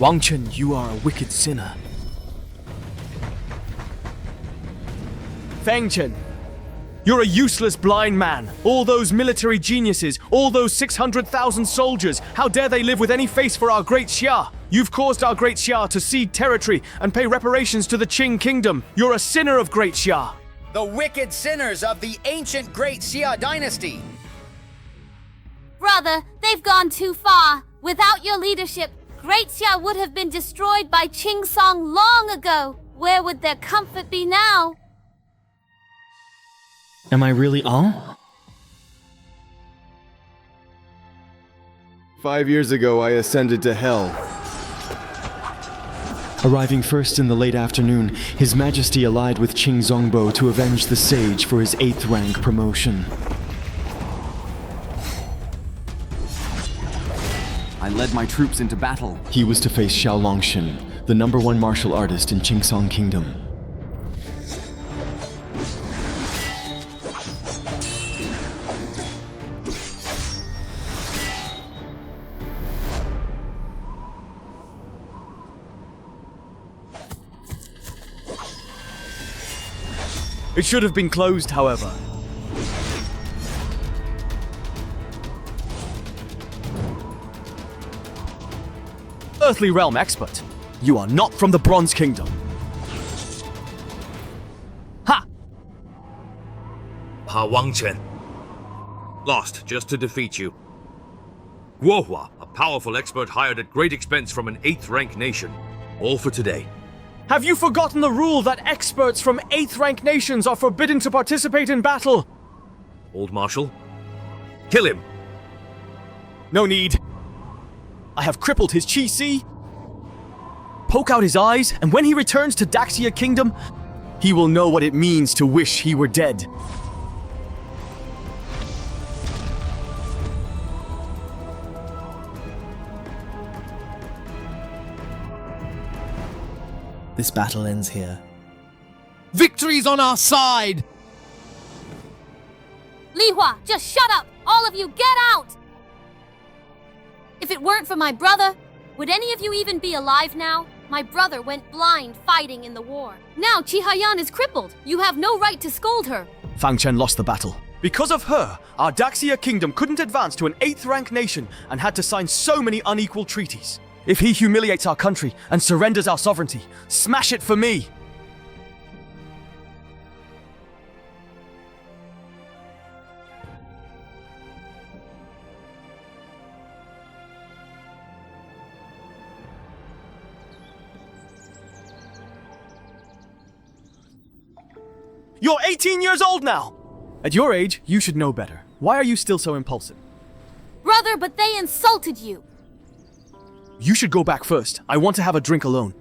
Fang Chen, you are a wicked sinner. Fang Chen, you're a useless blind man. All those military geniuses, all those 600,000 soldiers, how dare they live with any face for our Great Xia? You've caused our Great Xia to cede territory and pay reparations to the Qing kingdom. You're a sinner of Great Xia. The wicked sinners of the ancient Great Xia dynasty. Brother, they've gone too far. Without your leadership, Great Xia would have been destroyed by Qing Song long ago. Where would their comfort be now? Am I really all? 5 years ago, I ascended to hell. Arriving first in the late afternoon, His Majesty allied with Qing Zongbo to avenge the sage for his 8th rank promotion. I led my troops into battle. He was to face Xiao Longshin, the #1 martial artist in Qing Song Kingdom. It should have been closed, however. Earthly Realm expert, you are not from the Bronze Kingdom. Ha! Fang Chen. Lost just to defeat you. Guohua, a powerful expert hired at great expense from an 8th rank nation. All for today. Have you forgotten the rule that experts from 8th rank nations are forbidden to participate in battle? Old Marshal, kill him. No need. I have crippled his Qi Si. Poke out his eyes, and when he returns to Daxia Kingdom, he will know what it means to wish he were dead. This battle ends here. Victories on our side! Li Hua, just shut up! All of you, get out! If it weren't for my brother, would any of you even be alive now? My brother went blind fighting in the war. Now Qi Haiyan is crippled. You have no right to scold her. Fang Chen lost the battle. Because of her, our Daxia Kingdom couldn't advance to an 8th rank nation and had to sign so many unequal treaties. If he humiliates our country and surrenders our sovereignty, smash it for me! You're 18 years old now! At your age, you should know better. Why are you still so impulsive? Brother, but they insulted you. You should go back first. I want to have a drink alone.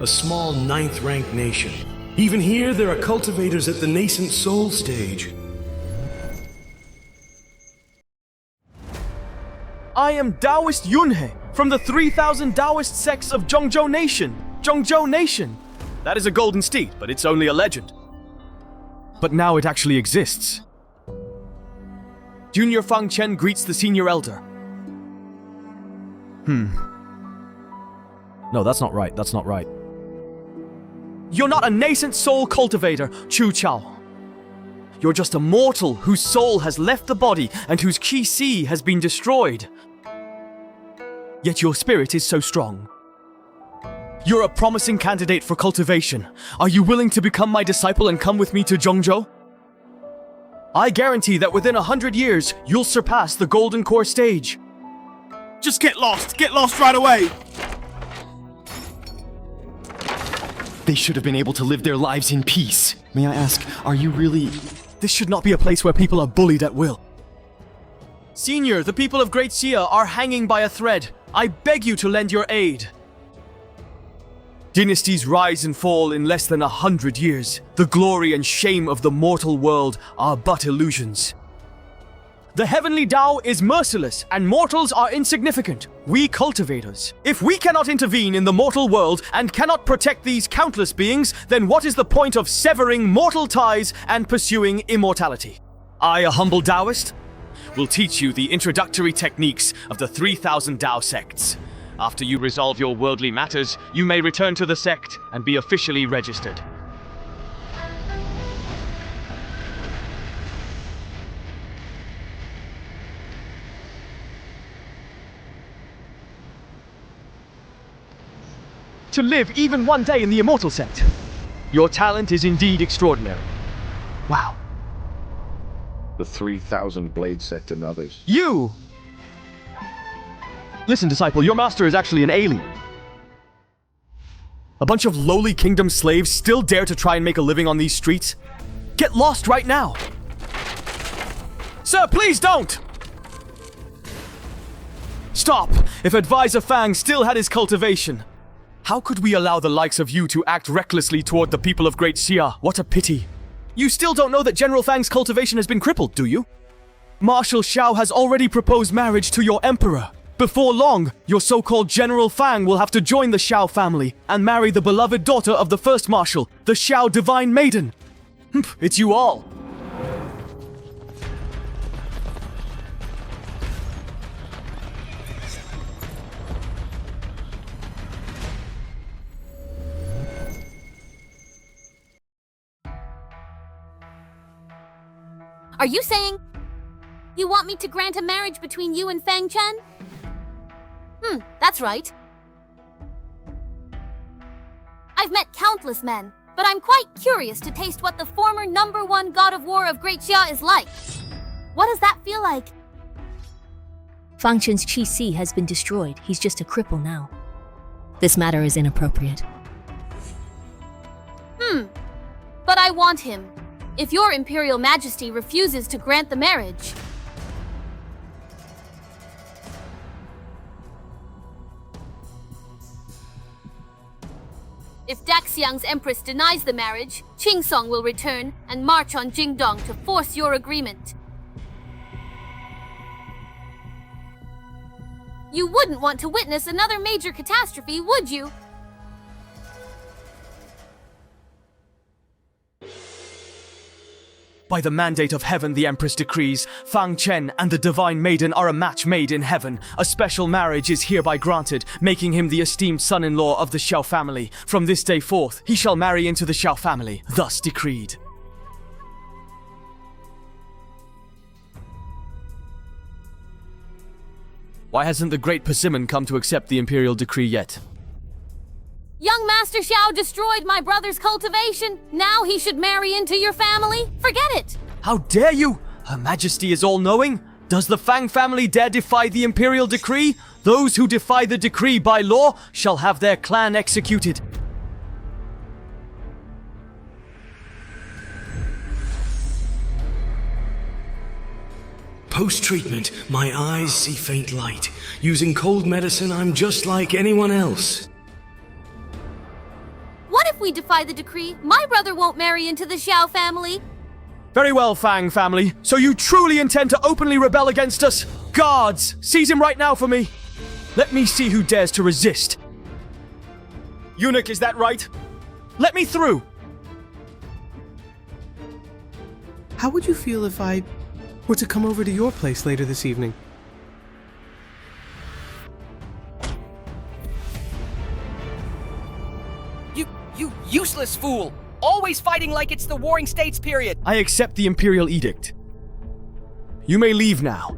A small 9th rank nation. Even here, there are cultivators at the nascent soul stage. I am Taoist Yunhe, from the 3,000 Taoist sects of Zhongzhou Nation. Zhongzhou Nation. That is a golden steed, but it's only a legend. But now it actually exists. Junior Fang Chen greets the senior elder. No, that's not right, that's not right. You're not a nascent soul cultivator, Chu Chao. You're just a mortal whose soul has left the body and whose Qi Si has been destroyed. Yet your spirit is so strong. You're a promising candidate for cultivation. Are you willing to become my disciple and come with me to Zhongzhou? I guarantee that within 100 years, you'll surpass the Golden Core stage. Just get lost right away! They should have been able to live their lives in peace. May I ask, are you really... This should not be a place where people are bullied at will. Senior, the people of Great Xia are hanging by a thread. I beg you to lend your aid. Dynasties rise and fall in less than 100 years. The glory and shame of the mortal world are but illusions. The heavenly Tao is merciless, and mortals are insignificant. We cultivators. If we cannot intervene in the mortal world and cannot protect these countless beings, then what is the point of severing mortal ties and pursuing immortality? I, a humble Taoist, will teach you the introductory techniques of the 3,000 Tao sects. After you resolve your worldly matters, you may return to the sect and be officially registered. To live even one day in the immortal sect. Your talent is indeed extraordinary. Wow. The 3,000 blade sect and others. You! Listen, disciple, your master is actually an alien. A bunch of lowly kingdom slaves still dare to try and make a living on these streets? Get lost right now! Sir, please don't! Stop! If Advisor Fang still had his cultivation, how could we allow the likes of you to act recklessly toward the people of Great Xia? What a pity. You still don't know that General Fang's cultivation has been crippled, do you? Marshal Xiao has already proposed marriage to your emperor. Before long, your so-called General Fang will have to join the Xiao family and marry the beloved daughter of the first marshal, the Xiao Divine Maiden. It's you all. Are you saying you want me to grant a marriage between you and Fang Chen? That's right. I've met countless men, but I'm quite curious to taste what the former #1 god of war of Great Xia is like. What does that feel like? Fang Chen's Qi has been destroyed. He's just a cripple now. This matter is inappropriate. But I want him. If your Imperial Majesty refuses to grant the marriage... If Daxiang's Empress denies the marriage, Qingsong will return and march on Jingdong to force your agreement. You wouldn't want to witness another major catastrophe, would you? By the mandate of heaven, the Empress decrees, Fang Chen and the Divine Maiden are a match made in heaven. A special marriage is hereby granted, making him the esteemed son-in-law of the Xiao family. From this day forth, he shall marry into the Xiao family, thus decreed. Why hasn't the great Persimmon come to accept the imperial decree yet? Young Master Xiao destroyed my brother's cultivation. Now he should marry into your family? Forget it! How dare you! Her Majesty is all-knowing. Does the Fang family dare defy the imperial decree? Those who defy the decree by law shall have their clan executed. Post-treatment, my eyes see faint light. Using cold medicine, I'm just like anyone else. What if we defy the decree? My brother won't marry into the Xiao family. Very well, Fang family. So you truly intend to openly rebel against us? Guards, seize him right now for me. Let me see who dares to resist. Eunuch, is that right? Let me through. How would you feel if I were to come over to your place later this evening? You useless fool! Always fighting like it's the Warring States period! I accept the imperial edict. You may leave now.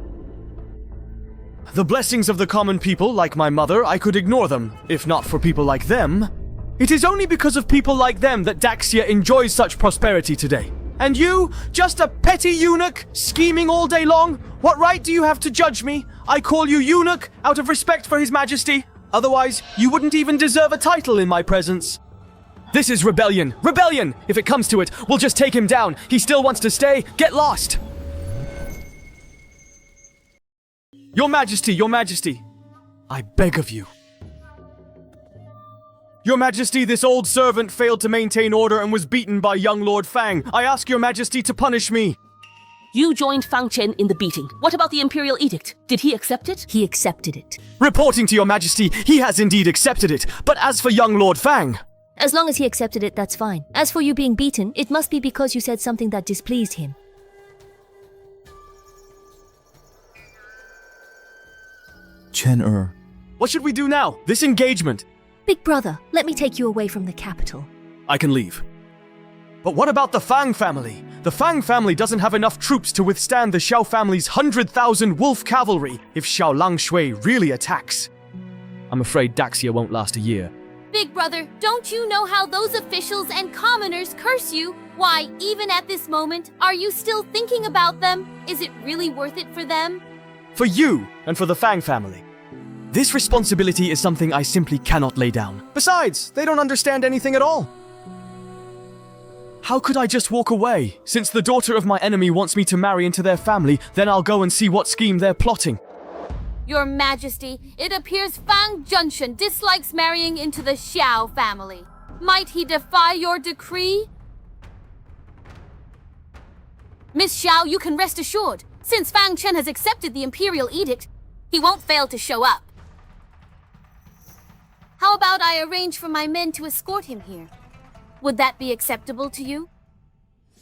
The blessings of the common people, like my mother, I could ignore them. If not for people like them, it is only because of people like them that Daxia enjoys such prosperity today. And you, just a petty eunuch, scheming all day long? What right do you have to judge me? I call you eunuch out of respect for His Majesty. Otherwise, you wouldn't even deserve a title in my presence. This is rebellion. Rebellion! If it comes to it, we'll just take him down. He still wants to stay. Get lost! Your Majesty, I beg of you. Your Majesty, this old servant failed to maintain order and was beaten by young Lord Fang. I ask Your Majesty to punish me. You joined Fang Chen in the beating. What about the Imperial Edict? Did he accept it? He accepted it. Reporting to your majesty, he has indeed accepted it. But as for young Lord Fang... As long as he accepted it, that's fine. As for you being beaten, it must be because you said something that displeased him. Chen-er. What should we do now? This engagement... Big brother, let me take you away from the capital. I can leave. But what about the Fang family? The Fang family doesn't have enough troops to withstand the Xiao family's 100,000 wolf cavalry if Xiao Langshui really attacks. I'm afraid Daxia won't last a year. Big brother, don't you know how those officials and commoners curse you? Why, even at this moment, are you still thinking about them? Is it really worth it for them? For you and for the Fang family. This responsibility is something I simply cannot lay down. Besides, they don't understand anything at all. How could I just walk away? Since the daughter of my enemy wants me to marry into their family, then I'll go and see what scheme they're plotting. Your Majesty, it appears Fang Chen dislikes marrying into the Xiao family. Might he defy your decree? Miss Xiao, you can rest assured. Since Fang Chen has accepted the Imperial Edict, he won't fail to show up. How about I arrange for my men to escort him here? Would that be acceptable to you?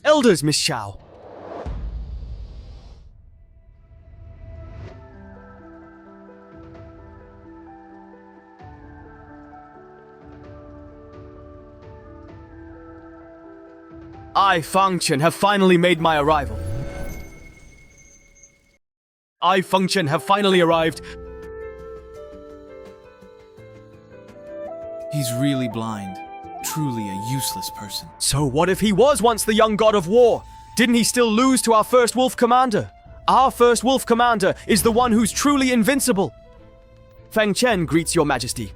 Elders, Miss Xiao. I, Fang Chen, have finally made my arrival. I, Fang Chen, have finally arrived. He's really blind. Truly a useless person. So what if he was once the young god of war? Didn't he still lose to our first wolf commander? Our first wolf commander is the one who's truly invincible. Fang Chen greets your majesty.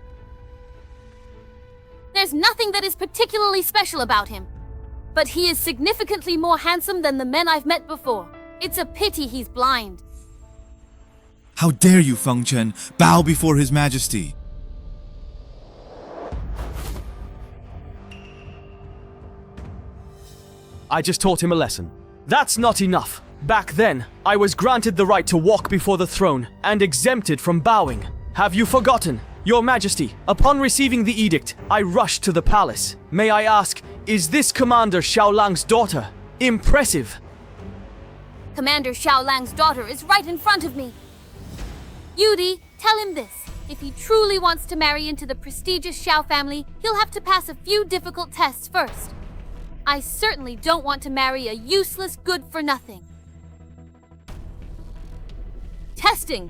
There's nothing that is particularly special about him. But he is significantly more handsome than the men I've met before. It's a pity he's blind. How dare you, Fang Chen, bow before His Majesty? I just taught him a lesson. That's not enough. Back then, I was granted the right to walk before the throne and exempted from bowing. Have you forgotten? Your Majesty, upon receiving the edict, I rushed to the palace. May I ask, is this Commander Xiao Lang's daughter? Impressive. Commander Xiao Lang's daughter is right in front of me. Yudi, tell him this. If he truly wants to marry into the prestigious Xiao family, he'll have to pass a few difficult tests first. I certainly don't want to marry a useless good-for-nothing. Testing.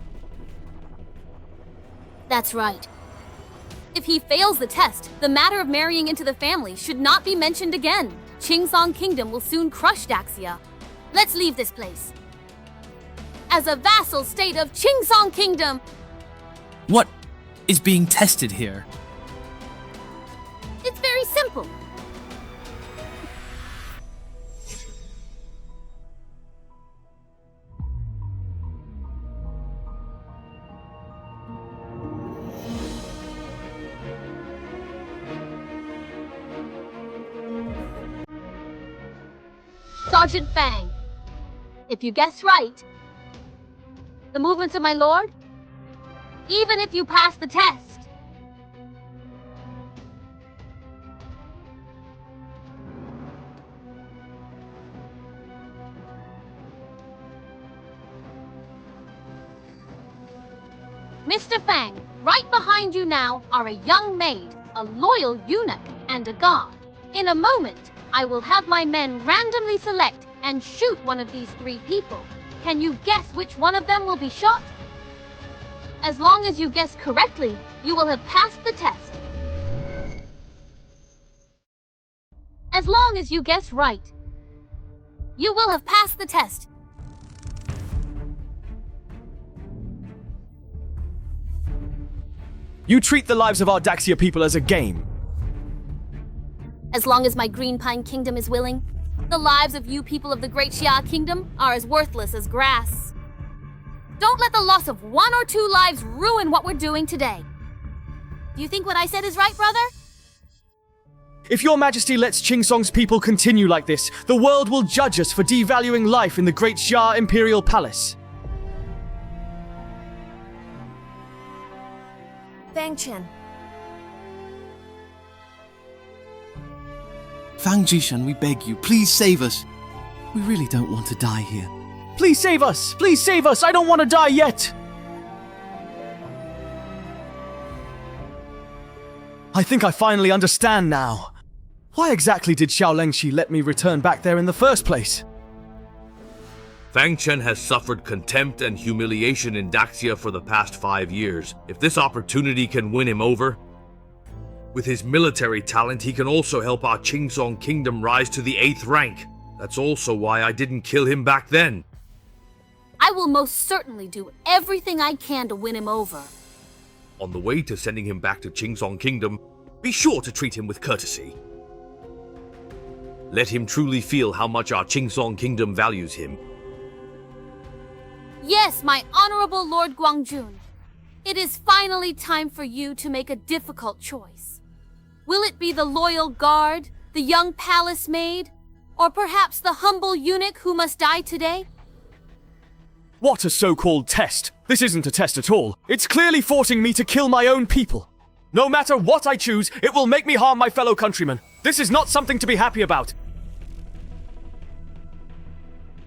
That's right. If he fails the test, the matter of marrying into the family should not be mentioned again. Qingsong Kingdom will soon crush Daxia. Let's leave this place. As a vassal state of Qingsong Kingdom... What is being tested here? It's very simple. Sergeant Fang, if you guess right, the movements of my lord, even if you pass the test, Mr. Fang, right behind you now are a young maid, a loyal eunuch, and a guard. In a moment, I will have my men randomly select and shoot one of these three people. Can you guess which one of them will be shot? As long as you guess correctly, you will have passed the test. As long as you guess right, you will have passed the test. You treat the lives of our Daxia people as a game. As long as my Green Pine Kingdom is willing, the lives of you people of the Great Xia Kingdom are as worthless as grass. Don't let the loss of 1 or 2 lives ruin what we're doing today. Do you think what I said is right, brother? If your majesty lets Qingsong's people continue like this, the world will judge us for devaluing life in the Great Xia Imperial Palace. Fang Chen. Fang Chen, we beg you, please save us. We really don't want to die here. Please save us! Please save us! I don't want to die yet! I think I finally understand now. Why exactly did Xiao Lengxi let me return back there in the first place? Fang Chen has suffered contempt and humiliation in Daxia for the past 5 years. If this opportunity can win him over, with his military talent, he can also help our Qingsong kingdom rise to the 8th rank. That's also why I didn't kill him back then. I will most certainly do everything I can to win him over. On the way to sending him back to Qingsong kingdom, be sure to treat him with courtesy. Let him truly feel how much our Qingsong kingdom values him. Yes, my honorable Lord Guangjun. It is finally time for you to make a difficult choice. Will it be the loyal guard, the young palace maid, or perhaps the humble eunuch who must die today? What a so-called test! This isn't a test at all. It's clearly forcing me to kill my own people. No matter what I choose, it will make me harm my fellow countrymen. This is not something to be happy about.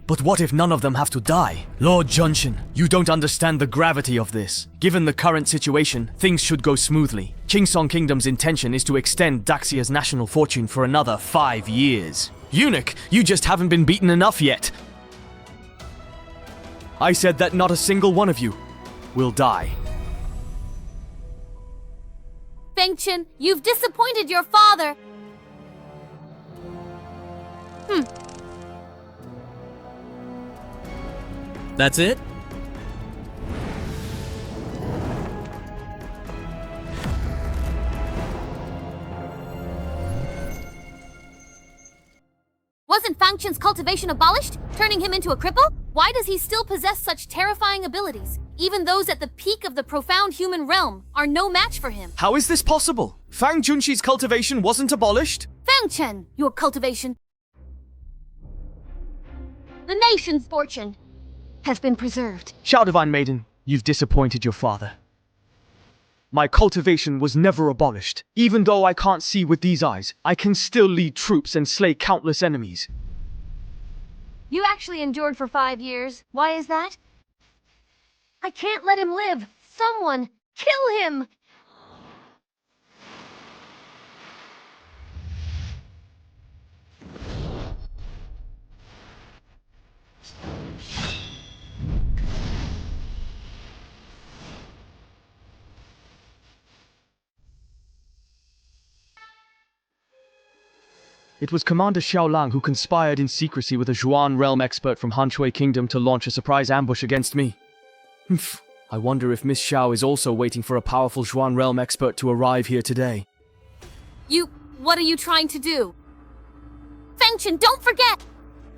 But what if none of them have to die? Lord Junshin, you don't understand the gravity of this. Given the current situation, things should go smoothly. Qingsong Kingdom's intention is to extend Daxia's national fortune for another 5 years. Eunuch, you just haven't been beaten enough yet. I said that not a single one of you will die. Fang Chen, you've disappointed your father. That's it? Wasn't Fang Chen's cultivation abolished, turning him into a cripple? Why does he still possess such terrifying abilities? Even those at the peak of the profound human realm are no match for him. How is this possible? Fang Junshi's cultivation wasn't abolished? Fang Chen, your cultivation. The nation's fortune has been preserved. Xiao Divine Maiden, you've disappointed your father. My cultivation was never abolished. Even though I can't see with these eyes, I can still lead troops and slay countless enemies. You actually endured for 5 years. Why is that? I can't let him live. Someone, kill him! It was Commander Xiao Lang who conspired in secrecy with a Zhuan realm expert from Hanshui Kingdom to launch a surprise ambush against me. I wonder if Miss Xiao is also waiting for a powerful Zhuan realm expert to arrive here today. What are you trying to do? Fang Chen, don't forget!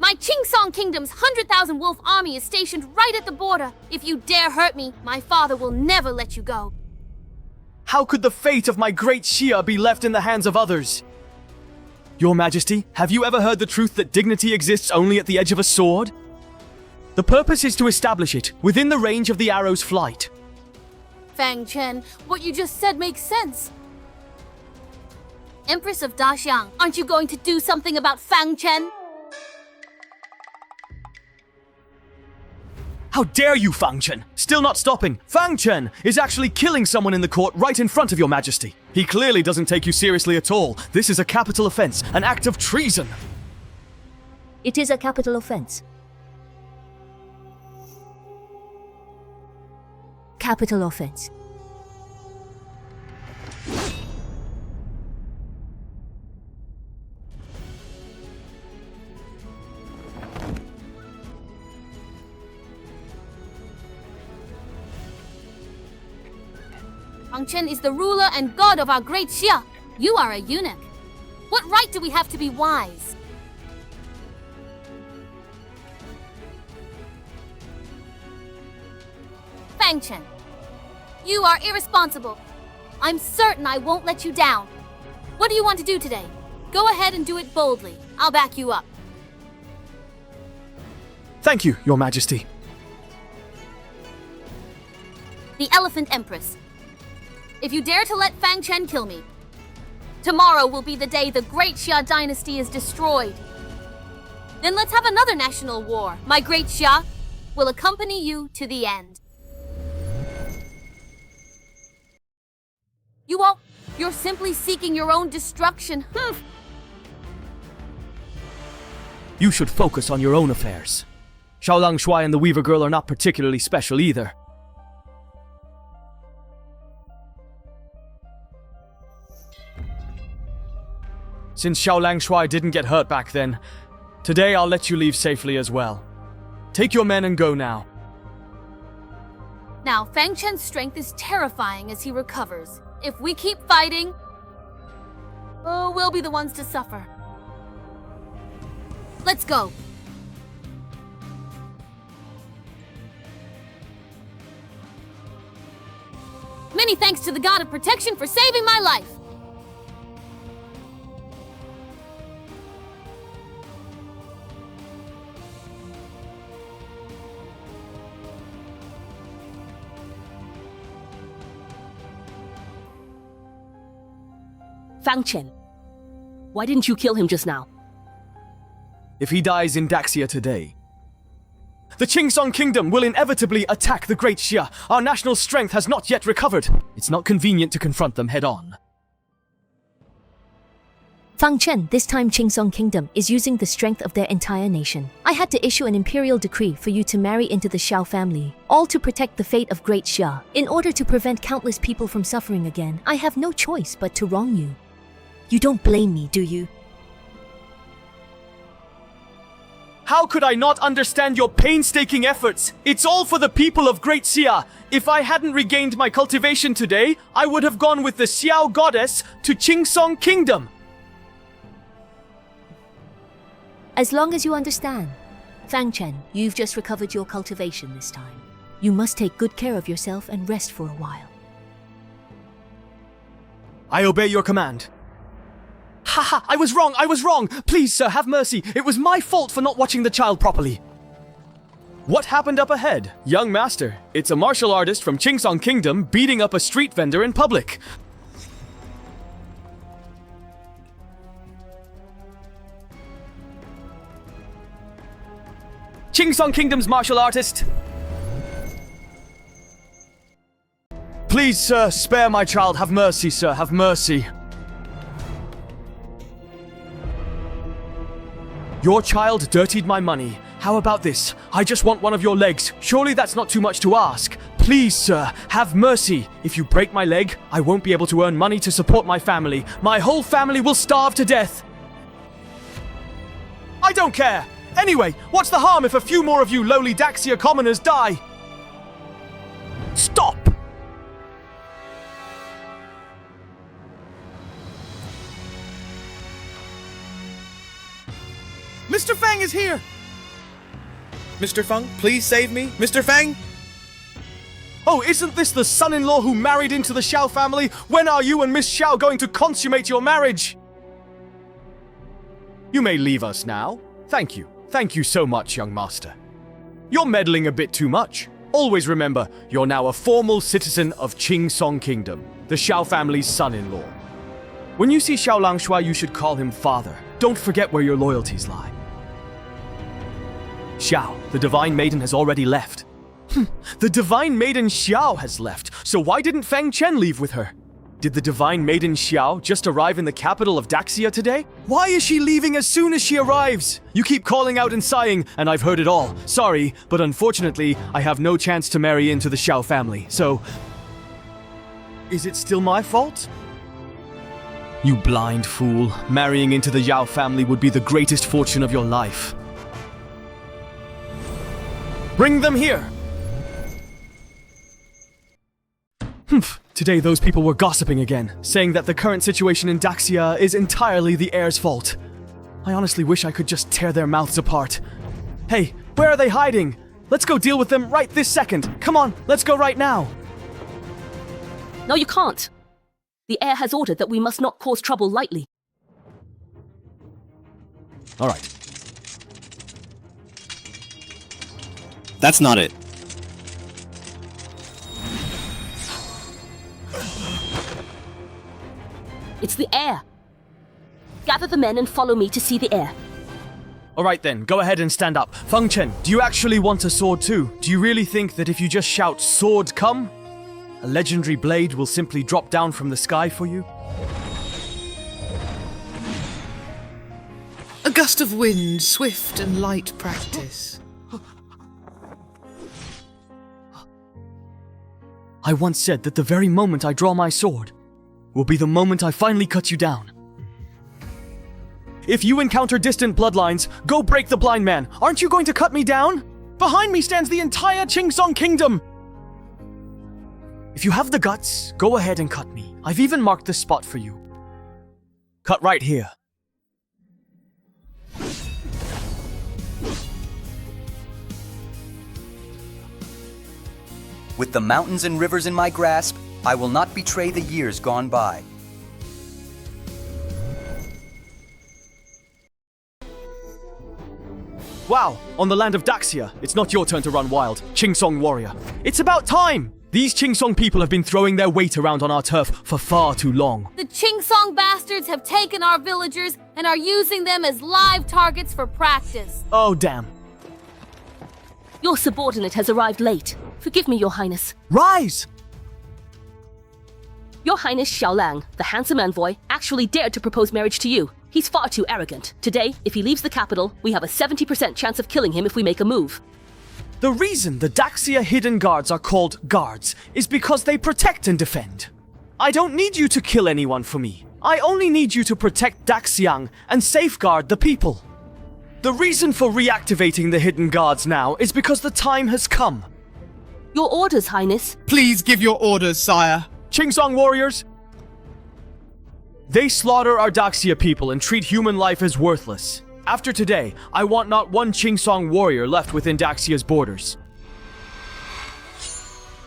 My Qingsong Kingdom's 100,000 wolf army is stationed right at the border. If you dare hurt me, my father will never let you go. How could the fate of my Great Xia be left in the hands of others? Your Majesty, have you ever heard the truth that dignity exists only at the edge of a sword? The purpose is to establish it within the range of the arrow's flight. Fang Chen, what you just said makes sense. Empress of Daxiang, aren't you going to do something about Fang Chen? How dare you, Fang Chen! Still not stopping! Fang Chen is actually killing someone in the court right in front of your Majesty. He clearly doesn't take you seriously at all. This is a capital offense, an act of treason. It is a capital offense. Capital offense. Fang Chen is the ruler and god of our Great Xia. You are a eunuch. What right do we have to be wise? Fang Chen, you are irresponsible. I'm certain I won't let you down. What do you want to do today? Go ahead and do it boldly. I'll back you up. Thank you, Your Majesty. The Elephant Empress. If you dare to let Fang Chen kill me, tomorrow will be the day the Great Xia dynasty is destroyed. Then let's have another national war. My Great Xia will accompany you to the end. You're simply seeking your own destruction. You should focus on your own affairs. Xiao Shuai and the Weaver Girl are not particularly special either. Since Xiao Shuai didn't get hurt back then, today I'll let you leave safely as well. Take your men and go now. Now, Fang Chen's strength is terrifying as he recovers. If we keep fighting, we'll be the ones to suffer. Let's go. Many thanks to the God of Protection for saving my life. Fang Chen, why didn't you kill him just now? If he dies in Daxia today, the Qingsong Kingdom will inevitably attack the Great Xia. Our national strength has not yet recovered. It's not convenient to confront them head-on. Fang Chen, this time Qingsong Kingdom is using the strength of their entire nation. I had to issue an imperial decree for you to marry into the Xiao family, all to protect the fate of Great Xia. In order to prevent countless people from suffering again, I have no choice but to wrong you. You don't blame me, do you? How could I not understand your painstaking efforts? It's all for the people of Great Xia. If I hadn't regained my cultivation today, I would have gone with the Xiao goddess to Qingsong Kingdom. As long as you understand. Fang Chen, you've just recovered your cultivation this time. You must take good care of yourself and rest for a while. I obey your command. Haha, I was wrong! Please, sir, have mercy. It was my fault for not watching the child properly. What happened up ahead? Young master, it's a martial artist from Qingsong Kingdom beating up a street vendor in public. Qingsong Kingdom's martial artist. Please, sir, spare my child. Have mercy, sir, have mercy. Your child dirtied my money. How about this? I just want one of your legs. Surely that's not too much to ask. Please, sir, have mercy. If you break my leg, I won't be able to earn money to support my family. My whole family will starve to death. I don't care. Anyway, what's the harm if a few more of you lowly Daxia commoners die? Stop! Mr. Fang is here! Mr. Fang, please save me. Mr. Fang! Oh, isn't this the son-in-law who married into the Xiao family? When are you and Miss Xiao going to consummate your marriage? You may leave us now. Thank you. Thank you so much, young master. You're meddling a bit too much. Always remember, you're now a formal citizen of Qingsong Kingdom, the Xiao family's son-in-law. When you see Xiao Shuai, you should call him father. Don't forget where your loyalties lie. Xiao, the Divine Maiden has already left. The Divine Maiden Xiao has left, so why didn't Fang Chen leave with her? Did the Divine Maiden Xiao just arrive in the capital of Daxia today? Why is she leaving as soon as she arrives? You keep calling out and sighing, and I've heard it all. Sorry, but unfortunately, I have no chance to marry into the Xiao family, so... Is it still my fault? You blind fool. Marrying into the Xiao family would be the greatest fortune of your life. Bring them here! Today those people were gossiping again, saying that the current situation in Daxia is entirely the heir's fault. I honestly wish I could just tear their mouths apart. Hey, where are they hiding? Let's go deal with them right this second. Come on, let's go right now. No, you can't. The heir has ordered that we must not cause trouble lightly. All right. That's not it. It's the air. Gather the men and follow me to see the air. All right then, go ahead and stand up. Fang Chen, do you actually want a sword too? Do you really think that if you just shout, "Sword, come," a legendary blade will simply drop down from the sky for you? A gust of wind, swift and light practice. I once said that the very moment I draw my sword will be the moment I finally cut you down. If you encounter distant bloodlines, go break the blind man. Aren't you going to cut me down? Behind me stands the entire Qingsong Kingdom. If you have the guts, go ahead and cut me. I've even marked the spot for you. Cut right here. With the mountains and rivers in my grasp, I will not betray the years gone by. Wow, on the land of Xia, it's not your turn to run wild, Qingsong warrior. It's about time! These Qingsong people have been throwing their weight around on our turf for far too long. The Qingsong bastards have taken our villagers and are using them as live targets for practice. Oh, damn. Your subordinate has arrived late. Forgive me, Your Highness. Rise! Your Highness Xiao Lang, the handsome envoy, actually dared to propose marriage to you. He's far too arrogant. Today, if he leaves the capital, we have a 70% chance of killing him if we make a move. The reason the Xia hidden guards are called guards is because they protect and defend. I don't need you to kill anyone for me. I only need you to protect Daxiang and safeguard the people. The reason for reactivating the hidden guards now is because the time has come. Your orders, Highness. Please give your orders, sire. Qingsong warriors, they slaughter our Daxia people and treat human life as worthless. After today, I want not one Qingsong warrior left within Daxia's borders.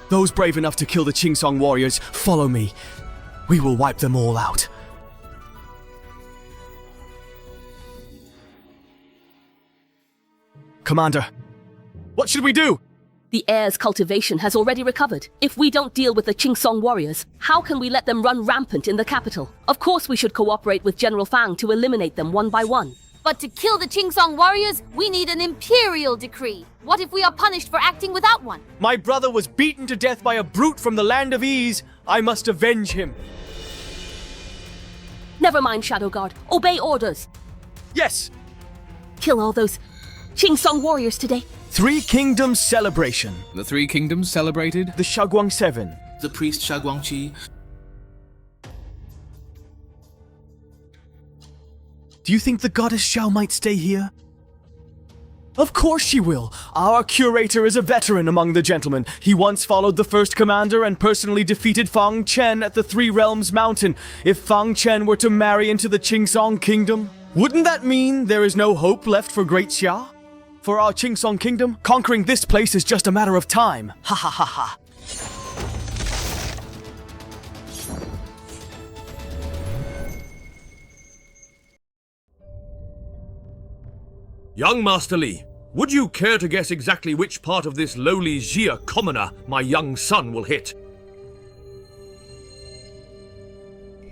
Those brave enough to kill the Qingsong warriors, follow me. We will wipe them all out. Commander, what should we do? The heir's cultivation has already recovered. If we don't deal with the Qingsong warriors, how can we let them run rampant in the capital? Of course we should cooperate with General Fang to eliminate them one by one. But to kill the Qingsong warriors, we need an imperial decree. What if we are punished for acting without one? My brother was beaten to death by a brute from the land of ease. I must avenge him. Never mind, Shadow Guard. Obey orders. Yes. Kill all those Qingsong warriors today. Three Kingdoms celebration. The Three Kingdoms celebrated? The Shaguang 7. The priest Shaguangqi. Do you think the goddess Xiao might stay here? Of course she will. Our curator is a veteran among the gentlemen. He once followed the first commander and personally defeated Fang Chen at the Three Realms Mountain. If Fang Chen were to marry into the Qingsong Kingdom, wouldn't that mean there is no hope left for Great Xia? For our Qingsong Kingdom, conquering this place is just a matter of time. Ha ha ha ha. Young Master Li, would you care to guess exactly which part of this lowly Xia commoner my young son will hit?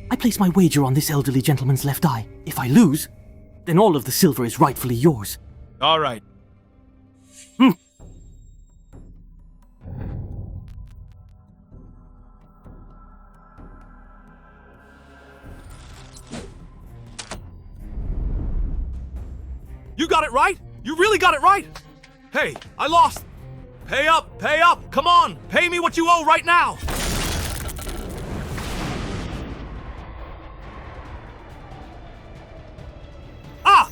I place my wager on this elderly gentleman's left eye. If I lose, then all of the silver is rightfully yours. All right. You got it right? You really got it right? Hey, I lost. Pay up, pay up. Come on, pay me what you owe right now. Ah!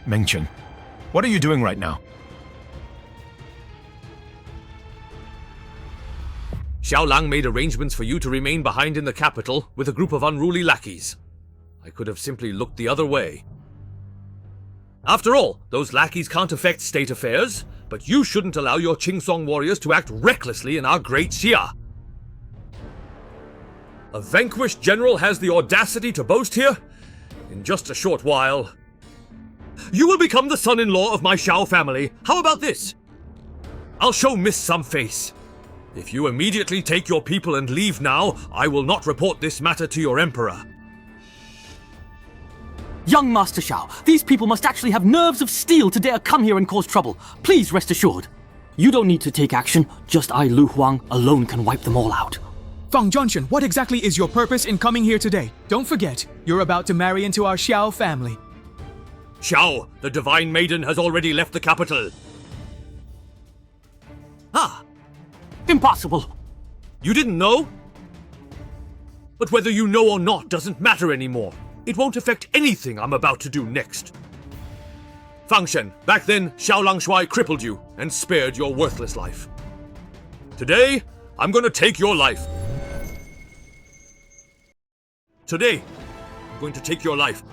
Fang Chen, what are you doing right now? Xiao Lang made arrangements for you to remain behind in the capital with a group of unruly lackeys. I could have simply looked the other way. After all, those lackeys can't affect state affairs, but you shouldn't allow your Qingsong warriors to act recklessly in our Great Xia. A vanquished general has the audacity to boast here? In just a short while, you will become the son-in-law of my Xiao family. How about this? I'll show Miss some face. If you immediately take your people and leave now, I will not report this matter to your emperor. Young Master Xiao, these people must actually have nerves of steel to dare come here and cause trouble. Please rest assured. You don't need to take action. Just I, Lu Huang, alone can wipe them all out. Fang Chen, what exactly is your purpose in coming here today? Don't forget, you're about to marry into our Xiao family. Xiao, the Divine Maiden has already left the capital. Ah! Impossible! You didn't know? But whether you know or not doesn't matter anymore. It won't affect anything I'm about to do next. Fang Chen, back then, Xiao Langshuai crippled you and spared your worthless life. Today, I'm gonna take your life. Today, I'm going to take your life.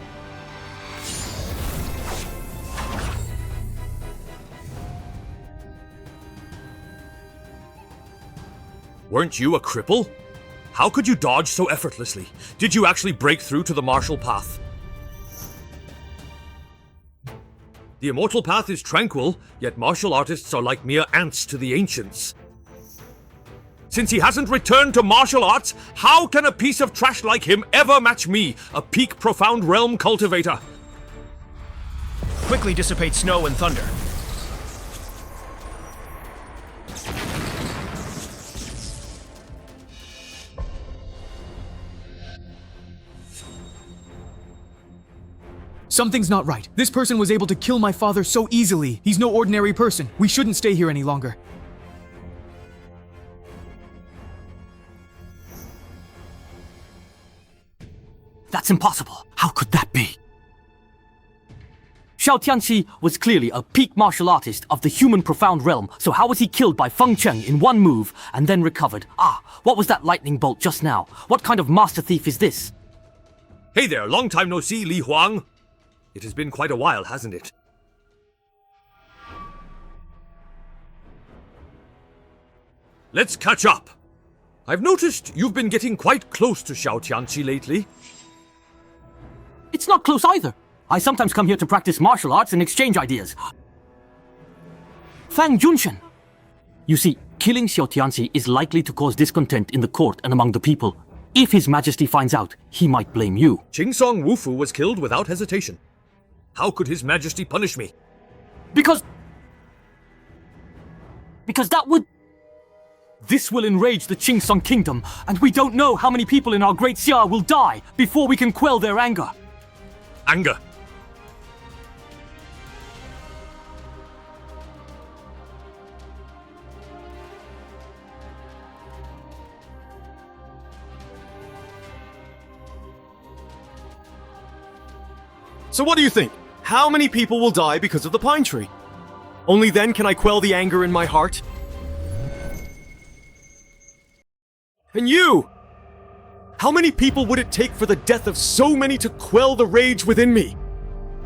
Weren't you a cripple? How could you dodge so effortlessly? Did you actually break through to the martial path? The immortal path is tranquil, yet martial artists are like mere ants to the ancients. Since he hasn't returned to martial arts, how can a piece of trash like him ever match me, a peak profound realm cultivator? Quickly dissipate snow and thunder. Something's not right. This person was able to kill my father so easily. He's no ordinary person. We shouldn't stay here any longer. That's impossible. How could that be? Xiao Tianxi was clearly a peak martial artist of the human profound realm, so how was he killed by Fang Chen in one move and then recovered? Ah, what was that lightning bolt just now? What kind of master thief is this? Hey there, long time no see, Li Huang. It has been quite a while, hasn't it? Let's catch up. I've noticed you've been getting quite close to Xiao Tianqi lately. It's not close either. I sometimes come here to practice martial arts and exchange ideas. Fang Chen. You see, killing Xiao Tianqi is likely to cause discontent in the court and among the people. If His Majesty finds out, he might blame you. Qingsong Wufu was killed without hesitation. How could His Majesty punish me? Because that would... This will enrage the Qingsong Kingdom, and we don't know how many people in our Great Xia will die before we can quell their anger. Anger? So what do you think? How many people will die because of the pine tree? Only then can I quell the anger in my heart. And you! How many people would it take for the death of so many to quell the rage within me?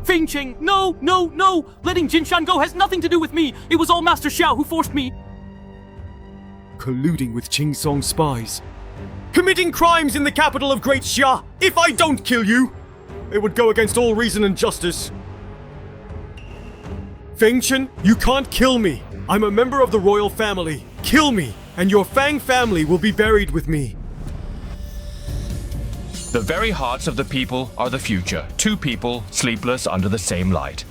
Feng Qing, no, no, no! Letting Jin Shan go has nothing to do with me! It was all Master Xiao who forced me! Colluding with Qingsong spies. Committing crimes in the capital of Great Xia! If I don't kill you, it would go against all reason and justice. Fang Chen, you can't kill me. I'm a member of the royal family. Kill me, and your Fang family will be buried with me. The very hearts of the people are the future. Two people sleepless under the same light.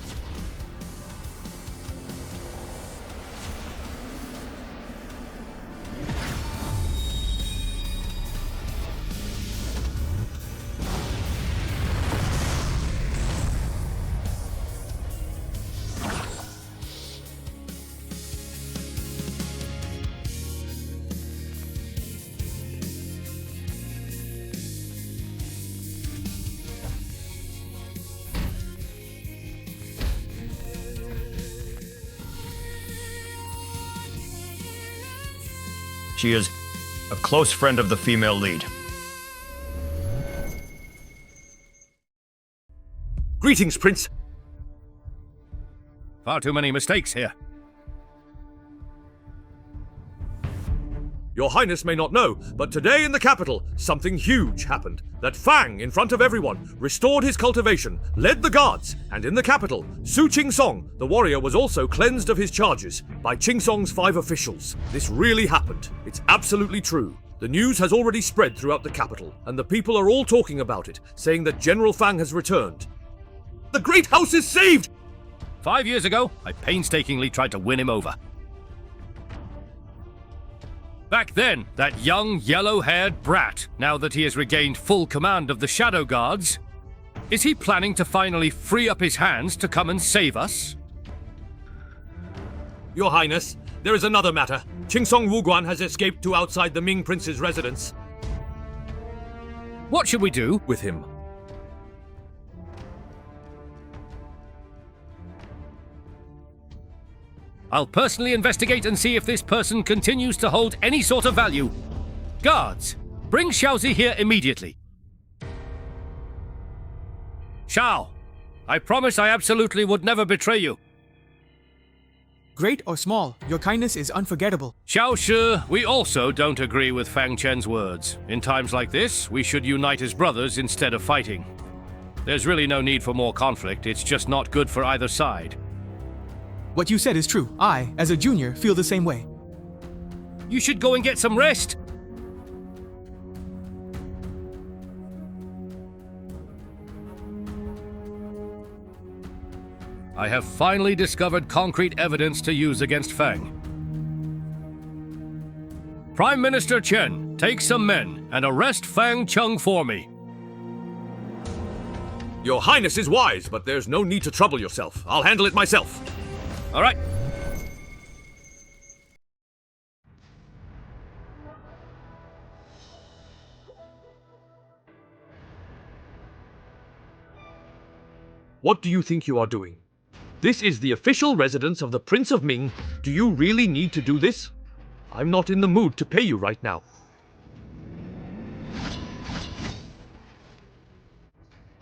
She is a close friend of the female lead. Greetings, Prince. Far too many mistakes here. Your Highness may not know, but today in the capital, something huge happened. That Fang, in front of everyone, restored his cultivation, led the guards, and in the capital, Su Qingsong, the warrior, was also cleansed of his charges by Qingsong's 5 officials. This really happened. It's absolutely true. The news has already spread throughout the capital, and the people are all talking about it, saying that General Fang has returned. The Great House is saved! 5 years ago, I painstakingly tried to win him over. Back then, that young, yellow-haired brat, now that he has regained full command of the Shadow Guards, is he planning to finally free up his hands to come and save us? Your Highness, there is another matter. Qingsong Wuguan has escaped to outside the Ming Prince's residence. What should we do with him? I'll personally investigate and see if this person continues to hold any sort of value. Guards, bring Xiaozi here immediately. Xiao, I promise I absolutely would never betray you. Great or small, your kindness is unforgettable. Xiao Shi, we also don't agree with Fang Chen's words. In times like this, we should unite as brothers instead of fighting. There's really no need for more conflict, it's just not good for either side. What you said is true. I, as a junior, feel the same way. You should go and get some rest. I have finally discovered concrete evidence to use against Fang. Prime Minister Chen, take some men and arrest Fang Cheng for me. Your Highness is wise, but there's no need to trouble yourself. I'll handle it myself. All right. What do you think you are doing? This is the official residence of the Prince of Ming. Do you really need to do this? I'm not in the mood to pay you right now.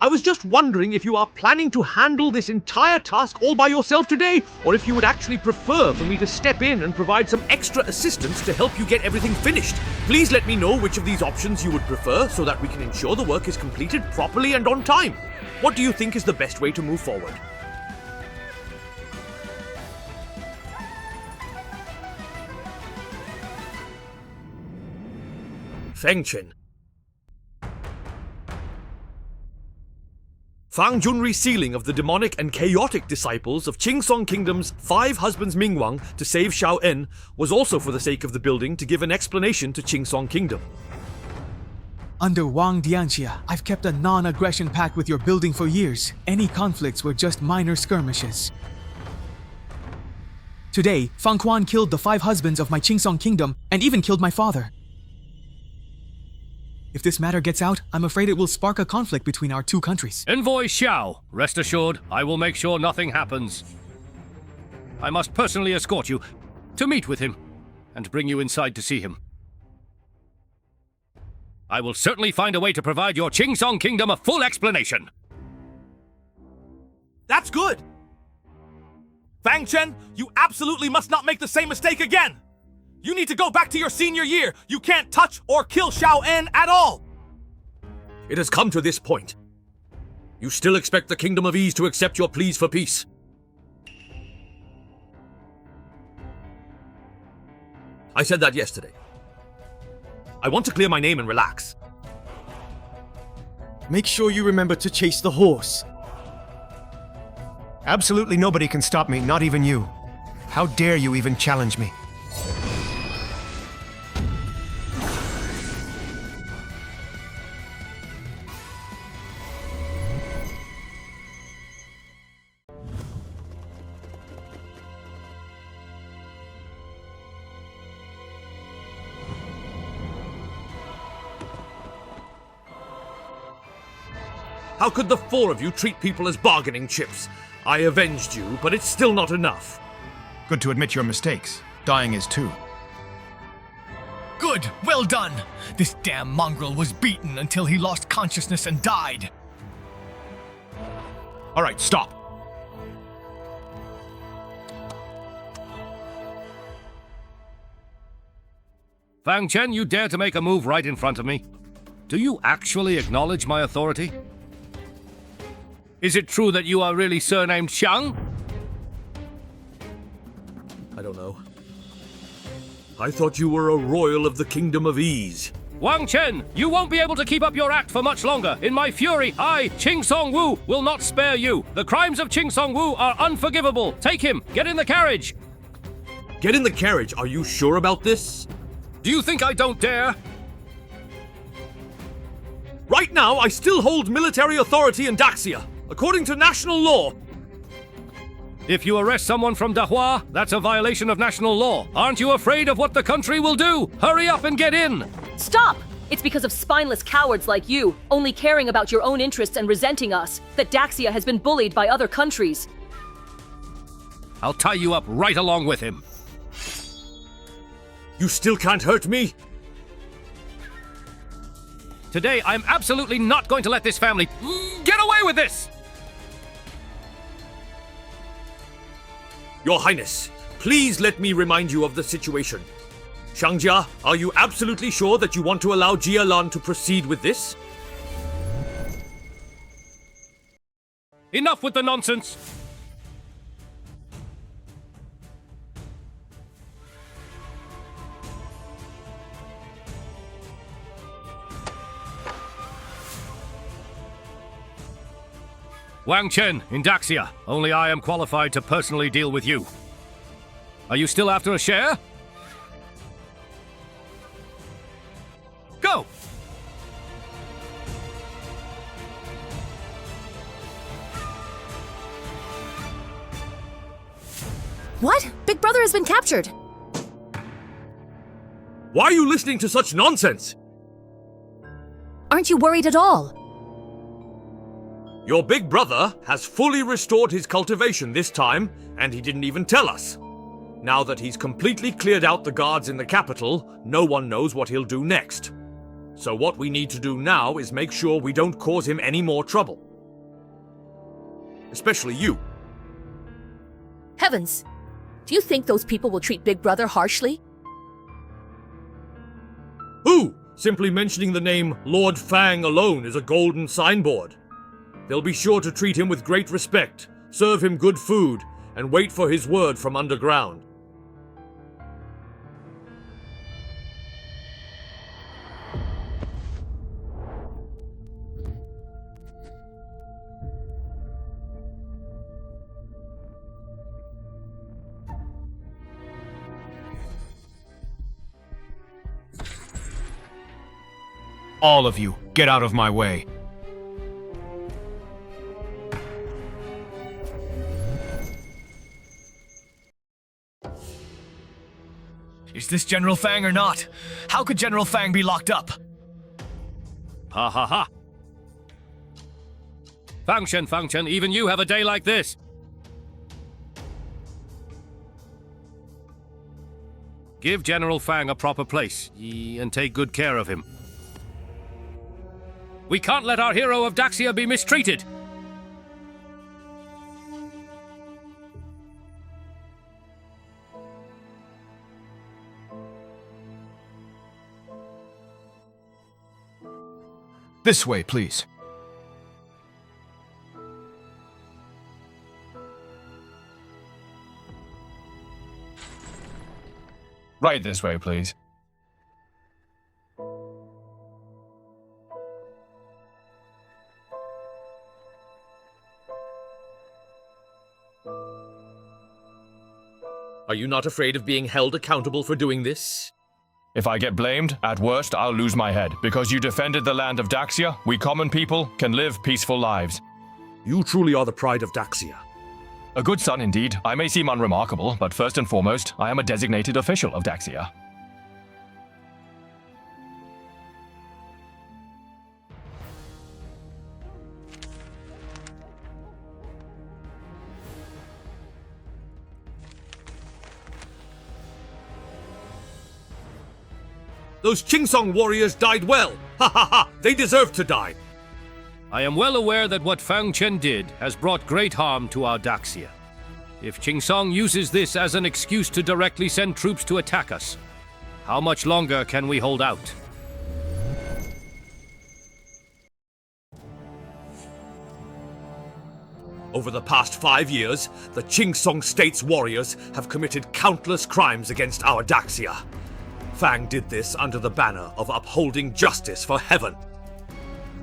I was just wondering if you are planning to handle this entire task all by yourself today, or if you would actually prefer for me to step in and provide some extra assistance to help you get everything finished. Please let me know which of these options you would prefer so that we can ensure the work is completed properly and on time. What do you think is the best way to move forward? Fang Chen. Fang Junri sealing of the demonic and chaotic disciples of Qingsong Kingdom's 5 husbands Mingwang to save Xiao En was also for the sake of the building to give an explanation to Qingsong Kingdom. Under Wang Dianxia, I've kept a non-aggression pact with your building for years. Any conflicts were just minor skirmishes. Today, Fang Quan killed the 5 husbands of my Qingsong Kingdom and even killed my father. If this matter gets out, I'm afraid it will spark a conflict between our 2 countries. Envoy Xiao, rest assured, I will make sure nothing happens. I must personally escort you to meet with him and bring you inside to see him. I will certainly find a way to provide your Qingsong Kingdom a full explanation. That's good! Fang Chen, you absolutely must not make the same mistake again! You need to go back to your senior year! You can't touch or kill Xiao En at all! It has come to this point. You still expect the Kingdom of Ease to accept your pleas for peace? I said that yesterday. I want to clear my name and relax. Make sure you remember to chase the horse. Absolutely nobody can stop me, not even you. How dare you even challenge me? How could the 4 of you treat people as bargaining chips? I avenged you, but it's still not enough. Good to admit your mistakes. Dying is too. Good! Well done! This damn mongrel was beaten until he lost consciousness and died. All right, stop. Fang Chen, you dare to make a move right in front of me? Do you actually acknowledge my authority? Is it true that you are really surnamed Xiang? I don't know. I thought you were a royal of the Kingdom of Ease. Wang Chen, you won't be able to keep up your act for much longer. In my fury, I, Qing Song Wu, will not spare you. The crimes of Qing Song Wu are unforgivable. Take him. Get in the carriage. Get in the carriage. Are you sure about this? Do you think I don't dare? Right now, I still hold military authority in Daxia, according to national law. If you arrest someone from Dahua, that's a violation of national law. Aren't you afraid of what the country will do? Hurry up and get in! Stop! It's because of spineless cowards like you, only caring about your own interests and resenting us, that Daxia has been bullied by other countries. I'll tie you up right along with him. You still can't hurt me? Today, I'm absolutely not going to let this family get away with this! Your Highness, please let me remind you of the situation. Xiangjia, are you absolutely sure that you want to allow Jia Lan to proceed with this? Enough with the nonsense! Wang Chen, in Daxia. Only I am qualified to personally deal with you. Are you still after a share? Go! What? Big Brother has been captured! Why are you listening to such nonsense? Aren't you worried at all? Your big brother has fully restored his cultivation this time, and he didn't even tell us. Now that he's completely cleared out the guards in the capital, no one knows what he'll do next. So what we need to do now is make sure we don't cause him any more trouble. Especially you. Heavens! Do you think those people will treat Big Brother harshly? Who? Simply mentioning the name Lord Fang alone is a golden signboard. They'll be sure to treat him with great respect, serve him good food, and wait for his word from underground. All of you, get out of my way. Is this General Fang or not? How could General Fang be locked up? Ha ha ha! Fang Chen, even you have a day like this! Give General Fang a proper place, and take good care of him. We can't let our hero of Daxia be mistreated! This way, please. Right this way, please. Are you not afraid of being held accountable for doing this? If I get blamed, at worst, I'll lose my head. Because you defended the land of Daxia, we common people can live peaceful lives. You truly are the pride of Daxia. A good son indeed. I may seem unremarkable, but first and foremost, I am a designated official of Daxia. Those Qingsong warriors died well! Ha ha ha! They deserve to die! I am well aware that what Fang Chen did has brought great harm to our Daxia. If Qingsong uses this as an excuse to directly send troops to attack us, How much longer can we hold out? Over the past 5 years, the Qingsong State's warriors have committed countless crimes against our Daxia. Fang did this under the banner of upholding justice for heaven.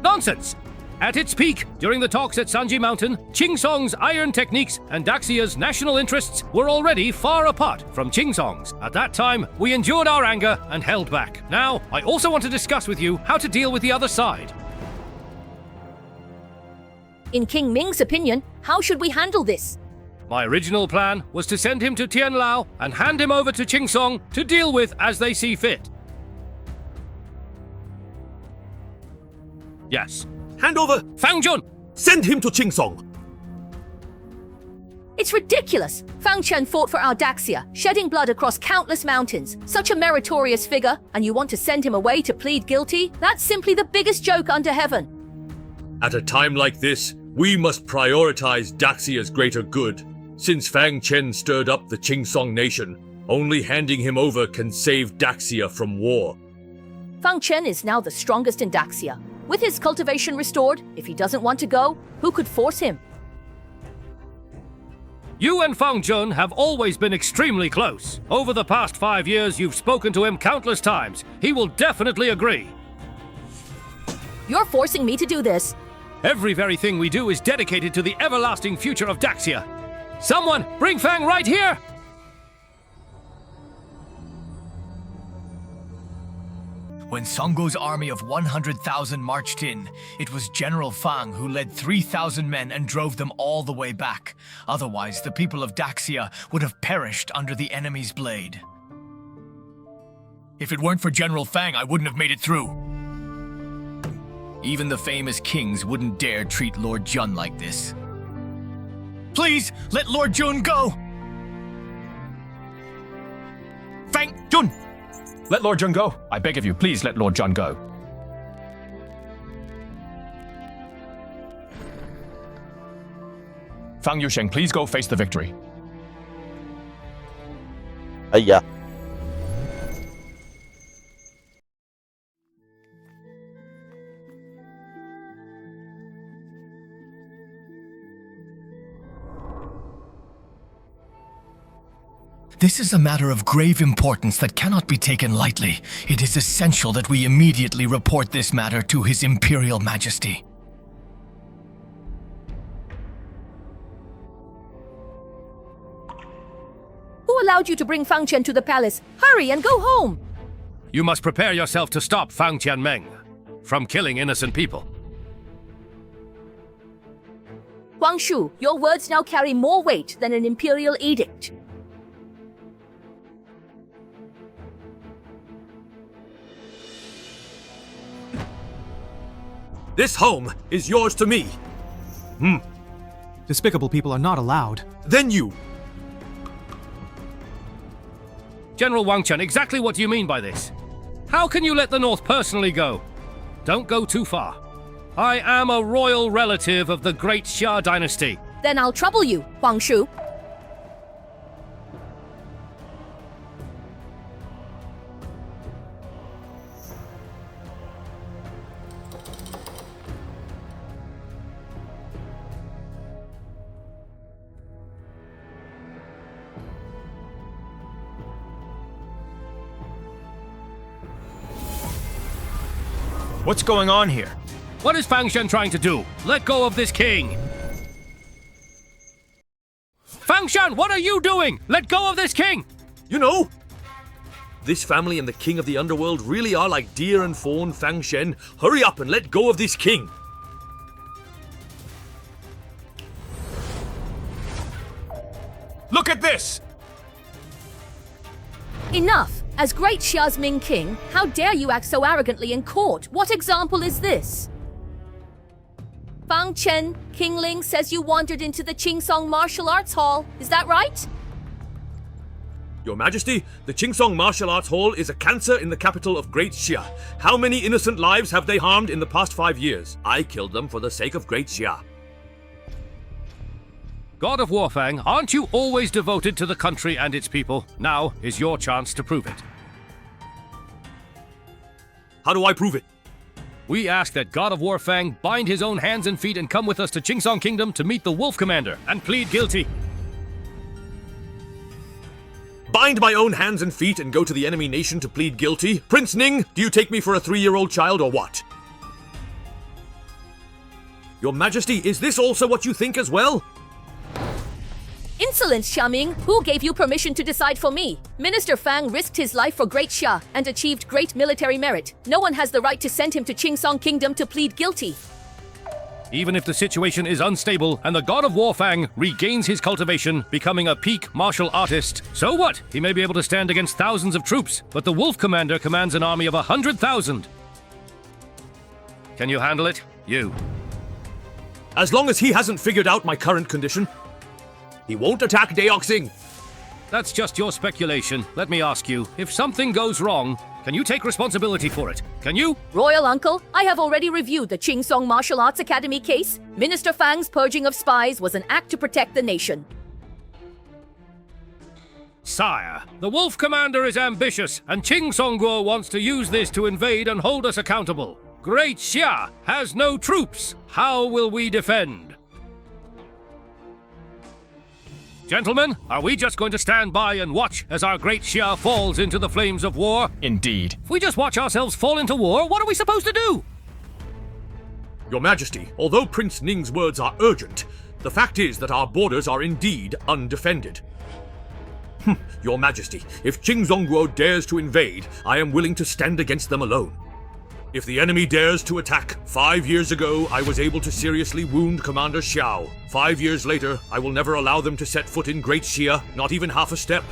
Nonsense! At its peak, during the talks at Sanji Mountain, Qingsong's iron techniques and Daxia's national interests were already far apart from Qingsong's. At that time, we endured our anger and held back. Now, I also want to discuss with you how to deal with the other side. In King Ming's opinion, how should we handle this? My original plan was to send him to Tianlao and hand him over to Qingsong to deal with as they see fit. Yes. Hand over Fang Chen! Send him to Qingsong! It's ridiculous! Fang Chen fought for our Daxia, shedding blood across countless mountains. Such a meritorious figure, and you want to send him away to plead guilty? That's simply the biggest joke under heaven. At a time like this, we must prioritize Daxia's greater good. Since Fang Chen stirred up the Qingsong nation, only handing him over can save Daxia from war. Fang Chen is now the strongest in Daxia. With his cultivation restored, if he doesn't want to go, who could force him? You and Fang Chen have always been extremely close. Over the past 5 years, you've spoken to him countless times. He will definitely agree. You're forcing me to do this. Every very thing we do is dedicated to the everlasting future of Daxia. Someone, bring Fang right here! When Songgo's army of 100,000 marched in, it was General Fang who led 3,000 men and drove them all the way back. Otherwise, the people of Daxia would have perished under the enemy's blade. If it weren't for General Fang, I wouldn't have made it through. Even the famous kings wouldn't dare treat Lord Jun like this. Please, let Lord Jun go! Fang Jun! Let Lord Jun go. I beg of you, please let Lord Jun go. Fang Yusheng, please go face the victory. Yeah. This is a matter of grave importance that cannot be taken lightly. It is essential that we immediately report this matter to His Imperial Majesty. Who allowed you to bring Fang Chen to the palace? Hurry and go home! You must prepare yourself to stop Fang Qianmeng from killing innocent people. Huang Shu, your words now carry more weight than an imperial edict. This home is yours to me. Despicable people are not allowed. Then you. General Wang Chen, exactly what do you mean by this? How can you let the North personally go? Don't go too far. I am a royal relative of the Great Xia dynasty. Then I'll trouble you, Huang Shu. What's going on here? What is Fang Chen trying to do? Let go of this king! Fang Chen, what are you doing? Let go of this king! You know, this family and the king of the underworld really are like deer and fawn, Fang Chen. Hurry up and let go of this king! Look at this! Enough! As Great Xia's Ming King, how dare you act so arrogantly in court? What example is this? Fang Chen, King Ling says you wandered into the Qingsong Martial Arts Hall. Is that right? Your Majesty, the Qingsong Martial Arts Hall is a cancer in the capital of Great Xia. How many innocent lives have they harmed in the past 5 years? I killed them for the sake of Great Xia. God of War Fang, aren't you always devoted to the country and its people? Now is your chance to prove it. How do I prove it? We ask that God of War Fang bind his own hands and feet and come with us to Qingsong Kingdom to meet the Wolf Commander and plead guilty. Bind my own hands and feet and go to the enemy nation to plead guilty? Prince Ning, do you take me for a 3-year-old child or what? Your Majesty, is this also what you think as well? Insolence, Xiaming! Who gave you permission to decide for me? Minister Fang risked his life for Great Xia and achieved great military merit. No one has the right to send him to Qingsong Kingdom to plead guilty. Even if the situation is unstable and the God of War Fang regains his cultivation, becoming a peak martial artist, so what? He may be able to stand against thousands of troops, but the Wolf Commander commands an army of 100,000. Can you handle it? You. As long as he hasn't figured out my current condition, he won't attack Deoxing. That's just your speculation. Let me ask you, if something goes wrong, can you take responsibility for it? Can you? Royal Uncle, I have already reviewed the Qingsong Martial Arts Academy case. Minister Fang's purging of spies was an act to protect the nation. Sire, the Wolf Commander is ambitious, and Qingsongguo wants to use this to invade and hold us accountable. Great Xia has no troops. How will we defend? Gentlemen, are we just going to stand by and watch as our Great Xia falls into the flames of war? Indeed. If we just watch ourselves fall into war, what are we supposed to do? Your Majesty, although Prince Ning's words are urgent, the fact is that our borders are indeed undefended. Your Majesty, if Qingsongguo dares to invade, I am willing to stand against them alone. If the enemy dares to attack, 5 years ago I was able to seriously wound Commander Xiao. 5 years later, I will never allow them to set foot in Great Xia, not even half a step.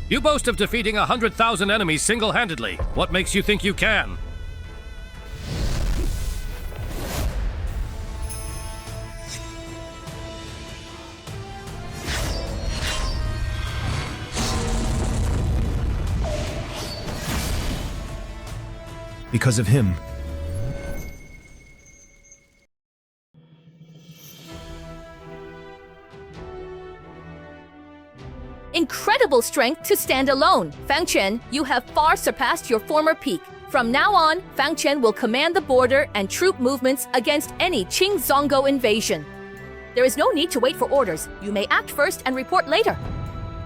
You boast of defeating 100,000 enemies single-handedly. What makes you think you can? Because of him. Incredible strength to stand alone. Fang Chen, you have far surpassed your former peak. From now on, Fang Chen will command the border and troop movements against any Qingsongguo invasion. There is no need to wait for orders. You may act first and report later.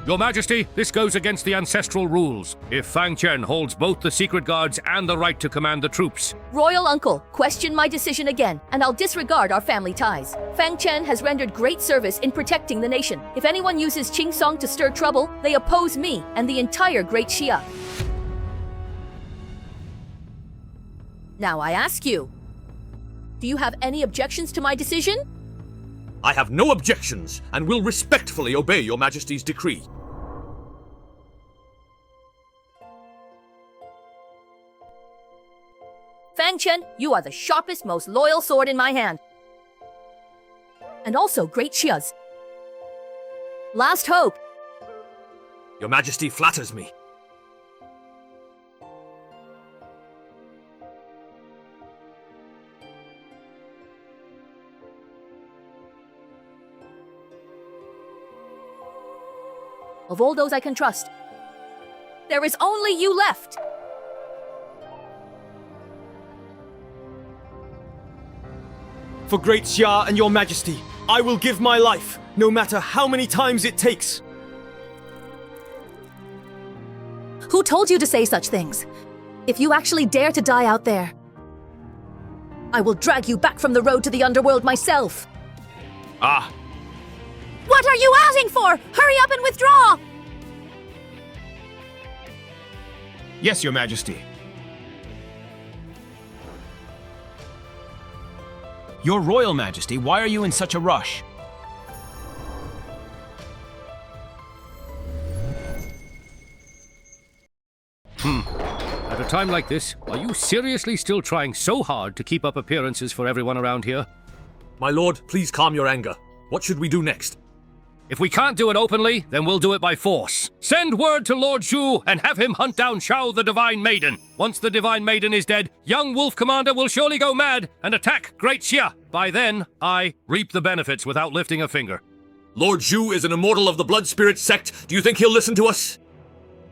Your Majesty, this goes against the ancestral rules. If Fang Chen holds both the secret guards and the right to command the troops. Royal Uncle, question my decision again, and I'll disregard our family ties. Fang Chen has rendered great service in protecting the nation. If anyone uses Qingsong to stir trouble, they oppose me and the entire Great Xia. Now I ask you, do you have any objections to my decision? I have no objections, and will respectfully obey Your Majesty's decree. Fang Chen, you are the sharpest, most loyal sword in my hand. And also Great Xia's last hope. Your Majesty flatters me. Of all those I can trust, there is only you left. For Great Xia and Your Majesty, I will give my life, no matter how many times it takes. Who told you to say such things? If you actually dare to die out there, I will drag you back from the road to the underworld myself. Ah. What are you asking for? Hurry up and withdraw! Yes, Your Majesty. Your Royal Majesty, why are you in such a rush? At a time like this, are you seriously still trying so hard to keep up appearances for everyone around here? My lord, please calm your anger. What should we do next? If we can't do it openly, then we'll do it by force. Send word to Lord Zhu and have him hunt down Xiao the Divine Maiden. Once the Divine Maiden is dead, young Wolf Commander will surely go mad and attack Great Xia. By then, I reap the benefits without lifting a finger. Lord Zhu is an immortal of the Blood Spirit sect. Do you think he'll listen to us?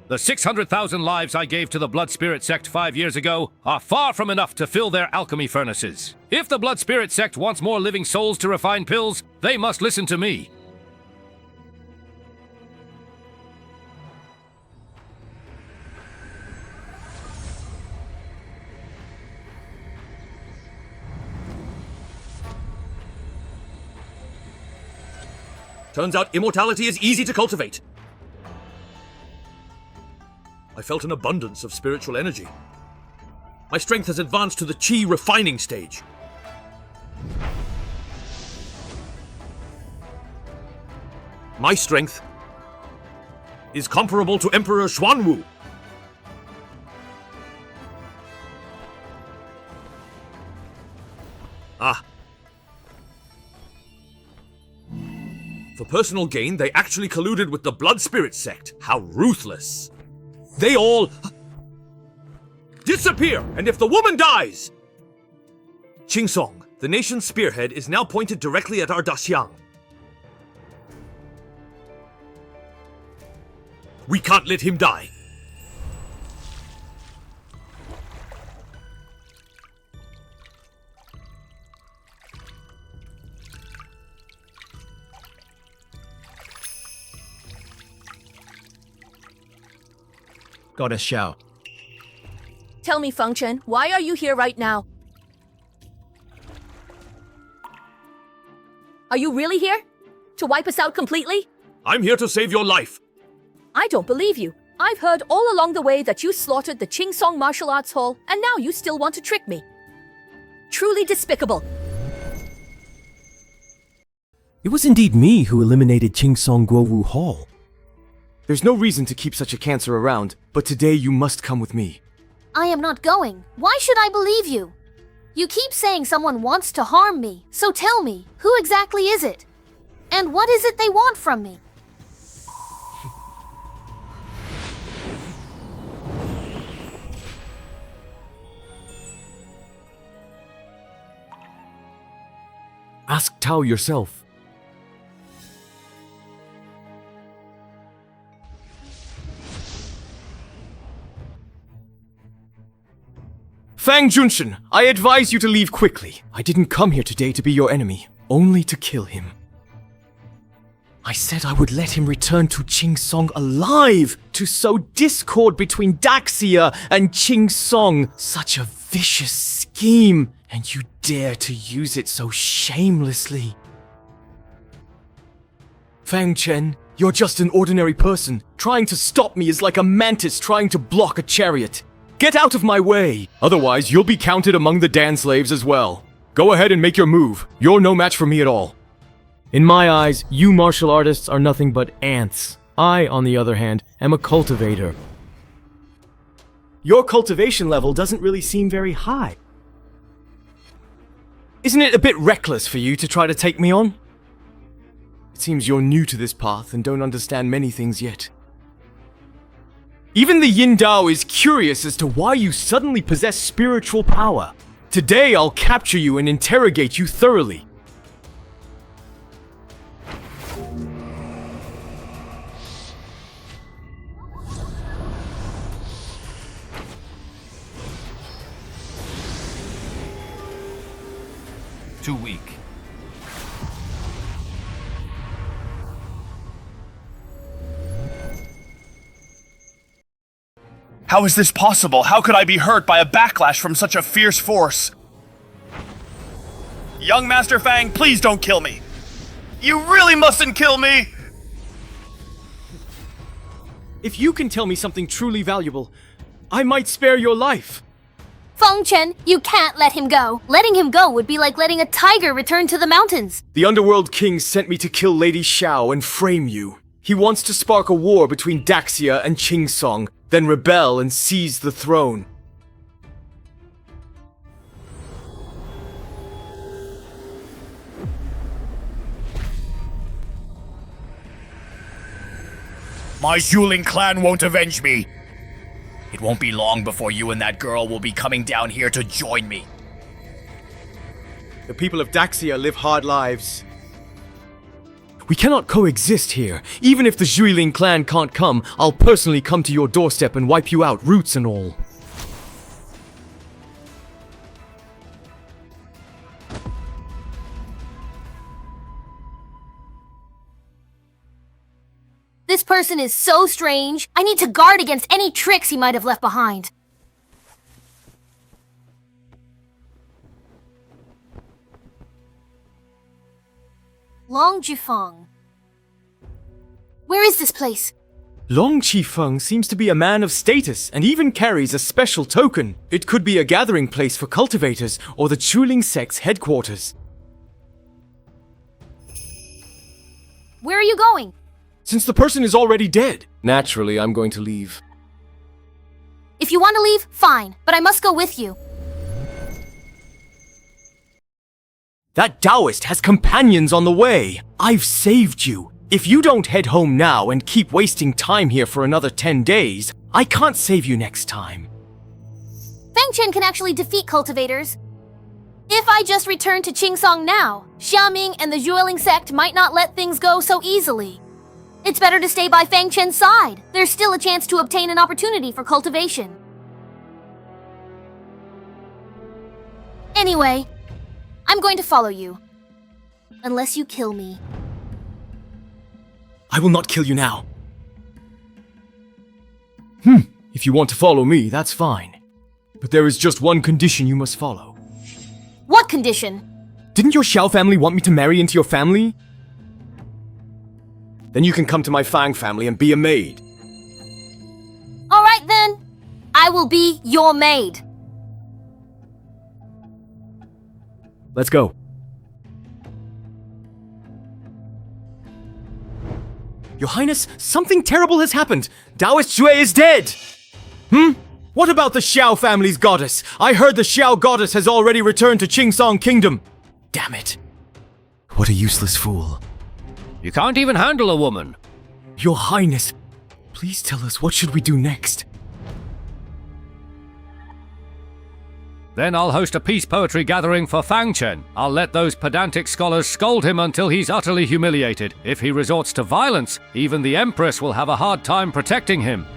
The 600,000 lives I gave to the Blood Spirit sect 5 years ago are far from enough to fill their alchemy furnaces. If the Blood Spirit sect wants more living souls to refine pills, they must listen to me. Turns out immortality is easy to cultivate. I felt an abundance of spiritual energy. My strength has advanced to the Qi refining stage. My strength is comparable to Emperor Xuanwu. Ah. For personal gain, they actually colluded with the Blood Spirit sect. How ruthless. They all disappear, and if the woman dies... Qingsong, the nation's spearhead, is now pointed directly at our Daxiang. We can't let him die. Goddess Xiao. Tell me, Fang Chen, why are you here right now? Are you really here? To wipe us out completely? I'm here to save your life. I don't believe you. I've heard all along the way that you slaughtered the Qingsong Martial Arts Hall, and now you still want to trick me. Truly despicable. It was indeed me who eliminated Qingsong Guowu Hall. There's no reason to keep such a cancer around, but today you must come with me. I am not going. Why should I believe you? You keep saying someone wants to harm me, so tell me, who exactly is it? And what is it they want from me? Ask Tao yourself. Fang Junshin, I advise you to leave quickly. I didn't come here today to be your enemy, only to kill him. I said I would let him return to Qingsong alive, to sow discord between Daxia and Qingsong. Such a vicious scheme, and you dare to use it so shamelessly. Fang Chen, you're just an ordinary person. Trying to stop me is like a mantis trying to block a chariot. Get out of my way! Otherwise, you'll be counted among the Dan slaves as well. Go ahead and make your move. You're no match for me at all. In my eyes, you martial artists are nothing but ants. I, on the other hand, am a cultivator. Your cultivation level doesn't really seem very high. Isn't it a bit reckless for you to try to take me on? It seems you're new to this path and don't understand many things yet. Even the Yin Dao is curious as to why you suddenly possess spiritual power. Today I'll capture you and interrogate you thoroughly. Too weak. How is this possible? How could I be hurt by a backlash from such a fierce force? Young Master Fang, please don't kill me. You really mustn't kill me! If you can tell me something truly valuable, I might spare your life. Fang Chen, you can't let him go. Letting him go would be like letting a tiger return to the mountains. The Underworld King sent me to kill Lady Xiao and frame you. He wants to spark a war between Daxia and Qingsong, then rebel and seize the throne. My Zhuling clan won't avenge me. It won't be long before you and that girl will be coming down here to join me. The people of Daxia live hard lives. We cannot coexist here. Even if the Zhuiling clan can't come, I'll personally come to your doorstep and wipe you out, roots and all. This person is so strange. I need to guard against any tricks he might have left behind. Long Jifeng. Where is this place? Long Qifeng seems to be a man of status and even carries a special token. It could be a gathering place for cultivators or the Zhuiling sect's headquarters. Where are you going? Since the person is already dead, naturally I'm going to leave. If you want to leave, fine, but I must go with you. That Taoist has companions on the way. I've saved you. If you don't head home now and keep wasting time here for another 10 days, I can't save you next time. Fang Chen can actually defeat cultivators. If I just return to Qingsong now, Xiaoming and the Zhuiling sect might not let things go so easily. It's better to stay by Fang Chen's side. There's still a chance to obtain an opportunity for cultivation. Anyway, I'm going to follow you. Unless you kill me. I will not kill you now. If you want to follow me, that's fine. But there is just one condition you must follow. What condition? Didn't your Xiao family want me to marry into your family? Then you can come to my Fang family and be a maid. Alright then. I will be your maid. Let's go. Your Highness, something terrible has happened. Taoist Xue is dead. What about the Xiao family's goddess? I heard the Xiao goddess has already returned to Qingsong Kingdom. Damn it. What a useless fool. You can't even handle a woman. Your Highness, please tell us what should we do next? Then I'll host a peace poetry gathering for Fang Chen. I'll let those pedantic scholars scold him until he's utterly humiliated. If he resorts to violence, even the Empress will have a hard time protecting him.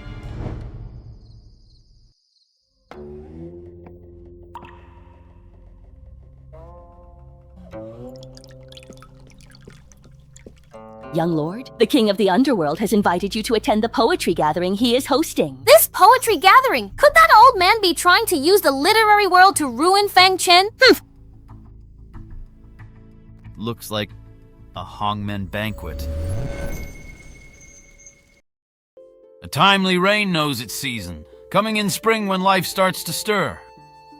Young lord, the king of the underworld has invited you to attend the poetry gathering he is hosting. This poetry gathering? Could that old man be trying to use the literary world to ruin Fang Chen? Looks like a Hongmen banquet. A timely rain knows its season, coming in spring when life starts to stir.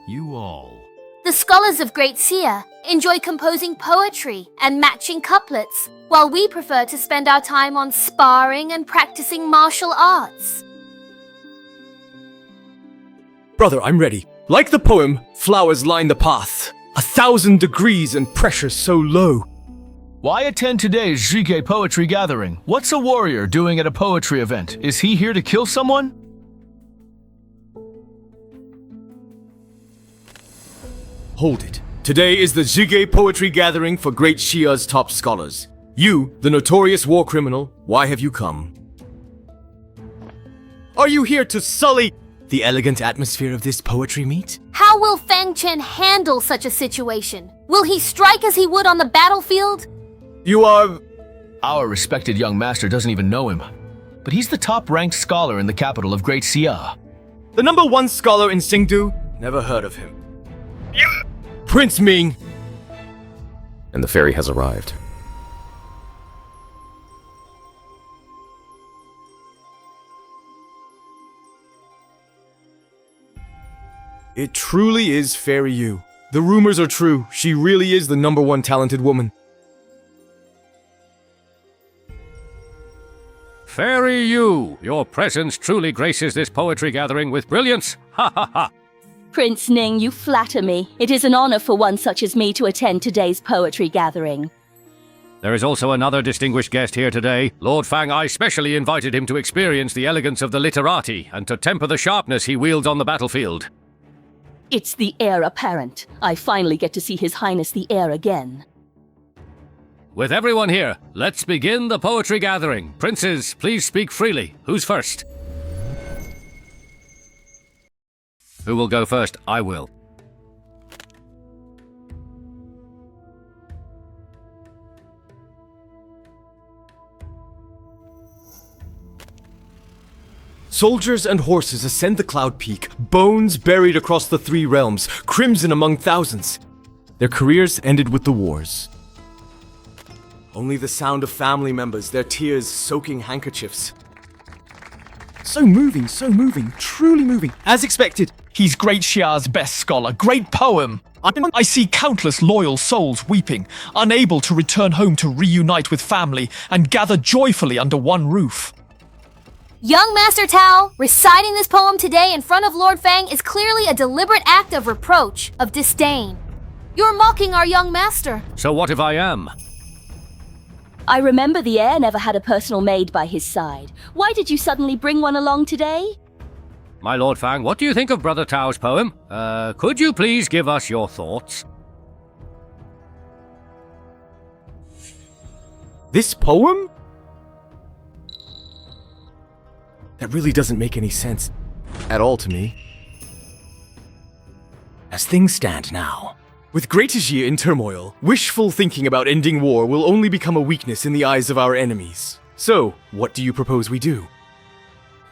You all. The scholars of Great Xia enjoy composing poetry and matching couplets, while we prefer to spend our time on sparring and practicing martial arts. Brother, I'm ready. Like the poem, flowers line the path. 1,000 degrees and pressure so low. Why attend today's Zhige poetry gathering? What's a warrior doing at a poetry event? Is he here to kill someone? Hold it. Today is the Zhige poetry gathering for Great Xia's top scholars. You, the notorious war criminal, why have you come? Are you here to sully the elegant atmosphere of this poetry meet? How will Fang Chen handle such a situation? Will he strike as he would on the battlefield? You are... Our respected young master doesn't even know him. But he's the top-ranked scholar in the capital of Great Xia. The #1 scholar in Xingdu? Never heard of him. Prince Ming! And the ferry has arrived. It truly is Fairy Yu. The rumors are true. She really is the #1 talented woman. Fairy Yu, your presence truly graces this poetry gathering with brilliance. Ha ha ha! Prince Ning, you flatter me. It is an honor for one such as me to attend today's poetry gathering. There is also another distinguished guest here today. Lord Fang I specially invited him to experience the elegance of the literati and to temper the sharpness he wields on the battlefield. It's the heir apparent. I finally get to see His Highness the heir again. With everyone here, let's begin the poetry gathering. Princes, please speak freely. Who's first? Who will go first? I will. Soldiers and horses ascend the cloud peak, bones buried across the three realms, crimson among thousands. Their careers ended with the wars. Only the sound of family members, their tears soaking handkerchiefs. So moving, truly moving. As expected. He's Great Xia's best scholar. Great poem. I see countless loyal souls weeping, unable to return home to reunite with family and gather joyfully under one roof. Young Master Tao, reciting this poem today in front of Lord Fang is clearly a deliberate act of reproach, of disdain. You're mocking our young master. So what if I am? I remember the heir never had a personal maid by his side. Why did you suddenly bring one along today? My Lord Fang, what do you think of Brother Tao's poem? Could you please give us your thoughts? This poem? That really doesn't make any sense at all to me. As things stand now, with Great Xia in turmoil, wishful thinking about ending war will only become a weakness in the eyes of our enemies. So, what do you propose we do?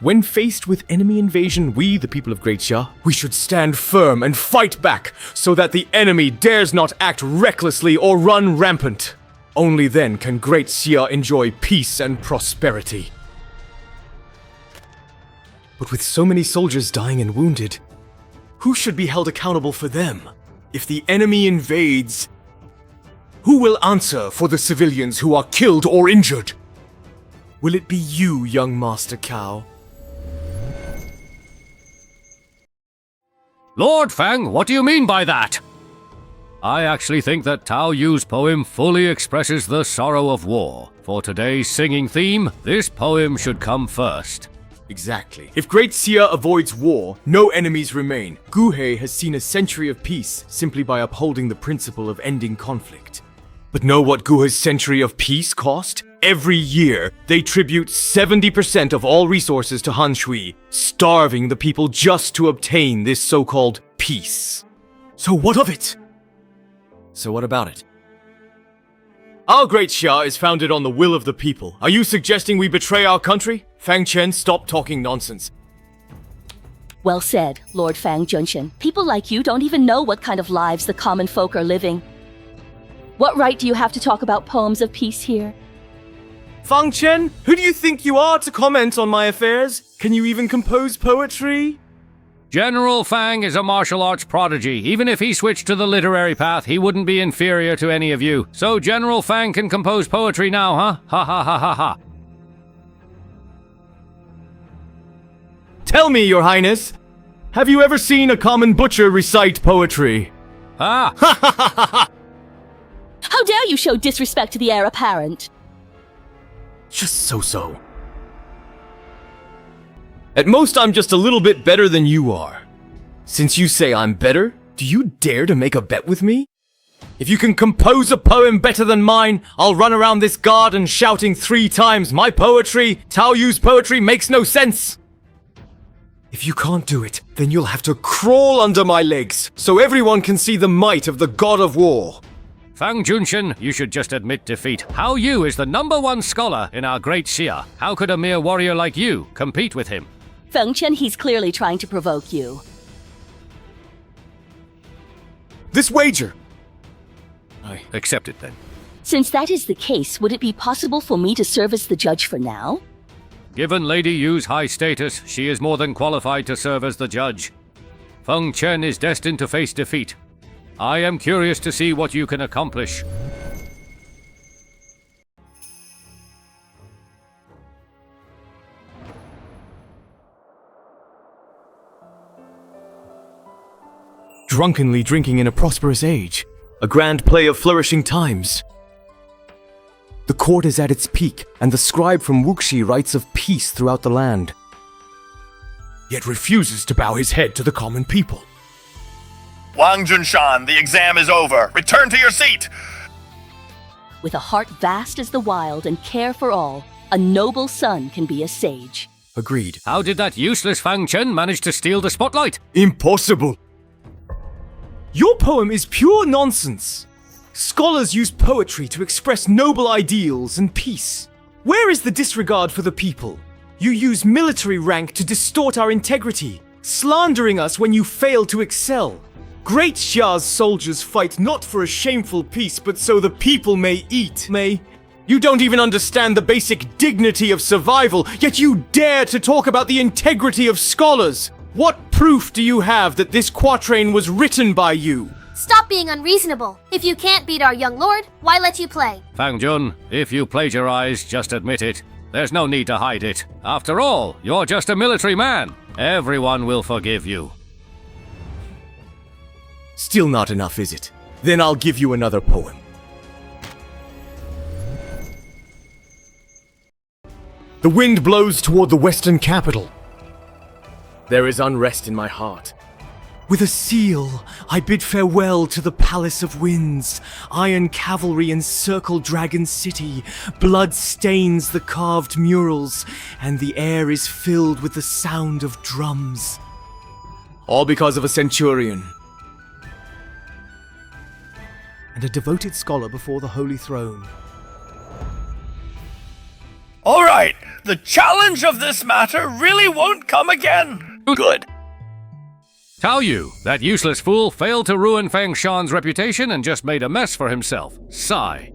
When faced with enemy invasion, we, the people of Great Xia, we should stand firm and fight back so that the enemy dares not act recklessly or run rampant. Only then can Great Xia enjoy peace and prosperity. But with so many soldiers dying and wounded, who should be held accountable for them? If the enemy invades, who will answer for the civilians who are killed or injured? Will it be you, young Master Cao? Lord Fang, what do you mean by that? I actually think that Tao Yu's poem fully expresses the sorrow of war. For today's singing theme, this poem should come first. Exactly. If Great Xia avoids war, no enemies remain. Guhe has seen a century of peace simply by upholding the principle of ending conflict. But know what Guhe's century of peace cost? Every year, they tribute 70% of all resources to Han Shui, starving the people just to obtain this so-called peace. So what of it? So what about it? Our Great Xia is founded on the will of the people. Are you suggesting we betray our country? Fang Chen, stop talking nonsense. Well said, Lord Fang Junshin. People like you don't even know what kind of lives the common folk are living. What right do you have to talk about poems of peace here? Fang Chen, who do you think you are to comment on my affairs? Can you even compose poetry? General Fang is a martial arts prodigy. Even if he switched to the literary path, he wouldn't be inferior to any of you. So General Fang can compose poetry now, huh? Ha ha ha ha ha. Tell me, Your Highness, have you ever seen a common butcher recite poetry? Ah! Ha ha ha ha ha! How dare you show disrespect to the heir apparent? Just so-so. At most, I'm just a little bit better than you are. Since you say I'm better, do you dare to make a bet with me? If you can compose a poem better than mine, I'll run around this garden shouting 3 times, my poetry, Tao Yu's poetry makes no sense! If you can't do it, then you'll have to crawl under my legs, so everyone can see the might of the God of War. Fang Junshin, you should just admit defeat. Tao Yu is the #1 scholar in our Great Xia. How could a mere warrior like you compete with him? Fang Chen, he's clearly trying to provoke you. This wager! I accept it then. Since that is the case, would it be possible for me to serve as the judge for now? Given Lady Yu's high status, she is more than qualified to serve as the judge. Fang Chen is destined to face defeat. I am curious to see what you can accomplish. Drunkenly drinking in a prosperous age, a grand play of flourishing times. The court is at its peak, and the scribe from Wuxi writes of peace throughout the land, yet refuses to bow his head to the common people. Wang Junshan, the exam is over. Return to your seat! With a heart vast as the wild and care for all, a noble son can be a sage. Agreed. How did that useless Fang Chen manage to steal the spotlight? Impossible. Your poem is pure nonsense. Scholars use poetry to express noble ideals and peace. Where is the disregard for the people? You use military rank to distort our integrity, slandering us when you fail to excel. Great Xia's soldiers fight not for a shameful peace, but so the people may eat. You don't even understand the basic dignity of survival, yet you dare to talk about the integrity of scholars. What proof do you have that this quatrain was written by you? Stop being unreasonable. If you can't beat our young lord, why let you play? Fang Jun, if you plagiarize, just admit it. There's no need to hide it. After all, you're just a military man. Everyone will forgive you. Still not enough, is it? Then I'll give you another poem. The wind blows toward the western capital. There is unrest in my heart. With a seal, I bid farewell to the Palace of Winds. Iron cavalry encircle Dragon City. Blood stains the carved murals, and the air is filled with the sound of drums. All because of a centurion. And a devoted scholar before the Holy Throne. All right, the challenge of this matter really won't come again. Good. Tao Yu, that useless fool, failed to ruin Fang Shan's reputation and just made a mess for himself. Sigh.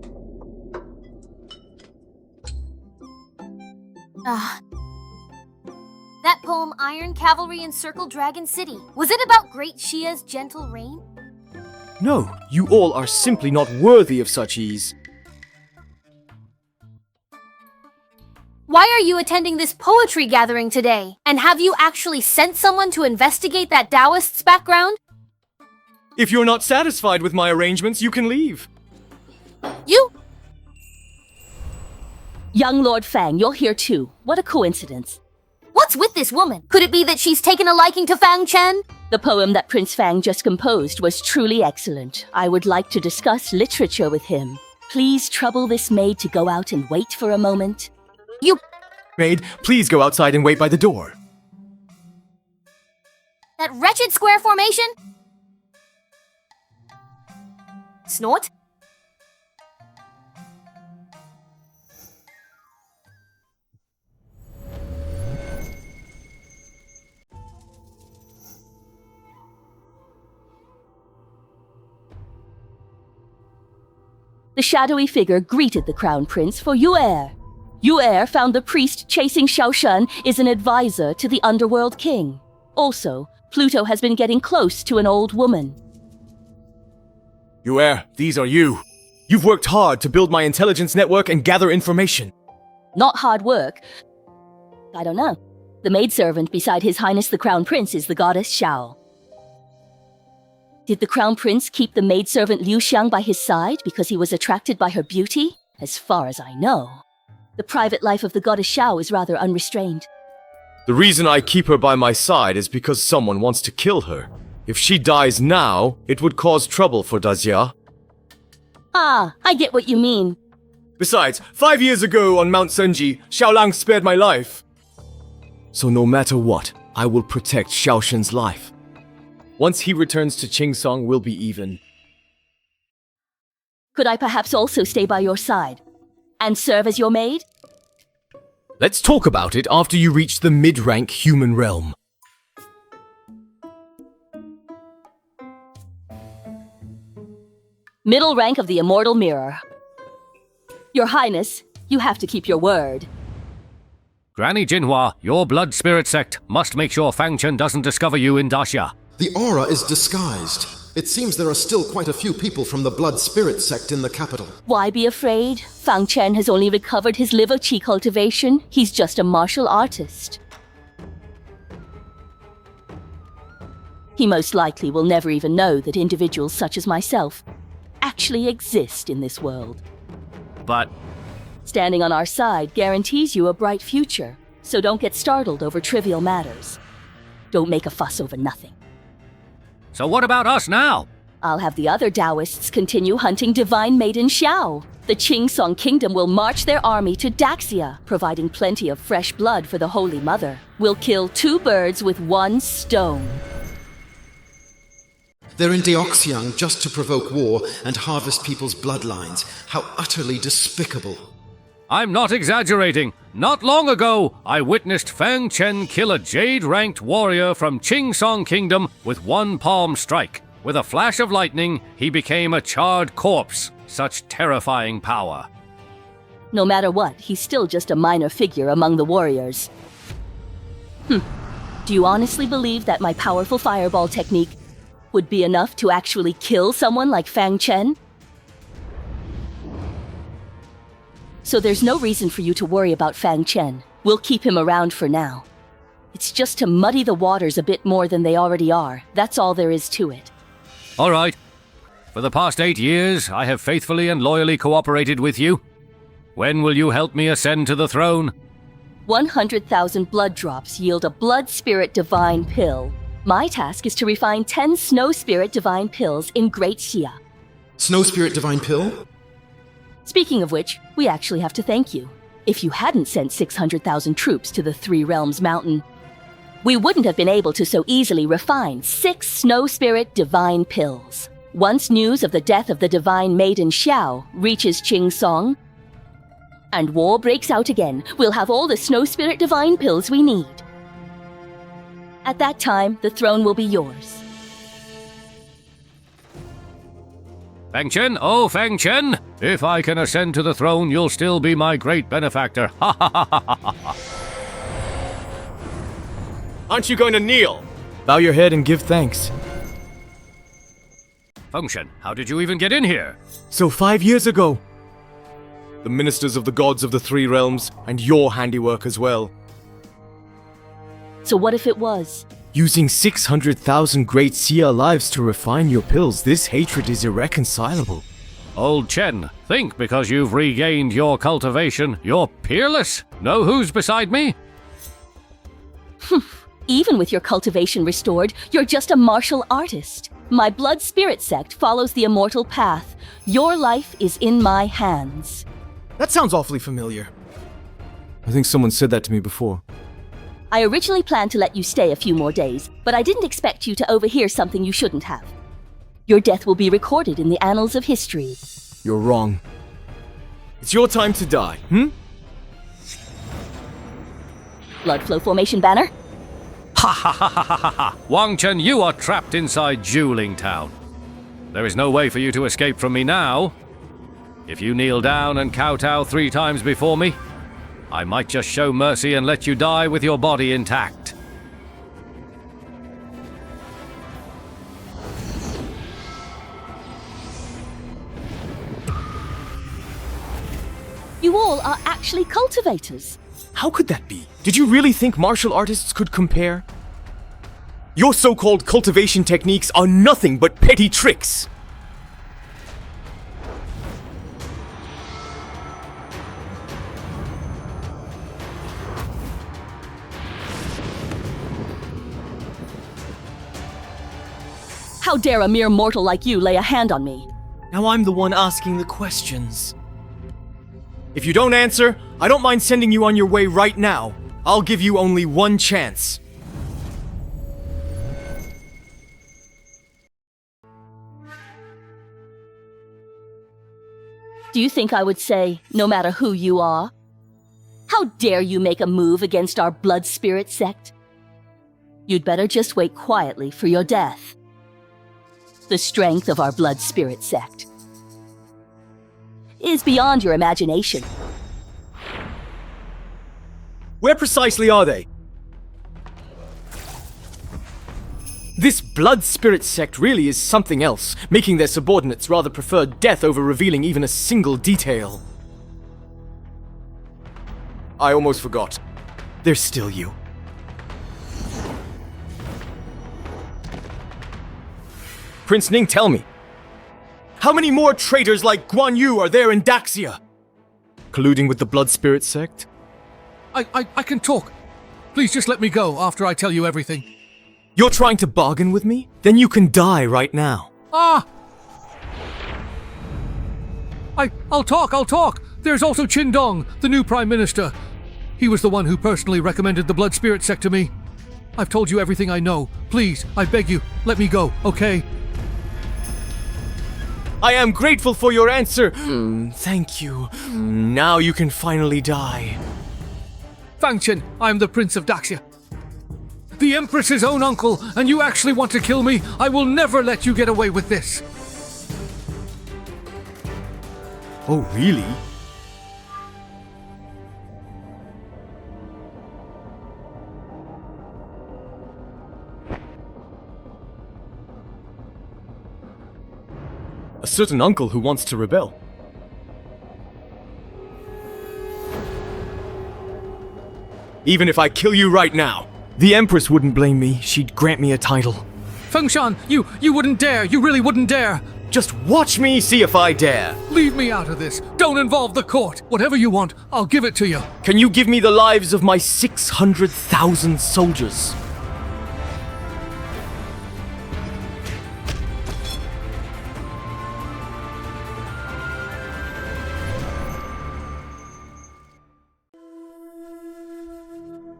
That poem, Iron Cavalry Encircle Dragon City, was it about Great Xia's gentle reign? No, you all are simply not worthy of such ease. Why are you attending this poetry gathering today? And have you actually sent someone to investigate that Taoist's background? If you're not satisfied with my arrangements, you can leave. You? Young Lord Fang, you're here too. What a coincidence. What's with this woman? Could it be that she's taken a liking to Fang Chen? The poem that Prince Fang just composed was truly excellent. I would like to discuss literature with him. Please trouble this maid to go out and wait for a moment. You... Maid, please go outside and wait by the door. That wretched square formation? Snort? The shadowy figure greeted the crown prince for Yu'er. Yu'er found the priest chasing Xiao Shen is an advisor to the underworld king. Also, Pluto has been getting close to an old woman. Yu'er, these are you. You've worked hard to build my intelligence network and gather information. Not hard work. I don't know. The maidservant beside His Highness the Crown Prince is the goddess Xiao. Did the Crown Prince keep the maidservant Liu Xiang by his side because he was attracted by her beauty? As far as I know. The private life of the goddess Xiao is rather unrestrained. The reason I keep her by my side is because someone wants to kill her. If she dies now, it would cause trouble for Xia. Ah, I get what you mean. Besides, 5 years ago on Mount Senji, Xiaolang spared my life. So no matter what, I will protect Xiao Shen's life. Once he returns to Qingsong, we'll be even. Could I perhaps also stay by your side? And serve as your maid? Let's talk about it after you reach the mid-rank human realm. Middle rank of the Immortal Mirror. Your Highness, you have to keep your word. Granny Jinhua, your blood spirit sect must make sure Fang Chen doesn't discover you in Daxia. The aura is disguised. It seems there are still quite a few people from the blood spirit sect in the capital. Why be afraid? Fang Chen has only recovered his liver qi cultivation. He's just a martial artist. He most likely will never even know that individuals such as myself actually exist in this world. But standing on our side guarantees you a bright future, so don't get startled over trivial matters. Don't make a fuss over nothing. So what about us now? I'll have the other Taoists continue hunting divine maiden Xiao. The Qingsong Kingdom will march their army to Daxia, providing plenty of fresh blood for the Holy Mother. We'll kill 2 birds with 1 stone. They're in Deoxiang just to provoke war and harvest people's bloodlines. How utterly despicable. I'm not exaggerating. Not long ago, I witnessed Fang Chen kill a jade-ranked warrior from Qingsong Kingdom with 1 palm strike. With a flash of lightning, he became a charred corpse. Such terrifying power. No matter what, he's still just a minor figure among the warriors. Do you honestly believe that my powerful fireball technique would be enough to actually kill someone like Fang Chen? So there's no reason for you to worry about Fang Chen. We'll keep him around for now. It's just to muddy the waters a bit more than they already are. That's all there is to it. All right. For the past 8 years, I have faithfully and loyally cooperated with you. When will you help me ascend to the throne? 100,000 blood drops yield a blood spirit divine pill. My task is to refine 10 snow spirit divine pills in Great Xia. Snow Spirit Divine Pill? Speaking of which, we actually have to thank you. If you hadn't sent 600,000 troops to the Three Realms Mountain, we wouldn't have been able to so easily refine 6 snow spirit divine pills. Once news of the death of the divine maiden Xiao reaches Qingsong, and war breaks out again, we'll have all the snow spirit divine pills we need. At that time, the throne will be yours. Fang Chen, oh Fang Chen! If I can ascend to the throne, you'll still be my great benefactor. Ha ha ha ha ha ha! Aren't you going to kneel? Bow your head and give thanks. Fang Chen, how did you even get in here? So 5 years ago, the ministers of the gods of the 3 realms, and your handiwork as well. So what if it was? Using 600,000 Great Xia lives to refine your pills, this hatred is irreconcilable. Old Chen, think because you've regained your cultivation, you're peerless. Know who's beside me? Even with your cultivation restored, you're just a martial artist. My blood spirit sect follows the immortal path. Your life is in my hands. That sounds awfully familiar. I think someone said that to me before. I originally planned to let you stay a few more days, but I didn't expect you to overhear something you shouldn't have. Your death will be recorded in the annals of history. You're wrong. It's your time to die, Blood flow formation banner? Ha ha ha ha ha ha! Wang Chen, you are trapped inside Dueling Town. There is no way for you to escape from me now. If you kneel down and kowtow 3 times before me, I might just show mercy and let you die with your body intact. You all are actually cultivators. How could that be? Did you really think martial artists could compare? Your so-called cultivation techniques are nothing but petty tricks. How dare a mere mortal like you lay a hand on me? Now I'm the one asking the questions. If you don't answer, I don't mind sending you on your way right now. I'll give you only 1 chance. Do you think I would say, no matter who you are? How dare you make a move against our blood spirit sect? You'd better just wait quietly for your death. The strength of our blood spirit sect is beyond your imagination. Where precisely are they? This blood spirit sect really is something else, making their subordinates rather prefer death over revealing even a single detail. I almost forgot. There's still you. Prince Ning, tell me, how many more traitors like Guan Yu are there in Daxia? Colluding with the blood spirit sect? I can talk. Please just let me go after I tell you everything. You're trying to bargain with me? Then you can die right now. Ah! I'll talk. There's also Qin Dong, the new Prime Minister. He was the one who personally recommended the Blood Spirit sect to me. I've told you everything I know. Please, I beg you, let me go, okay? I am grateful for your answer. Thank you. Now you can finally die. Fang Chen, I am the Prince of Daxia. The Empress's own uncle, and you actually want to kill me? I will never let you get away with this. Oh, really? A certain uncle who wants to rebel. Even if I kill you right now, the Empress wouldn't blame me. She'd grant me a title. Feng Shan, you wouldn't dare. You really wouldn't dare. Just watch me see if I dare. Leave me out of this. Don't involve the court. Whatever you want, I'll give it to you. Can you give me the lives of my 600,000 soldiers?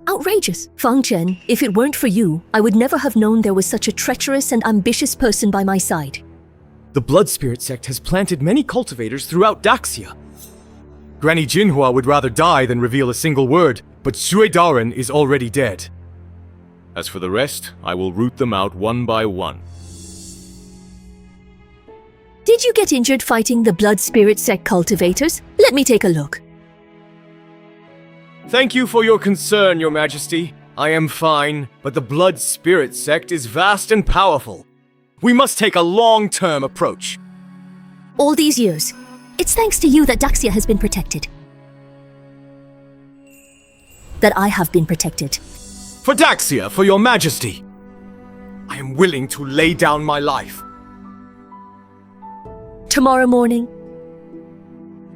Outrageous. Fang Chen, if it weren't for you, I would never have known there was such a treacherous and ambitious person by my side. The Blood Spirit sect has planted many cultivators throughout Daxia. Granny Jinhua would rather die than reveal a single word, but Shui Daoren is already dead. As for the rest, I will root them out one by one. Did you get injured fighting the Blood Spirit sect cultivators? Let me take a look. Thank you for your concern, Your Majesty. I am fine, but the Blood Spirit sect is vast and powerful. We must take a long-term approach. All these years, it's thanks to you that Daxia has been protected. That I have been protected. For Daxia, for Your Majesty, I am willing to lay down my life. Tomorrow morning,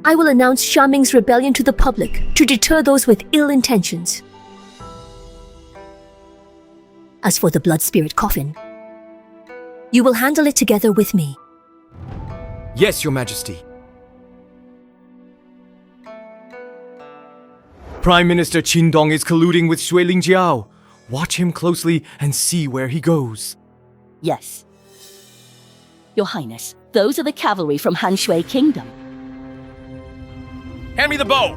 I will announce Xiaming's rebellion to the public to deter those with ill intentions. As for the Blood Spirit coffin, you will handle it together with me. Yes, Your Majesty. Prime Minister Qin Dong is colluding with Shuiling Jiao. Watch him closely and see where he goes. Yes. Your Highness, those are the cavalry from Han Shui Kingdom. Hand me the bow!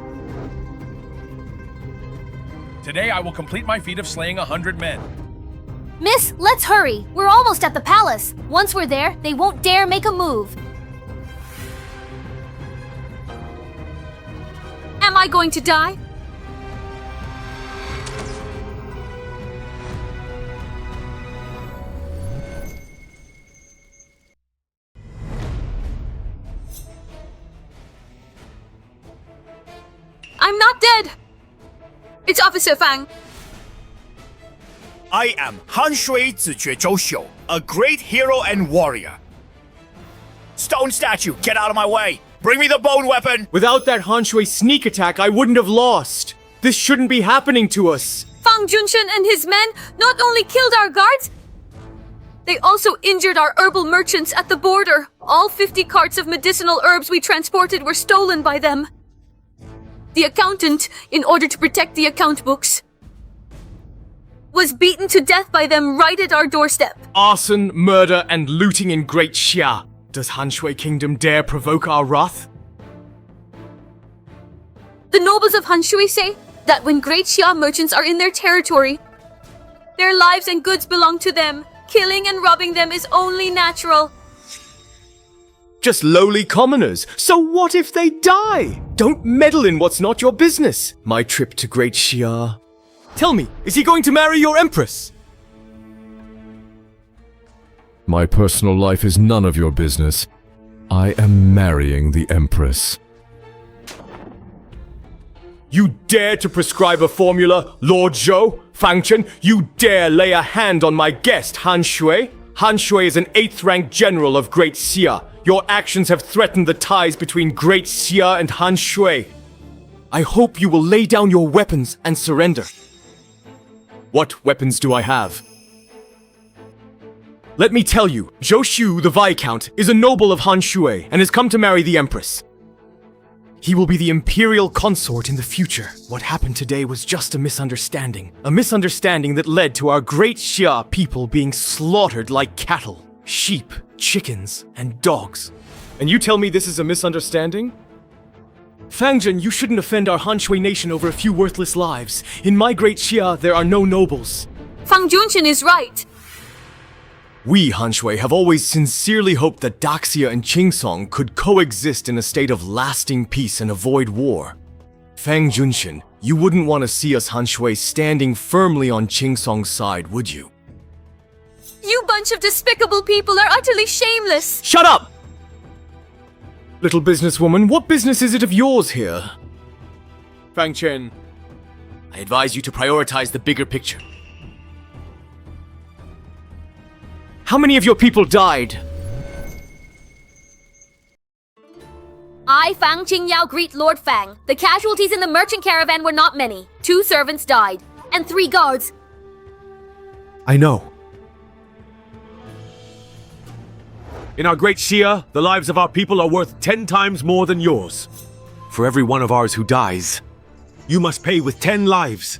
Today I will complete my feat of slaying 100 men. Miss, let's hurry. We're almost at the palace. Once we're there, they won't dare make a move. Am I going to die? I'm not dead! It's Officer Fang. I am Han Shui Zique Zhou Xiu, a great hero and warrior. Stone statue, get out of my way! Bring me the bone weapon! Without that Han Shui sneak attack, I wouldn't have lost. This shouldn't be happening to us. Fang Junshen and his men not only killed our guards, they also injured our herbal merchants at the border. All 50 carts of medicinal herbs we transported were stolen by them. The accountant, in order to protect the account books, was beaten to death by them right at our doorstep. Arson, murder, and looting in Great Xia. Does Han Shui Kingdom dare provoke our wrath? The nobles of Han Shui say that when Great Xia merchants are in their territory, their lives and goods belong to them. Killing and robbing them is only natural. Just lowly commoners. So what if they die? Don't meddle in what's not your business. My trip to Great Xia. Tell me, is he going to marry your Empress? My personal life is none of your business. I am marrying the Empress. You dare to prescribe a formula, Lord Zhou? Fang Chen, you dare lay a hand on my guest, Han Shui? Han Shui is an 8th-rank general of Great Xia. Your actions have threatened the ties between Great Xia and Han Shui. I hope you will lay down your weapons and surrender. What weapons do I have? Let me tell you, Zhou Shu, the Viscount, is a noble of Han Shui and has come to marry the Empress. He will be the imperial consort in the future. What happened today was just a misunderstanding. A misunderstanding that led to our Great Xia people being slaughtered like cattle, sheep, chickens, and dogs. And you tell me this is a misunderstanding? Fang Chen, you shouldn't offend our Han Shui nation over a few worthless lives. In my Great Xia, there are no nobles. Fang Chen is right. We, Han Shui, have always sincerely hoped that Daxia and Qingsong could coexist in a state of lasting peace and avoid war. Fang Chen, you wouldn't want to see us Han Shui standing firmly on Qingsong's side, would you? You bunch of despicable people are utterly shameless. Shut up! Little businesswoman, what business is it of yours here? Fang Chen, I advise you to prioritize the bigger picture. How many of your people died? I, Fang Qingyao, greet Lord Fang. The casualties in the merchant caravan were not many. 2 servants died, and 3 guards. I know. In our Great Xia, the lives of our people are worth 10 times more than yours. For every one of ours who dies, you must pay with 10 lives.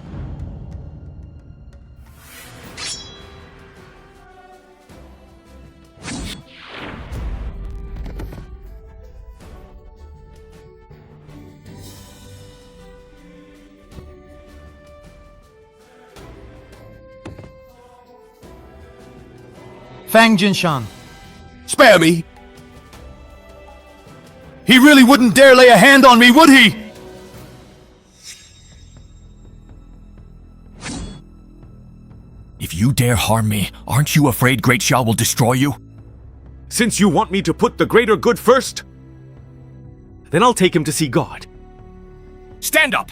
Fang Jinshan. Spare me! He really wouldn't dare lay a hand on me, would he? If you dare harm me, aren't you afraid Great Xiao will destroy you? Since you want me to put the greater good first, then I'll take him to see God. Stand up!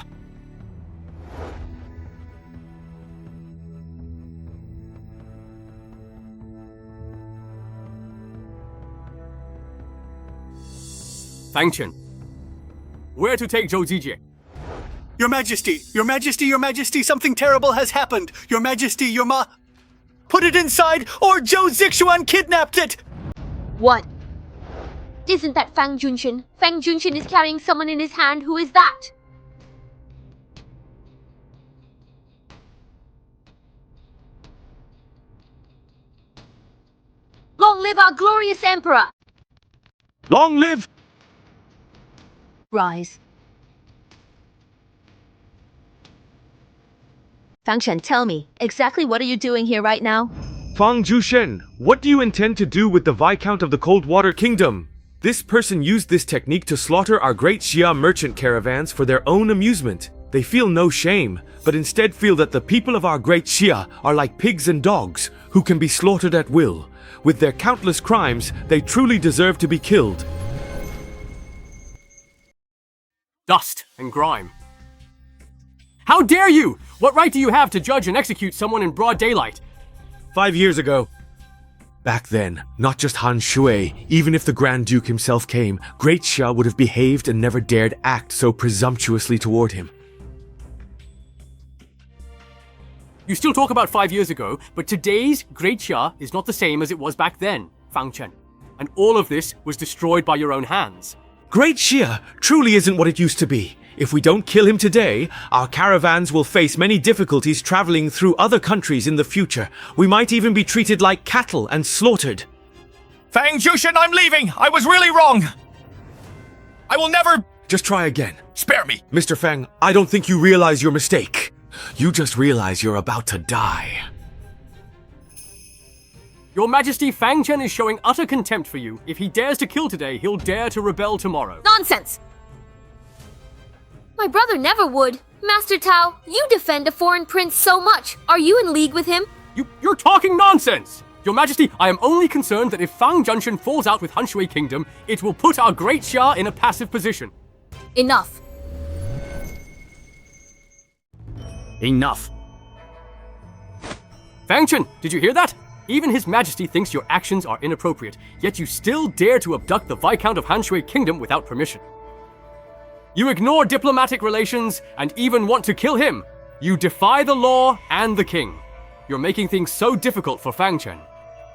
Fang Chen, where to take Zhou Zijie? Your Majesty, Your Majesty, Your Majesty, something terrible has happened. Your Majesty, Your Put it inside, or Zhou Zixuan kidnapped it! What? Isn't that Fang Chen? Fang Chen is carrying someone in his hand. Who is that? Long live our glorious Emperor! Long live! Rise. Fang Chen, tell me, exactly what are you doing here right now? Fang Jushen, what do you intend to do with the Viscount of the Coldwater Kingdom? This person used this technique to slaughter our Great Xia merchant caravans for their own amusement. They feel no shame, but instead feel that the people of our Great Xia are like pigs and dogs, who can be slaughtered at will. With their countless crimes, they truly deserve to be killed. Dust and grime. How dare you! What right do you have to judge and execute someone in broad daylight? 5 years ago. Back then, not just Han Shui, even if the Grand Duke himself came, Great Xia would have behaved and never dared act so presumptuously toward him. You still talk about 5 years ago, but today's Great Xia is not the same as it was back then, Fang Chen. And all of this was destroyed by your own hands. Great Xia truly isn't what it used to be. If we don't kill him today, our caravans will face many difficulties traveling through other countries in the future. We might even be treated like cattle and slaughtered. Fang Jushen, I'm leaving! I was really wrong! I will never— Just try again. Spare me! Mr. Fang, I don't think you realize your mistake. You just realize you're about to die. Your Majesty, Fang Chen is showing utter contempt for you. If he dares to kill today, he'll dare to rebel tomorrow. Nonsense! My brother never would. Master Tao, you defend a foreign prince so much. Are you in league with him? You're talking nonsense! Your Majesty, I am only concerned that if Fang Junction falls out with Han Shui Kingdom, it will put our Great Xia in a passive position. Enough. Enough. Fang Chen, did you hear that? Even His Majesty thinks your actions are inappropriate, yet you still dare to abduct the Viscount of Han Shui Kingdom without permission. You ignore diplomatic relations and even want to kill him. You defy the law and the king. You're making things so difficult for Fang Chen.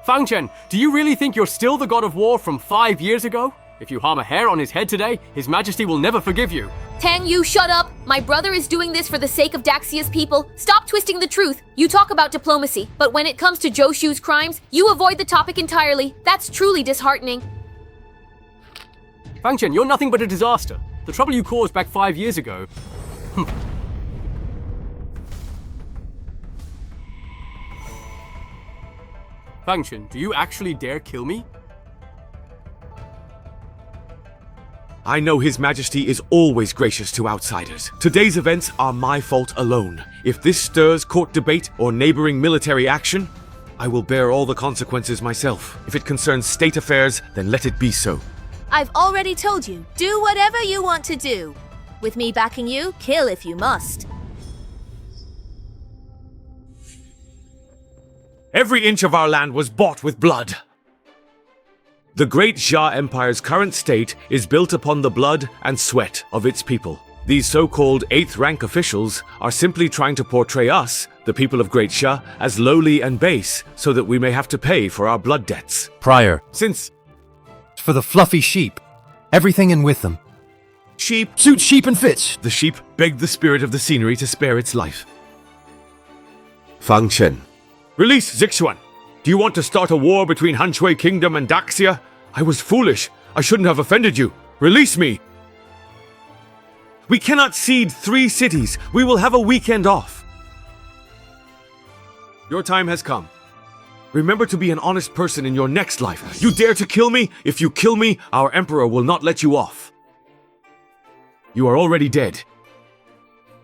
Fang Chen, do you really think you're still the god of war from 5 years ago? If you harm a hair on his head today, His Majesty will never forgive you. Tang, you shut up! My brother is doing this for the sake of Daxia's people. Stop twisting the truth. You talk about diplomacy, but when it comes to Joshu's crimes, you avoid the topic entirely. That's truly disheartening. Fang Chen, you're nothing but a disaster. The trouble you caused back 5 years ago. Fang Chen, do you actually dare kill me? I know His Majesty is always gracious to outsiders. Today's events are my fault alone. If this stirs court debate or neighboring military action, I will bear all the consequences myself. If it concerns state affairs, then let it be so. I've already told you, do whatever you want to do. With me backing you, kill if you must. Every inch of our land was bought with blood. The Great Xia Empire's current state is built upon the blood and sweat of its people. These so-called 8th rank officials are simply trying to portray us, the people of Great Xia, as lowly and base, so that we may have to pay for our blood debts. Prior. Since For the fluffy sheep. Everything in with them. sheep Suit sheep and fits. The sheep begged the spirit of the scenery to spare its life. Fang Chen. Release Zixuan! Do you want to start a war between Han Shui Kingdom and Daxia? I was foolish. I shouldn't have offended you. Release me! We cannot cede 3 cities. We will have a weekend off. Your time has come. Remember to be an honest person in your next life. You dare to kill me? If you kill me, our Emperor will not let you off. You are already dead.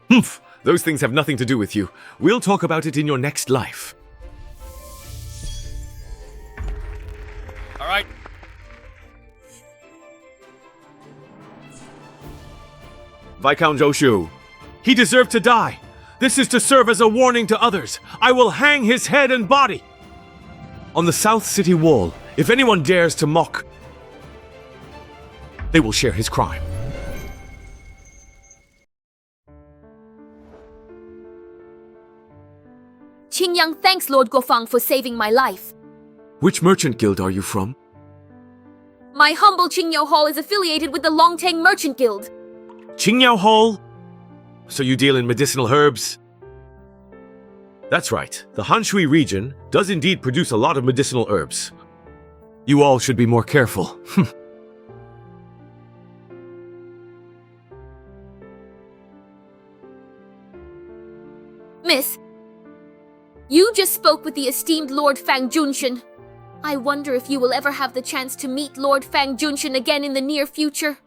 Humph! Those things have nothing to do with you. We'll talk about it in your next life. All right. Viscount Joshu. He deserved to die. This is to serve as a warning to others. I will hang his head and body on the South City Wall. If anyone dares to mock, they will share his crime. Qingyang thanks Lord Gofang for saving my life. Which merchant guild are you from? My humble Qingyao Hall is affiliated with the Longtang Merchant Guild. Qingyao Hall? So you deal in medicinal herbs? That's right. The Han Shui region does indeed produce a lot of medicinal herbs. You all should be more careful. Miss, you just spoke with the esteemed Lord Fang Junshin. I wonder if you will ever have the chance to meet Lord Fang Junshin again in the near future.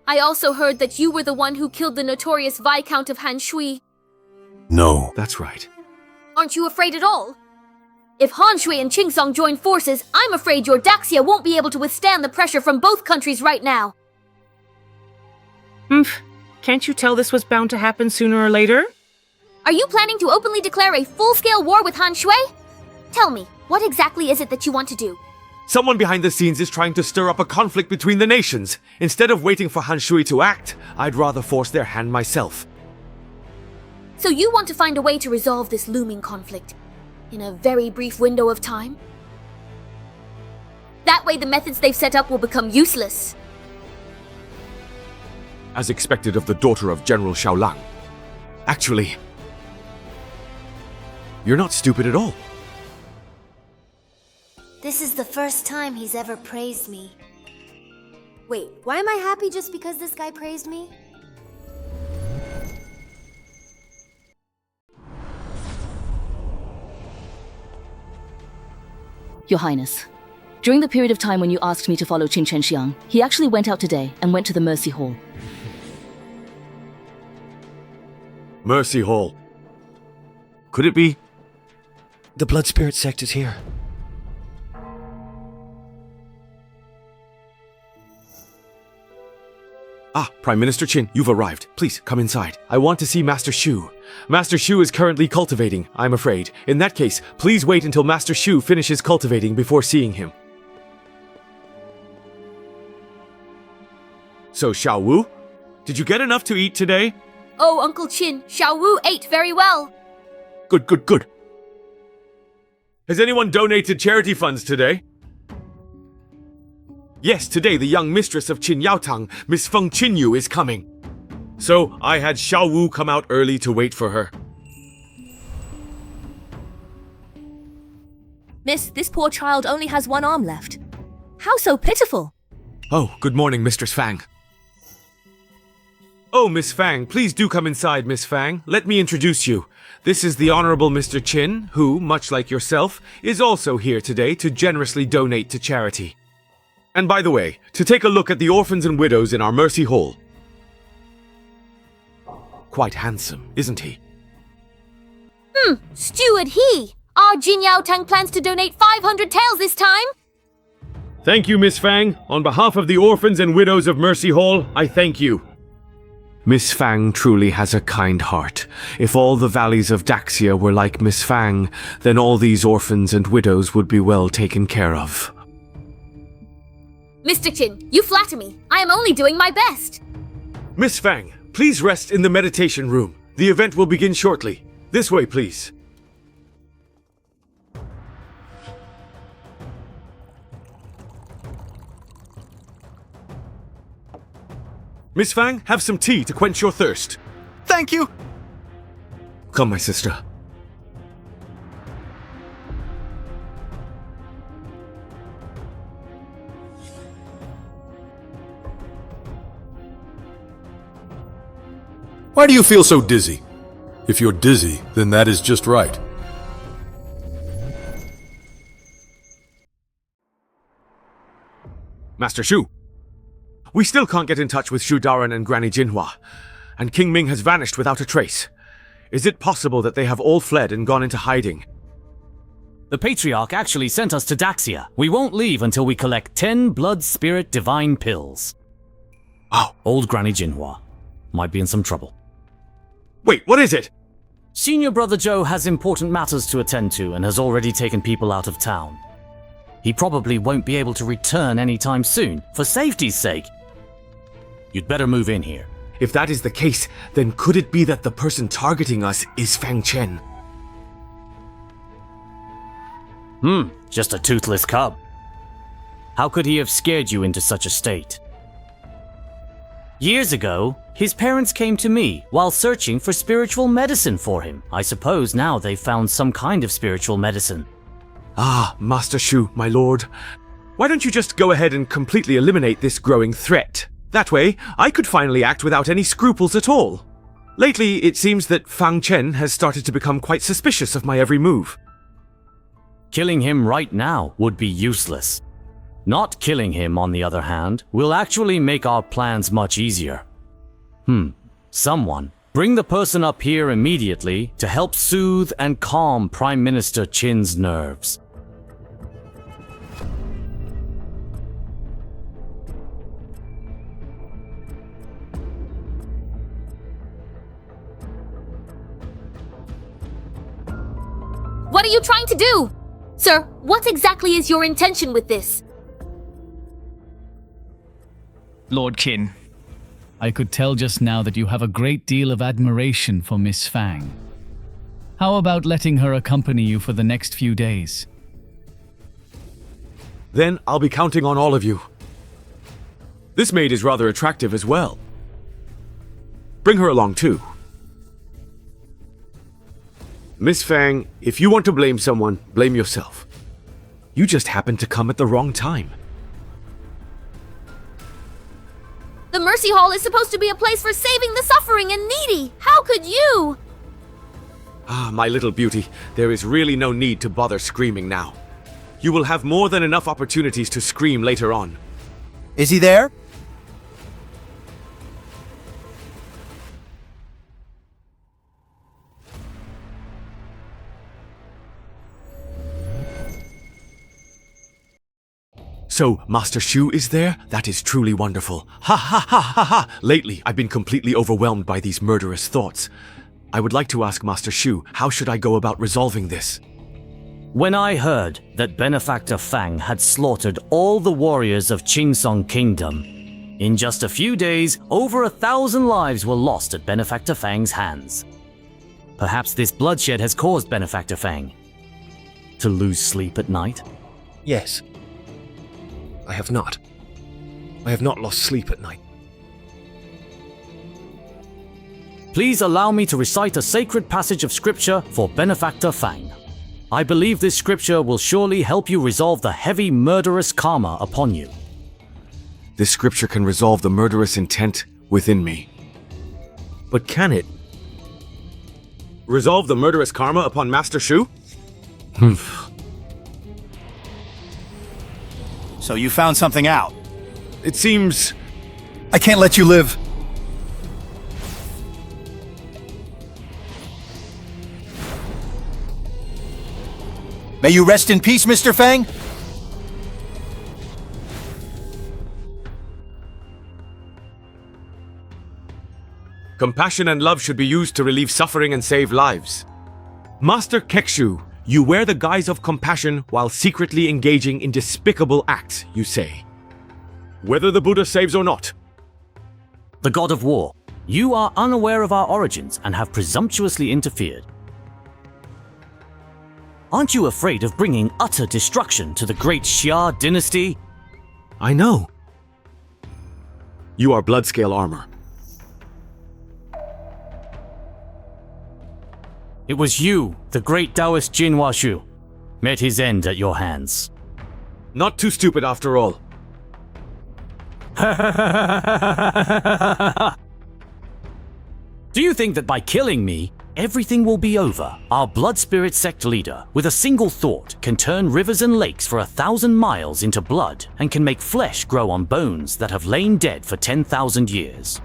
I also heard that you were the one who killed the notorious Viscount of Han Shui. No. That's right. Aren't you afraid at all? If Han Shui and Qingsong join forces, I'm afraid your Daxia won't be able to withstand the pressure from both countries right now. Can't you tell this was bound to happen sooner or later? Are you planning to openly declare a full-scale war with Han Shui? Tell me, what exactly is it that you want to do? Someone behind the scenes is trying to stir up a conflict between the nations. Instead of waiting for Han Shui to act, I'd rather force their hand myself. So you want to find a way to resolve this looming conflict in a very brief window of time? That way the methods they've set up will become useless. As expected of the daughter of General Xiaolang. Actually, you're not stupid at all. This is the first time he's ever praised me. Wait, why am I happy just because this guy praised me? Your Highness, during the period of time when you asked me to follow Qin Xiang, he actually went out today and went to the Mercy Hall. Mercy Hall. Could it be? The blood spirit sect is here. Ah, Prime Minister Qin, you've arrived. Please, come inside. I want to see Master Shu. Master Shu is currently cultivating, I'm afraid. In that case, please wait until Master Shu finishes cultivating before seeing him. So, Xiao Wu? Did you get enough to eat today? Oh, Uncle Qin, Xiao Wu ate very well. Good, good, good. Has anyone donated charity funds today? Yes, today the young mistress of Qin Yaotang, Miss Feng Qinyu, is coming. So I had Xiao Wu come out early to wait for her. Miss, this poor child only has one arm left. How so pitiful! Oh, good morning, Mistress Fang. Oh, Miss Fang, please do come inside, Miss Fang. Let me introduce you. This is the Honorable Mr. Qin, who, much like yourself, is also here today to generously donate to charity. And by the way, to take a look at the orphans and widows in our Mercy Hall. Quite handsome, isn't he? Steward he! Our Jin Yao Tang plans to donate 500 taels this time! Thank you, Miss Fang. On behalf of the orphans and widows of Mercy Hall, I thank you. Miss Fang truly has a kind heart. If all the valleys of Daxia were like Miss Fang, then all these orphans and widows would be well taken care of. Mr. Qin, you flatter me. I am only doing my best. Miss Fang, please rest in the meditation room. The event will begin shortly. This way, please. Miss Fang, have some tea to quench your thirst. Thank you! Come, my sister. Why do you feel so dizzy? If you're dizzy, then that is just right. Master Shu. We still can't get in touch with Shu Daran and Granny Jinhua, and King Ming has vanished without a trace. Is it possible that they have all fled and gone into hiding? The Patriarch actually sent us to Daxia. We won't leave until we collect 10 Blood Spirit Divine Pills. Oh. Old Granny Jinhua might be in some trouble. Wait, what is it? Senior Brother Joe has important matters to attend to and has already taken people out of town. He probably won't be able to return anytime soon, for safety's sake. You'd better move in here. If that is the case, then could it be that the person targeting us is Fang Chen? Just a toothless cub. How could he have scared you into such a state? Years ago, his parents came to me while searching for spiritual medicine for him. I suppose now they've found some kind of spiritual medicine. Ah, Master Shu, my lord. Why don't you just go ahead and completely eliminate this growing threat? That way, I could finally act without any scruples at all. Lately, it seems that Fang Chen has started to become quite suspicious of my every move. Killing him right now would be useless. Not killing him, on the other hand, will actually make our plans much easier. Someone, bring the person up here immediately to help soothe and calm Prime Minister Qin's nerves. What are you trying to do? Sir, what exactly is your intention with this? Lord Qin, I could tell just now that you have a great deal of admiration for Miss Fang. How about letting her accompany you for the next few days? Then I'll be counting on all of you. This maid is rather attractive as well. Bring her along too. Miss Fang, if you want to blame someone, blame yourself. You just happened to come at the wrong time. The Mercy Hall is supposed to be a place for saving the suffering and needy. How could you? Ah, my little beauty, there is really no need to bother screaming now. You will have more than enough opportunities to scream later on. Is he there? So, Master Shu is there? That is truly wonderful. Ha ha ha ha ha! Lately, I've been completely overwhelmed by these murderous thoughts. I would like to ask Master Shu, how should I go about resolving this? When I heard that Benefactor Fang had slaughtered all the warriors of Qingsong Kingdom, in just a few days, over 1,000 lives were lost at Benefactor Fang's hands. Perhaps this bloodshed has caused Benefactor Fang to lose sleep at night? Yes. I have not. I have not lost sleep at night. Please allow me to recite a sacred passage of scripture for Benefactor Fang. I believe this scripture will surely help you resolve the heavy murderous karma upon you. This scripture can resolve the murderous intent within me. But can it resolve the murderous karma upon Master Shu? So you found something out? It seems... I can't let you live. May you rest in peace, Mr. Fang. Compassion and love should be used to relieve suffering and save lives. Master Kekshu, you wear the guise of compassion while secretly engaging in despicable acts, you say. Whether the Buddha saves or not. The God of War, you are unaware of our origins and have presumptuously interfered. Aren't you afraid of bringing utter destruction to the Great Xia dynasty? I know. You are Bloodscale armor. It was you, the great Taoist Jin Washu, met his end at your hands. Not too stupid after all. Do you think that by killing me, everything will be over? Our blood spirit sect leader, with a single thought, can turn rivers and lakes for 1,000 miles into blood and can make flesh grow on bones that have lain dead for 10,000 years.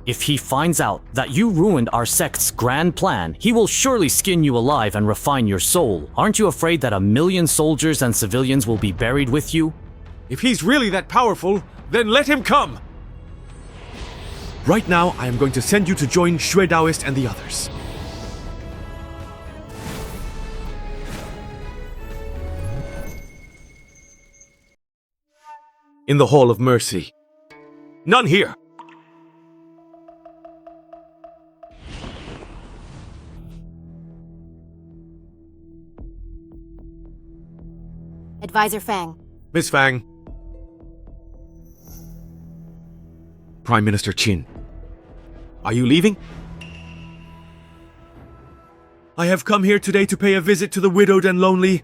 If he finds out that you ruined our sect's grand plan, he will surely skin you alive and refine your soul. Aren't you afraid that 1,000,000 soldiers and civilians will be buried with you? If he's really that powerful, then let him come! Right now, I am going to send you to join Shui Daoist and the others. In the Hall of Mercy. None here! Advisor Fang. Miss Fang. Prime Minister Qin. Are you leaving? I have come here today to pay a visit to the widowed and lonely,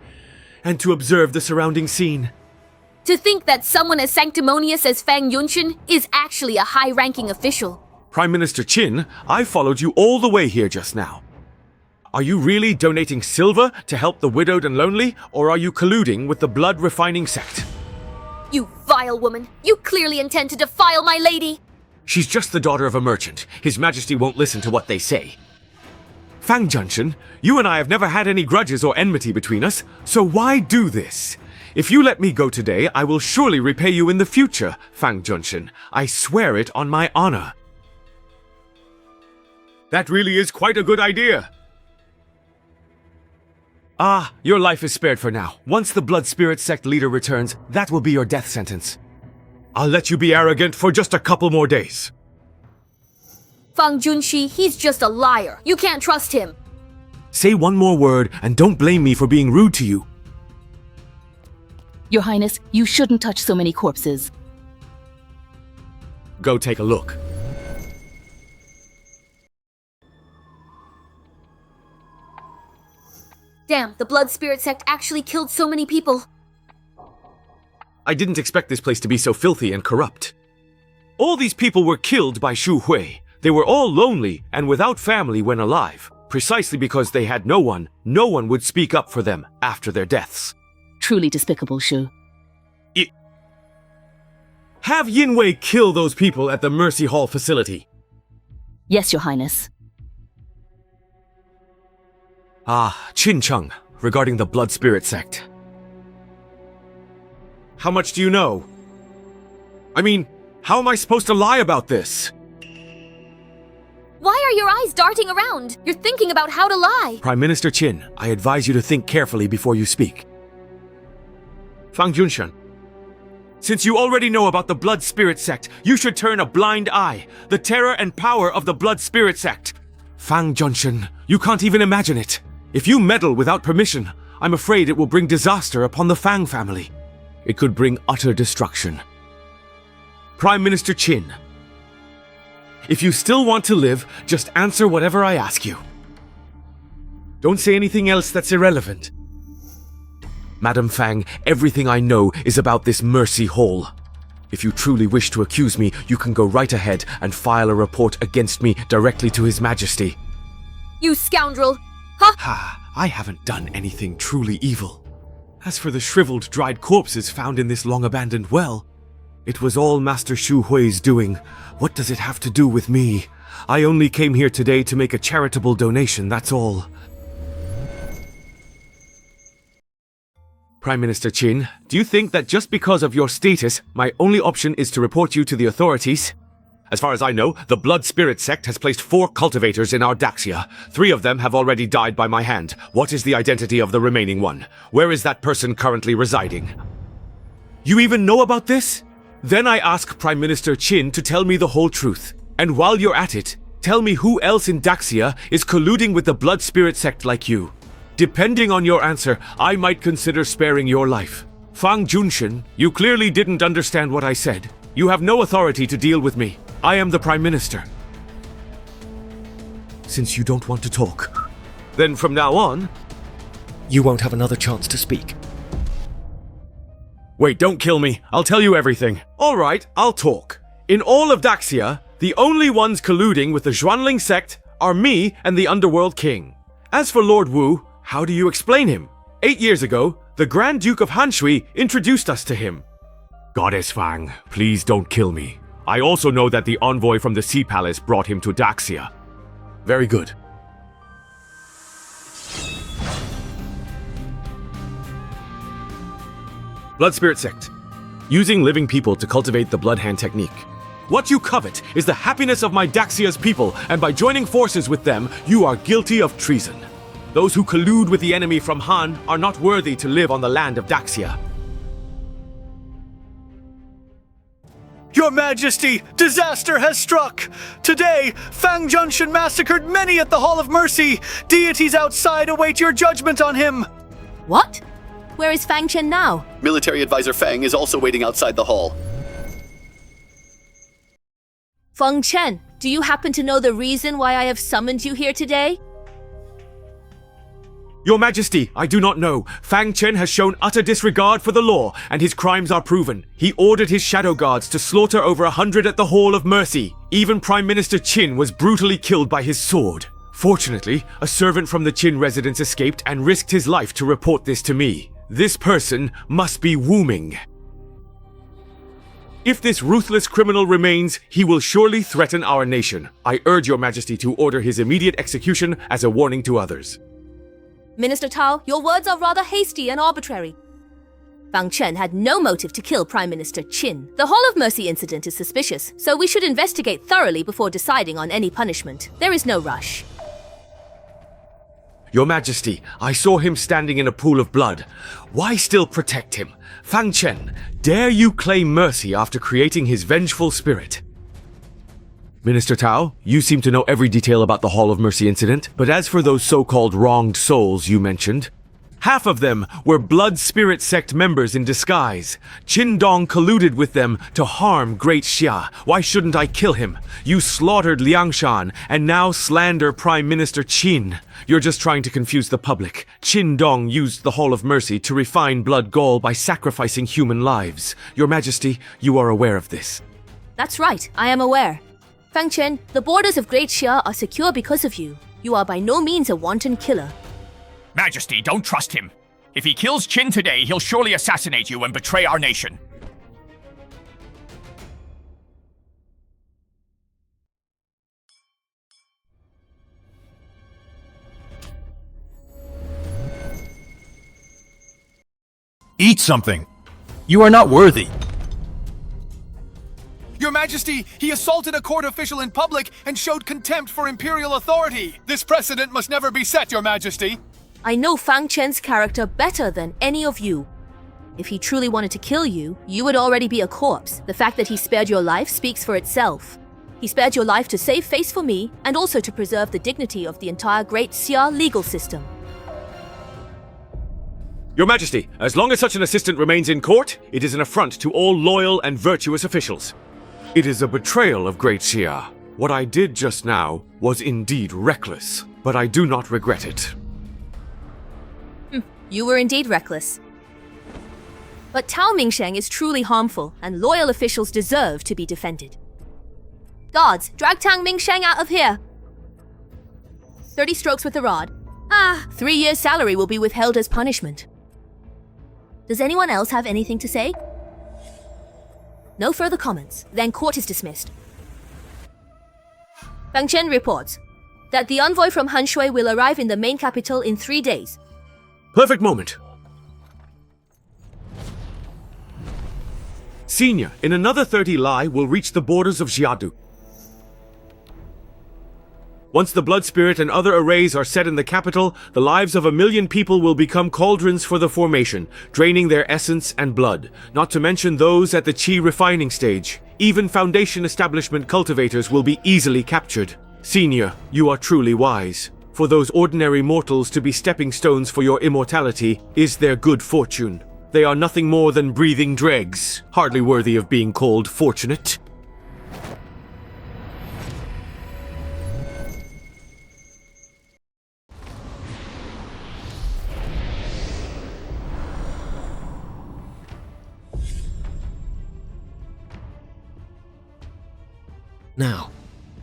and to observe the surrounding scene. To think that someone as sanctimonious as Fang Chen is actually a high-ranking official. Prime Minister Qin, I followed you all the way here just now. Are you really donating silver to help the widowed and lonely, or are you colluding with the blood-refining sect? You vile woman! You clearly intend to defile my lady! She's just the daughter of a merchant. His Majesty won't listen to what they say. Fang Chen, you and I have never had any grudges or enmity between us, so why do this? If you let me go today, I will surely repay you in the future, Fang Chen. I swear it on my honor. That really is quite a good idea. Ah, your life is spared for now. Once the Blood Spirit sect leader returns, that will be your death sentence. I'll let you be arrogant for just a couple more days. Fang Junshi, he's just a liar. You can't trust him. Say one more word and don't blame me for being rude to you. Your Highness, you shouldn't touch so many corpses. Go take a look. Damn, the Blood Spirit sect actually killed so many people. I didn't expect this place to be so filthy and corrupt. All these people were killed by Shu Hui. They were all lonely and without family when alive, precisely because they had no one would speak up for them after their deaths. Truly despicable, Shu. Have Yinwei kill those people at the Mercy Hall facility. Yes, Your Highness. Ah, Qin Cheng, regarding the Blood Spirit sect. How much do you know? I mean, how am I supposed to lie about this? Why are your eyes darting around? You're thinking about how to lie. Prime Minister Qin, I advise you to think carefully before you speak. Fang Junshan, since you already know about the Blood Spirit sect, you should turn a blind eye. The terror and power of the Blood Spirit sect. Fang Junshan, you can't even imagine it. If you meddle without permission, I'm afraid it will bring disaster upon the Fang family. It could bring utter destruction. Prime Minister Qin. If you still want to live, just answer whatever I ask you. Don't say anything else that's irrelevant. Madam Fang, everything I know is about this Mercy Hall. If you truly wish to accuse me, you can go right ahead and file a report against me directly to His Majesty. You scoundrel! Huh? Ha, I haven't done anything truly evil. As for the shriveled, dried corpses found in this long-abandoned well, it was all Master Shu Hui's doing. What does it have to do with me? I only came here today to make a charitable donation, that's all. Prime Minister Qin, do you think that just because of your status, my only option is to report you to the authorities? As far as I know, the Blood Spirit sect has placed 4 cultivators in our Daxia. 3 of them have already died by my hand. What is the identity of the remaining one? Where is that person currently residing? You even know about this? Then I ask Prime Minister Qin to tell me the whole truth. And while you're at it, tell me who else in Daxia is colluding with the Blood Spirit sect like you. Depending on your answer, I might consider sparing your life. Fang Chen, you clearly didn't understand what I said. You have no authority to deal with me. I am the Prime Minister. Since you don't want to talk, then from now on, You won't have another chance to speak. Wait, don't kill me. I'll tell you everything. All right, I'll talk. In all of Daxia, the only ones colluding with the Xuanling sect are me and the Underworld King. As for Lord Wu, how do you explain him? 8 years ago, the Grand Duke of Hanshui introduced us to him. Goddess Fang, please don't kill me. I also know that the envoy from the Sea Palace brought him to Daxia. Very good. Blood Spirit Sect. Using living people to cultivate the Blood Hand technique. What you covet is the happiness of my Daxia's people, and by joining forces with them, you are guilty of treason. Those who collude with the enemy from Han are not worthy to live on the land of Daxia. Your Majesty, disaster has struck! Today, Fang Chen massacred many at the Hall of Mercy! Deities outside await your judgment on him! What? Where is Fang Chen now? Military advisor Fang is also waiting outside the hall. Fang Chen, do you happen to know the reason why I have summoned you here today? Your Majesty, I do not know. Fang Chen has shown utter disregard for the law, and his crimes are proven. He ordered his shadow guards to slaughter over 100 at the Hall of Mercy. Even Prime Minister Qin was brutally killed by his sword. Fortunately, a servant from the Qin residence escaped and risked his life to report this to me. This person must be Wu Ming. If this ruthless criminal remains, he will surely threaten our nation. I urge Your Majesty to order his immediate execution as a warning to others. Minister Tao, your words are rather hasty and arbitrary. Fang Chen had no motive to kill Prime Minister Qin. The Hall of Mercy incident is suspicious, so we should investigate thoroughly before deciding on any punishment. There is no rush. Your Majesty, I saw him standing in a pool of blood. Why still protect him? Fang Chen, dare you claim mercy after creating his vengeful spirit? Minister Tao, you seem to know every detail about the Hall of Mercy incident, but as for those so-called wronged souls you mentioned, half of them were Blood Spirit Sect members in disguise. Qin Dong colluded with them to harm Great Xia. Why shouldn't I kill him? You slaughtered Liangshan, and now slander Prime Minister Qin. You're just trying to confuse the public. Qin Dong used the Hall of Mercy to refine Blood Gall by sacrificing human lives. Your Majesty, you are aware of this. That's right, I am aware. Fang Chen, the borders of Great Xia are secure because of you. You are by no means a wanton killer. Majesty, don't trust him. If he kills Qin today, he'll surely assassinate you and betray our nation. Eat something. You are not worthy. Your Majesty, he assaulted a court official in public and showed contempt for imperial authority. This precedent must never be set, Your Majesty. I know Fang Chen's character better than any of you. If he truly wanted to kill you, you would already be a corpse. The fact that he spared your life speaks for itself. He spared your life to save face for me, and also to preserve the dignity of the entire Great Xia legal system. Your Majesty, as long as such an assistant remains in court, it is an affront to all loyal and virtuous officials. It is a betrayal of Great Xia. What I did just now was indeed reckless, but I do not regret it. You were indeed reckless. But Tao Mingsheng is truly harmful, and loyal officials deserve to be defended. Guards, drag Tang Mingsheng out of here. 30 strokes with the rod. 3 years' salary will be withheld as punishment. Does anyone else have anything to say? No further comments. Then court is dismissed. Fang Chen reports that the envoy from Hanshui will arrive in the main capital in 3 days. Perfect moment. Senior, in another 30 Lai, will reach the borders of Xiadu. Once the Blood Spirit and other arrays are set in the capital, the lives of 1 million people will become cauldrons for the formation, draining their essence and blood, not to mention those at the Qi refining stage. Even Foundation establishment cultivators will be easily captured. Senior, you are truly wise. For those ordinary mortals to be stepping stones for your immortality is their good fortune. They are nothing more than breathing dregs, hardly worthy of being called fortunate. Now,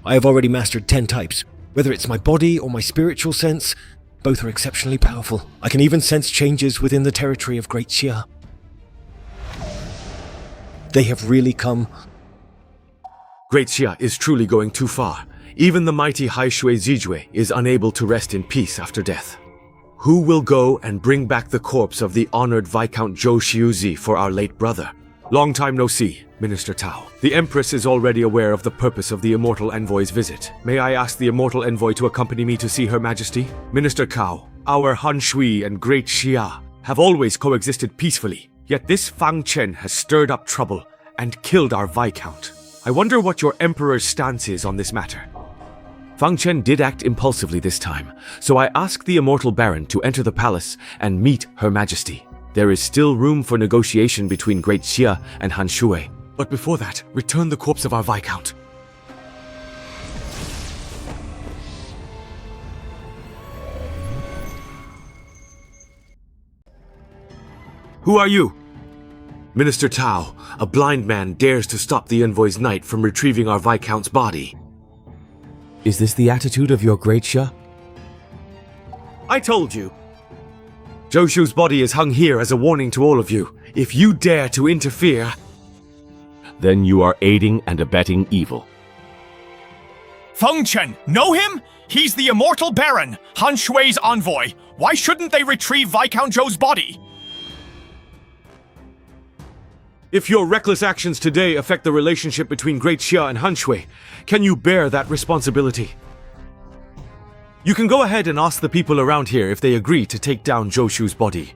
I have already mastered 10 types. Whether it's my body or my spiritual sense, both are exceptionally powerful. I can even sense changes within the territory of Great Xia. They have really come. Great Xia is truly going too far. Even the mighty Haishui Zijue is unable to rest in peace after death. Who will go and bring back the corpse of the honored Viscount Zhou Xiuzi for our late brother? Long time no see, Minister Tao. The Empress is already aware of the purpose of the Immortal Envoy's visit. May I ask the Immortal Envoy to accompany me to see Her Majesty? Minister Cao, our Han Shui and Great Xia have always coexisted peacefully, yet this Fang Chen has stirred up trouble and killed our Viscount. I wonder what your Emperor's stance is on this matter. Fang Chen did act impulsively this time, so I asked the Immortal Baron to enter the palace and meet Her Majesty. There is still room for negotiation between Great Xia and Han Shui. But before that, return the corpse of our Viscount. Who are you? Minister Tao, a blind man dares to stop the envoy's knight from retrieving our Viscount's body. Is this the attitude of your Great Xia? I told you. Joshu's body is hung here as a warning to all of you. If you dare to interfere, then you are aiding and abetting evil. Fang Chen, know him? He's the Immortal Baron, Han Shui's envoy. Why shouldn't they retrieve Viscount Zhou's body? If your reckless actions today affect the relationship between Great Xia and Han Shui, can you bear that responsibility? You can go ahead and ask the people around here if they agree to take down Joshu's body.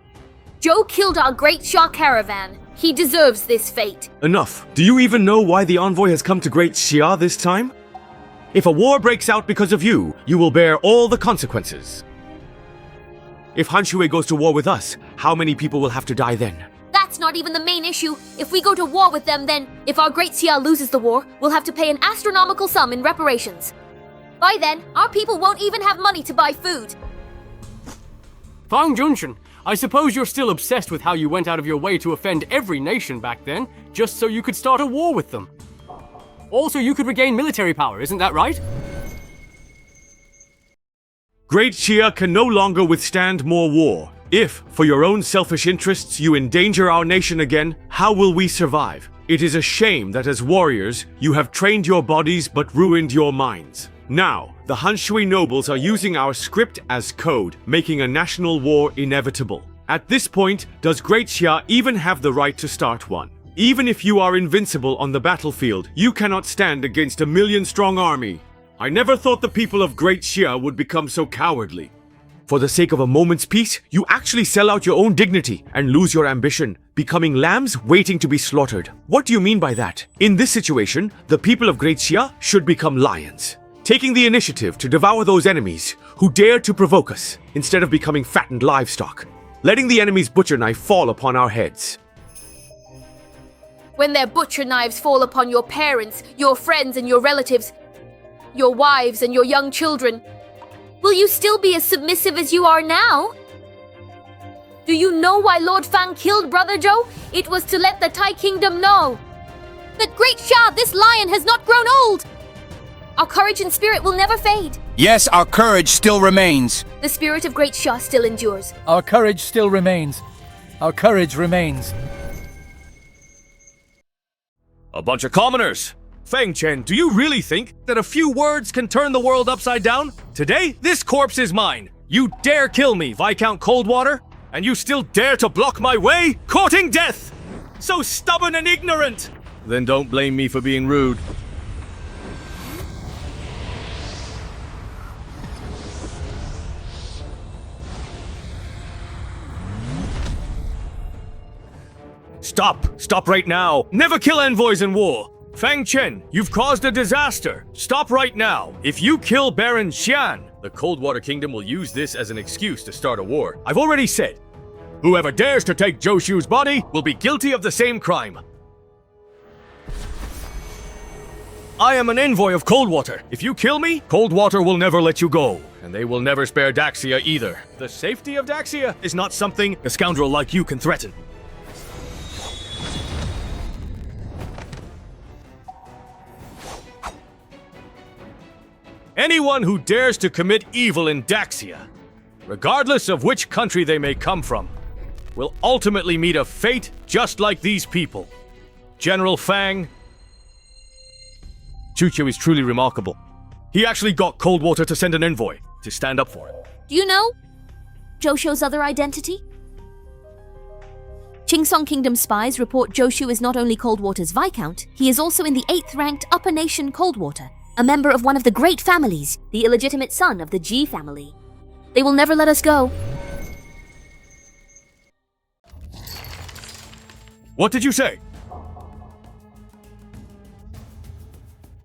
Zhou killed our Great Xia caravan. He deserves this fate. Enough. Do you even know why the envoy has come to Great Xia this time? If a war breaks out because of you, you will bear all the consequences. If Han Shui goes to war with us, how many people will have to die then? That's not even the main issue. If we go to war with them, then if our Great Xia loses the war, we'll have to pay an astronomical sum in reparations. By then, our people won't even have money to buy food. Fang Chen, I suppose you're still obsessed with how you went out of your way to offend every nation back then, just so you could start a war with them. Also, you could regain military power, isn't that right? Great Xia can no longer withstand more war. If, for your own selfish interests, you endanger our nation again, how will we survive? It is a shame that as warriors, you have trained your bodies but ruined your minds. Now, the Han Shui nobles are using our script as code, making a national war inevitable. At this point, does Great Xia even have the right to start one? Even if you are invincible on the battlefield, you cannot stand against a 1,000,000-strong army. I never thought the people of Great Xia would become so cowardly. For the sake of a moment's peace, you actually sell out your own dignity and lose your ambition, becoming lambs waiting to be slaughtered. What do you mean by that? In this situation, the people of Great Xia should become lions, taking the initiative to devour those enemies who dare to provoke us, instead of becoming fattened livestock, letting the enemy's butcher knife fall upon our heads. when their butcher knives fall upon your parents, your friends and your relatives, your wives and your young children, will you still be as submissive as you are now? Do you know why Lord Fang killed Brother Zhou? It was to let the Tai Kingdom know that Great Xia, this lion, has not grown old. Our courage and spirit will never fade. Yes, our courage still remains. The spirit of Great Xia still endures. Our courage still remains. Our courage remains. A bunch of commoners! Fang Chen, do you really think that a few words can turn the world upside down? Today, this corpse is mine. You dare kill me, Viscount Coldwater? And you still dare to block my way? Courting death! So stubborn and ignorant! Then don't blame me for being rude. Stop! Stop right now! Never kill envoys in war! Fang Chen, you've caused a disaster! Stop right now! If you kill Baron Xian, the Coldwater Kingdom will use this as an excuse to start a war. I've already said, whoever dares to take Zhou Shu's body will be guilty of the same crime. I am an envoy of Coldwater. If you kill me, Coldwater will never let you go. And they will never spare Daxia either. The safety of Daxia is not something a scoundrel like you can threaten. Anyone who dares to commit evil in Daxia, regardless of which country they may come from, will ultimately meet a fate just like these people. General Fang, Chuchu is truly remarkable. He actually got Coldwater to send an envoy to stand up for him. Do you know Zhou Shu's other identity? Qingsong Kingdom spies report Zhou Shu is not only Coldwater's Viscount, he is also in the 8th ranked Upper Nation Coldwater, a member of one of the great families, the illegitimate son of the Ji family. They will never let us go. What did you say?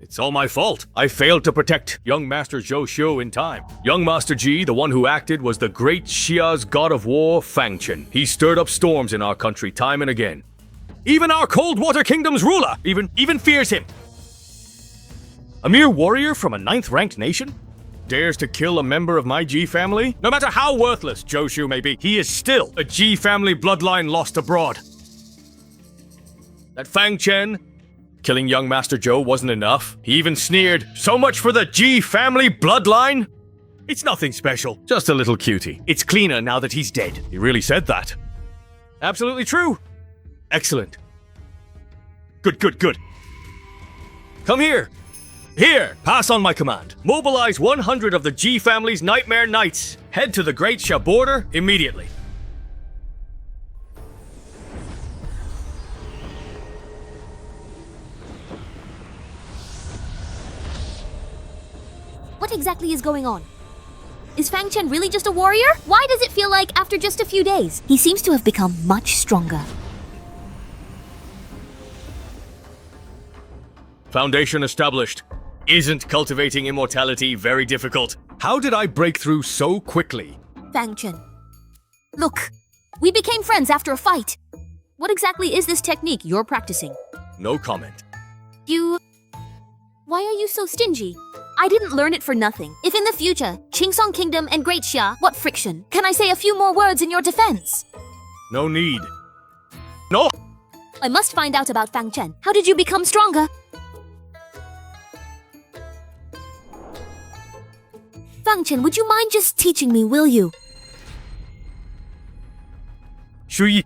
It's all my fault. I failed to protect young Master Zhou Shu in time. Young Master Ji, the one who acted, was the Great Xia's god of war, Fang Chen. He stirred up storms in our country time and again. Even our Coldwater Kingdom's ruler even fears him. A mere warrior from a 9th-ranked nation? Dares to kill a member of my Ji family? No matter how worthless Zhou Shu may be, he is still a Ji family bloodline lost abroad. That Fang Chen killing young Master Zhou wasn't enough. He even sneered, "So much for the Ji family bloodline?" It's nothing special, just a little cutie. It's cleaner now that he's dead. He really said that. Absolutely true. Excellent. Good. Come here. Here, pass on my command. Mobilize 100 of the Ji family's Nightmare Knights. Head to the Great Xia border immediately. What exactly is going on? Is Fang Chen really just a warrior? Why does it feel like after just a few days, he seems to have become much stronger? Foundation established. Isn't cultivating immortality very difficult? How did I break through so quickly? Fang Chen. Look, we became friends after a fight. What exactly is this technique you're practicing? No comment. Why are you so stingy? I didn't learn it for nothing. If in the future, Qingsong Kingdom and Great Xia, what friction? Can I say a few more words in your defense? No need. No! I must find out about Fang Chen. How did you become stronger? Fang Chen, would you mind just teaching me, will you? Shui.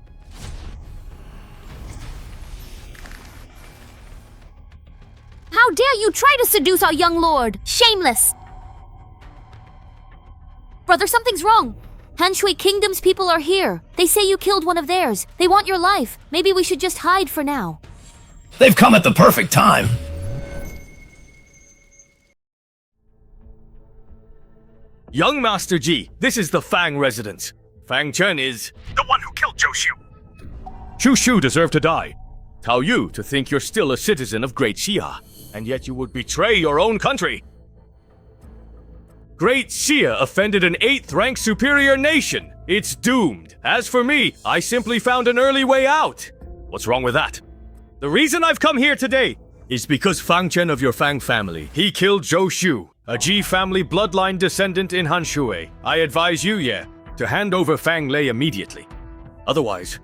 How dare you try to seduce our young lord! Shameless! Brother, something's wrong. Hanshui Kingdom's people are here. They say you killed one of theirs. They want your life. Maybe we should just hide for now. They've come at the perfect time. Young Master Ji, this is the Fang residence. Fang Chen is the one who killed Zhou Shu. Zhou Shu deserved to die. How you to think you're still a citizen of Great Xia, and yet you would betray your own country. Great Xia offended an 8th-rank superior nation. It's doomed. As for me, I simply found an early way out. What's wrong with that? The reason I've come here today is because Fang Chen of your Fang family. He killed Zhou Shu, a Ji family bloodline descendant in Hanshui. I advise you, to hand over Fang Lei immediately. Otherwise,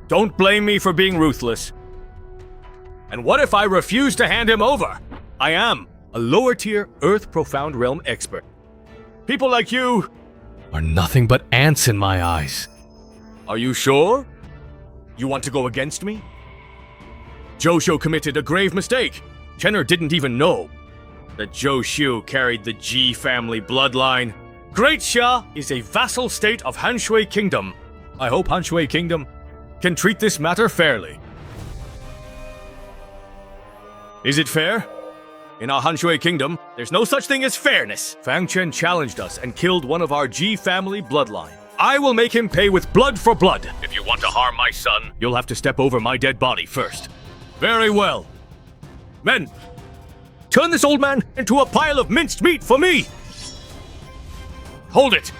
don't blame me for being ruthless. And what if I refuse to hand him over? I am a lower-tier Earth Profound Realm expert. People like you are nothing but ants in my eyes. Are you sure? You want to go against me? Zhou Shu committed a grave mistake. Chenner didn't even know that Zhou Shu carried the Ji family bloodline. Great Xia is a vassal state of Hanshui Kingdom. I hope Hanshui Kingdom can treat this matter fairly. Is it fair? In our Hanshui Kingdom, there's no such thing as fairness. Fang Chen challenged us and killed one of our Ji family bloodline. I will make him pay with blood for blood. If you want to harm my son, you'll have to step over my dead body first. Very well. Men, turn this old man into a pile of minced meat for me! Hold it!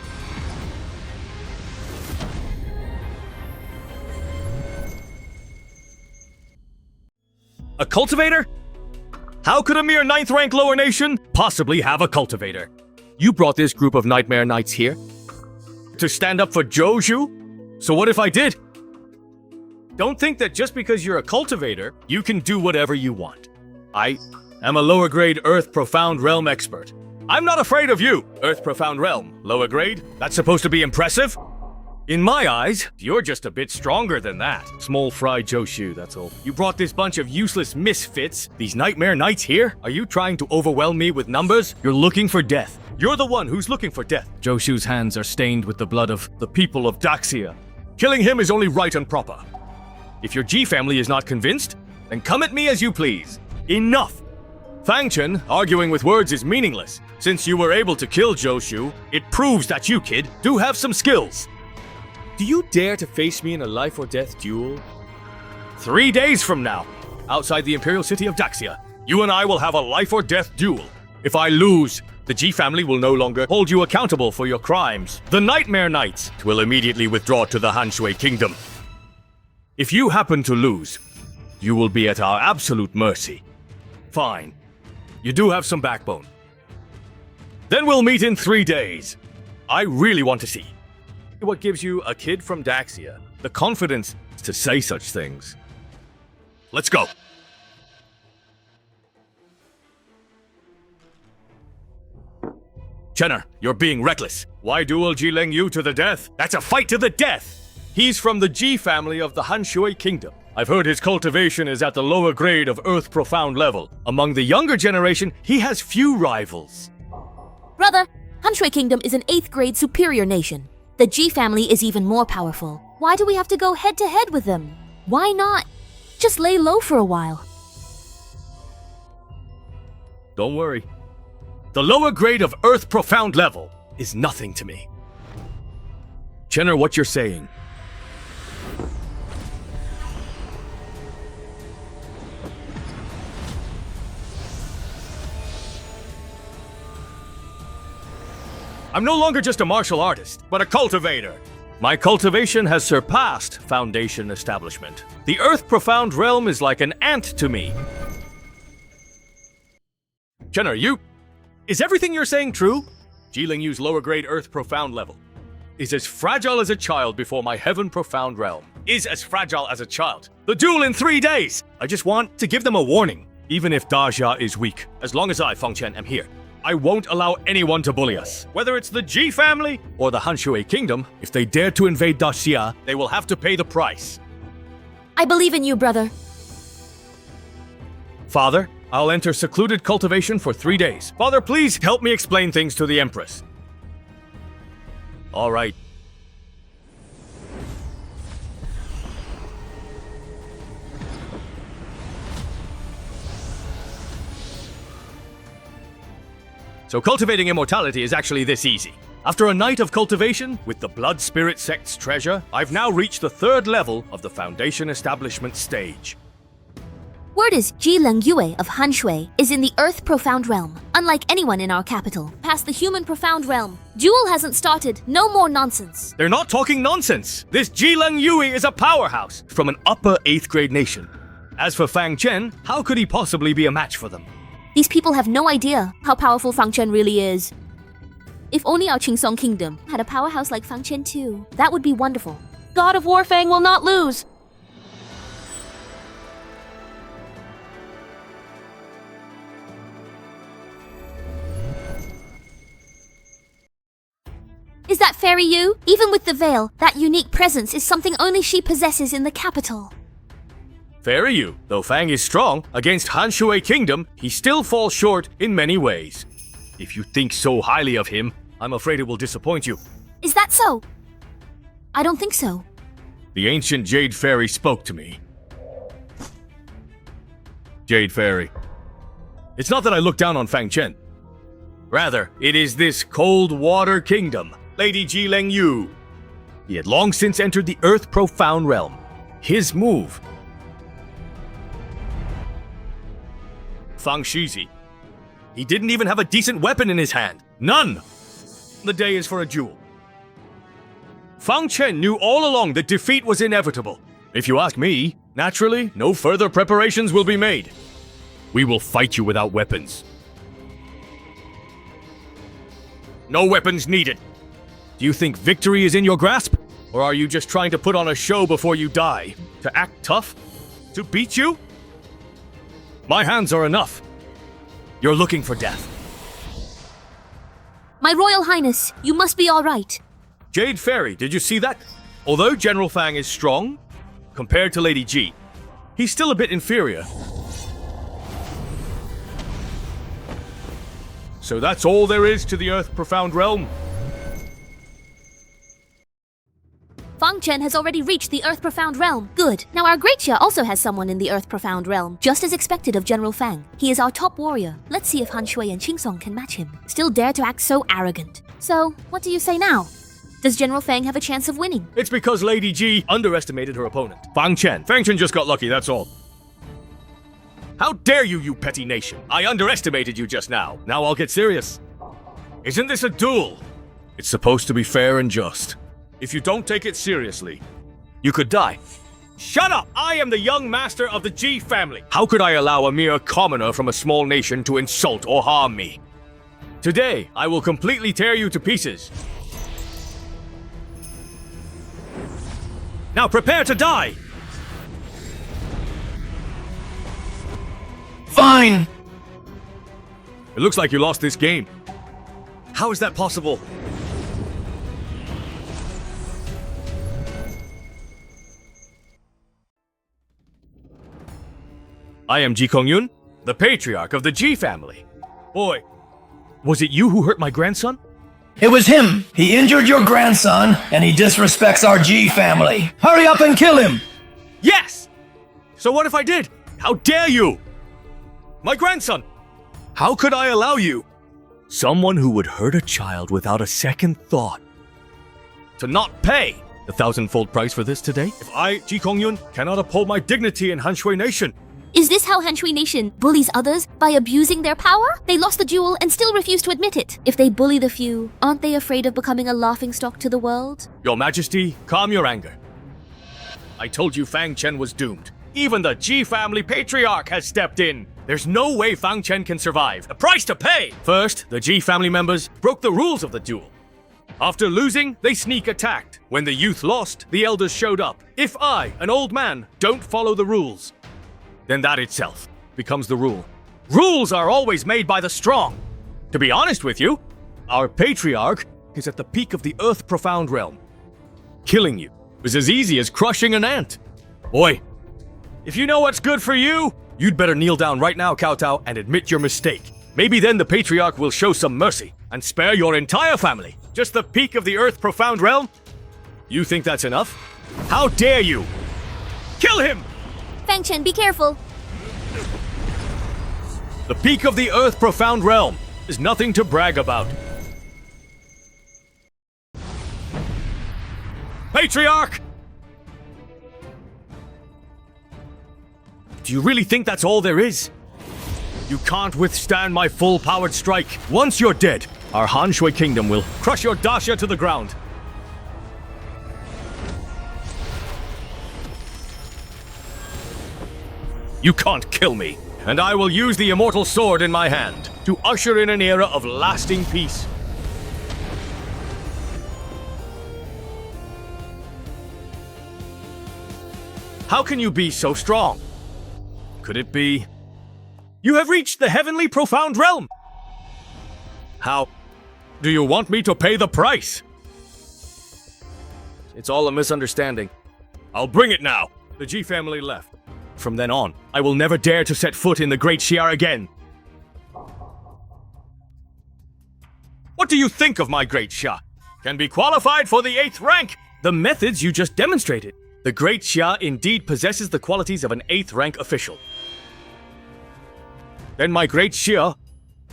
A cultivator? How could a mere 9th rank lower nation possibly have a cultivator? You brought this group of nightmare knights here to stand up for Zhou Shu? So what if I did? Don't think that just because you're a cultivator, you can do whatever you want. I am a lower grade Earth Profound Realm expert. I'm not afraid of you, Earth Profound Realm. Lower grade? That's supposed to be impressive? In my eyes, you're just a bit stronger than that. Small fry Zhou Shu, that's all. You brought this bunch of useless misfits, these nightmare knights here? Are you trying to overwhelm me with numbers? You're looking for death. You're the one who's looking for death. Zhou Shu's hands are stained with the blood of the people of Xia. Killing him is only right and proper. If your Ji family is not convinced, then come at me as you please. Enough! Fang Chen arguing with words is meaningless. Since you were able to kill Zhou Shu, it proves that you, kid, do have some skills. Do you dare to face me in a life or death duel? 3 days from now, outside the Imperial City of Xia, you and I will have a life or death duel. If I lose, the Ji family will no longer hold you accountable for your crimes. The Nightmare Knights will immediately withdraw to the Hanshui Kingdom. If you happen to lose, you will be at our absolute mercy. Fine. You do have some backbone. Then we'll meet in 3 days. I really want to see what gives you, a kid from Xia, the confidence to say such things. Let's go. Chenner, you're being reckless. Why duel Jileng Yu to the death? That's a fight to the death! He's from the Ji family of the Hanshui Kingdom. I've heard his cultivation is at the lower grade of Earth Profound level. Among the younger generation, he has few rivals. Brother, Hanshui Kingdom is an 8th grade superior nation. The Ji family is even more powerful. Why do we have to go head to head with them? Why not just lay low for a while? Don't worry. The lower grade of Earth Profound level is nothing to me. Chenner, what you're saying. I'm no longer just a martial artist, but a cultivator. My cultivation has surpassed Foundation establishment. The Earth Profound Realm is like an ant to me. Chenner, is everything you're saying true? Jileng Yu's lower grade Earth Profound level is as fragile as a child before my Heaven Profound Realm. Is as fragile as a child. The duel in 3 days! I just want to give them a warning. Even if Xia is weak, as long as I, Fang Chen, am here, I won't allow anyone to bully us. Whether it's the Ji family or the Hanshui Kingdom, if they dare to invade Xia, they will have to pay the price. I believe in you, brother. Father, I'll enter secluded cultivation for 3 days. Father, please help me explain things to the Empress. All right. So cultivating immortality is actually this easy. After a night of cultivation with the Blood Spirit Sect's treasure, I've now reached the 3rd level of the Foundation Establishment stage. Word is Jileng Yue of Hanshui is in the Earth Profound Realm. Unlike anyone in our capital, past the Human Profound Realm. Duel hasn't started, no more nonsense. They're not talking nonsense. This Jileng Yue is a powerhouse from an upper 8th grade nation. As for Fang Chen, how could he possibly be a match for them? These people have no idea how powerful Fang Chen really is. If only our Qing Song Kingdom had a powerhouse like Fang Chen too, that would be wonderful. God of War Fang will not lose! Is that fairy you? Even with the veil, that unique presence is something only she possesses in the capital. Fairy Yu, though Fang is strong, against Han Shui Kingdom, he still falls short in many ways. If you think so highly of him, I'm afraid it will disappoint you. Is that so? I don't think so. The ancient Jade Fairy spoke to me. Jade Fairy. It's not that I look down on Fang Chen. Rather, it is this Cold Water Kingdom, Lady Ji Leng Yu. He had long since entered the Earth Profound Realm. His move. Fang Shizi. He didn't even have a decent weapon in his hand. None! The day is for a duel. Fang Chen knew all along that defeat was inevitable. If you ask me, naturally, no further preparations will be made. We will fight you without weapons. No weapons needed. Do you think victory is in your grasp? Or are you just trying to put on a show before you die? To act tough? To beat you? My hands are enough. You're looking for death. My Royal Highness, you must be all right. Jade Fairy, did you see that? Although General Fang is strong, compared to Lady Ji, he's still a bit inferior. So that's all there is to the Earth Profound Realm? Fang Chen has already reached the Earth Profound Realm. Good. Now our Great Xia also has someone in the Earth Profound Realm, just as expected of General Fang. He is our top warrior. Let's see if Han Shui and Qing Song can match him. Still dare to act so arrogant. So, what do you say now? Does General Fang have a chance of winning? It's because Lady Ji underestimated her opponent. Fang Chen. Fang Chen just got lucky, that's all. How dare you, you petty nation? I underestimated you just now. Now I'll get serious. Isn't this a duel? It's supposed to be fair and just. If you don't take it seriously, you could die. Shut up! I am the young master of the Ji family. How could I allow a mere commoner from a small nation to insult or harm me? Today, I will completely tear you to pieces. Now prepare to die! Fine! It looks like you lost this game. How is that possible? I am Ji Kongyun, the patriarch of the Ji family. Boy, was it you who hurt my grandson? It was him. He injured your grandson, and he disrespects our Ji family. Hurry up and kill him! Yes! So what if I did? How dare you? My grandson! How could I allow you? Someone who would hurt a child without a second thought. To not pay the 1,000-fold price for this today? If I, Ji Kongyun, cannot uphold my dignity in Han Shui Nation. Is this how Han Shui Nation bullies others by abusing their power? They lost the duel and still refuse to admit it. If they bully the few, aren't they afraid of becoming a laughingstock to the world? Your Majesty, calm your anger. I told you Fang Chen was doomed. Even the Ji family patriarch has stepped in. There's no way Fang Chen can survive. A price to pay! First, the Ji family members broke the rules of the duel. After losing, they sneak attacked. When the youth lost, the elders showed up. If I, an old man, don't follow the rules, then that itself becomes the rule. Rules are always made by the strong. To be honest with you, our patriarch is at the peak of the Earth Profound Realm. Killing you is as easy as crushing an ant. Boy, if you know what's good for you, you'd better kneel down right now, Kowtow, and admit your mistake. Maybe then the patriarch will show some mercy and spare your entire family. Just the peak of the Earth Profound Realm? You think that's enough? How dare you? Kill him! Fang Chen, be careful. The peak of the Earth Profound Realm is nothing to brag about. Patriarch! Do you really think that's all there is? You can't withstand my full-powered strike. Once you're dead, our Han Shui Kingdom will crush your Daxia to the ground. You can't kill me, and I will use the immortal sword in my hand to usher in an era of lasting peace. How can you be so strong? Could it be you have reached the heavenly profound realm? How do you want me to pay the price? It's all a misunderstanding. I'll bring it now. The G family left. From then on, I will never dare to set foot in the Great Xia again. What do you think of my Great Xia? Can be qualified for the 8th rank. The methods you just demonstrated. The Great Xia indeed possesses the qualities of an 8th rank official. Then my Great Xia,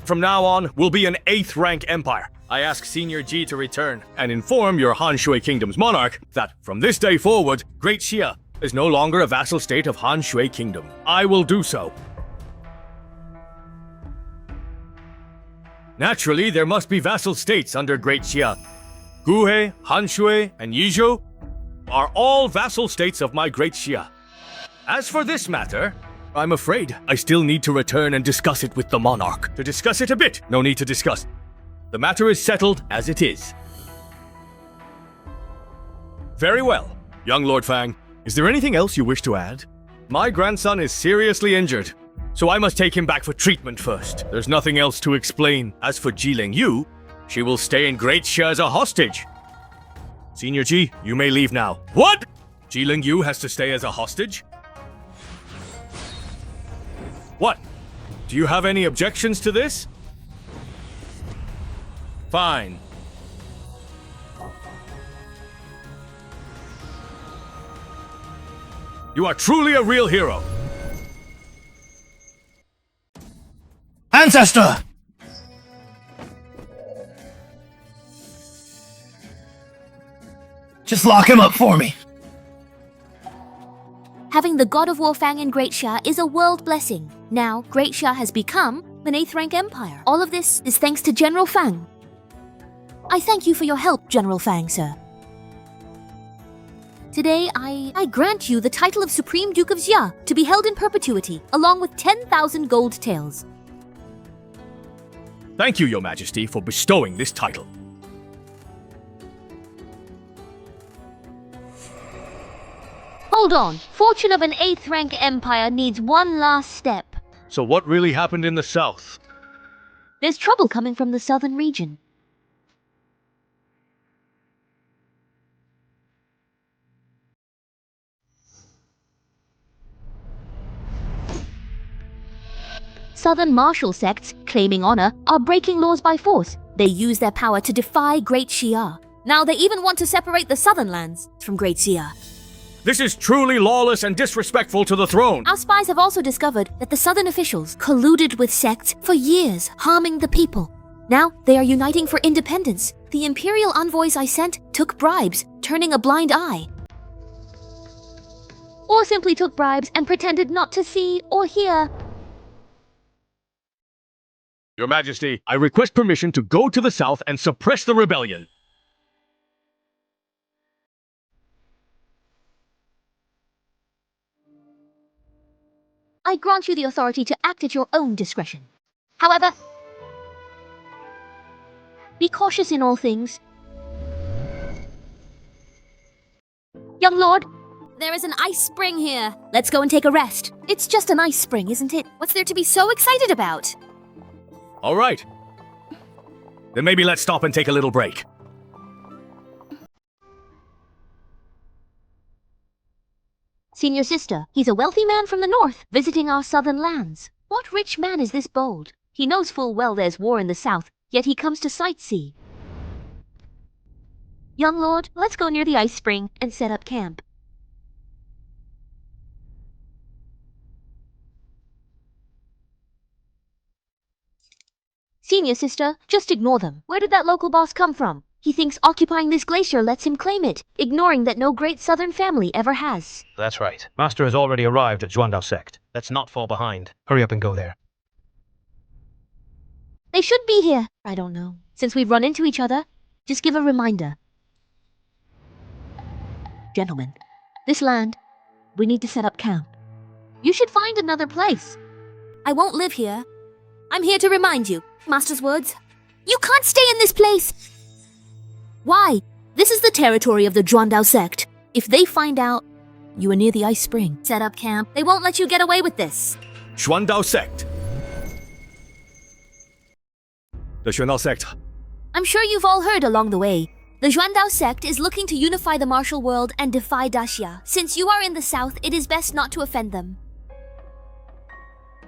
from now on, will be an 8th rank empire. I ask Senior G to return and inform your Han Shui Kingdom's monarch that from this day forward, Great Xia is no longer a vassal state of Han Shui Kingdom. I will do so. Naturally, there must be vassal states under Great Xia. Guhe, Han Shui, and Yizhou are all vassal states of my Great Xia. As for this matter, I'm afraid I still need to return and discuss it with the monarch. To discuss it a bit, no need to discuss. The matter is settled as it is. Very well, young Lord Fang. Is there anything else you wish to add? My grandson is seriously injured, so I must take him back for treatment first. There's nothing else to explain. As for Jiling Yu, she will stay in Great Xia as a hostage. Senior G, you may leave now. What? Jiling Yu has to stay as a hostage? What? Do you have any objections to this? Fine. You are truly a real hero. Ancestor! Just lock him up for me. Having the god of war Fang in Great Xia is a world blessing. Now, Great Xia has become an 8th rank empire. All of this is thanks to General Fang. I thank you for your help, General Fang, sir. Today, I grant you the title of Supreme Duke of Xia to be held in perpetuity, along with 10,000 gold taels. Thank you, Your Majesty, for bestowing this title. Hold on. Fortune of an 8th rank empire needs one last step. So what really happened in the south? There's trouble coming from the southern region. Southern martial sects, claiming honor, are breaking laws by force. They use their power to defy Great Xia. Now they even want to separate the southern lands from Great Xia. This is truly lawless and disrespectful to the throne. Our spies have also discovered that the southern officials colluded with sects for years, harming the people. Now they are uniting for independence. The imperial envoys I sent took bribes, turning a blind eye. Or simply took bribes and pretended not to see or hear. Your Majesty, I request permission to go to the south and suppress the rebellion. I grant you the authority to act at your own discretion. However, be cautious in all things. Young lord, there is an ice spring here. Let's go and take a rest. It's just an ice spring, isn't it? What's there to be so excited about? All right. Then maybe let's stop and take a little break. Senior sister, he's a wealthy man from the north, visiting our southern lands. What rich man is this bold? He knows full well there's war in the south, yet he comes to sightsee. Young lord, let's go near the ice spring and set up camp. Senior sister, just ignore them. Where did that local boss come from? He thinks occupying this glacier lets him claim it, ignoring that no great southern family ever has. That's right. Master has already arrived at Zhuandao sect. Let's not fall behind. Hurry up and go there. They should be here. I don't know. Since we've run into each other, just give a reminder. Gentlemen, this land, we need to set up camp. You should find another place. I won't live here. I'm here to remind you, Master's words. You can't stay in this place! Why? This is the territory of the Zhuandao sect. If they find out you are near the ice spring, set up camp, they won't let you get away with this. Xuandao sect. The Xuandao sect. I'm sure you've all heard along the way. The Zhuandao sect is looking to unify the martial world and defy Daxia. Since you are in the south, it is best not to offend them.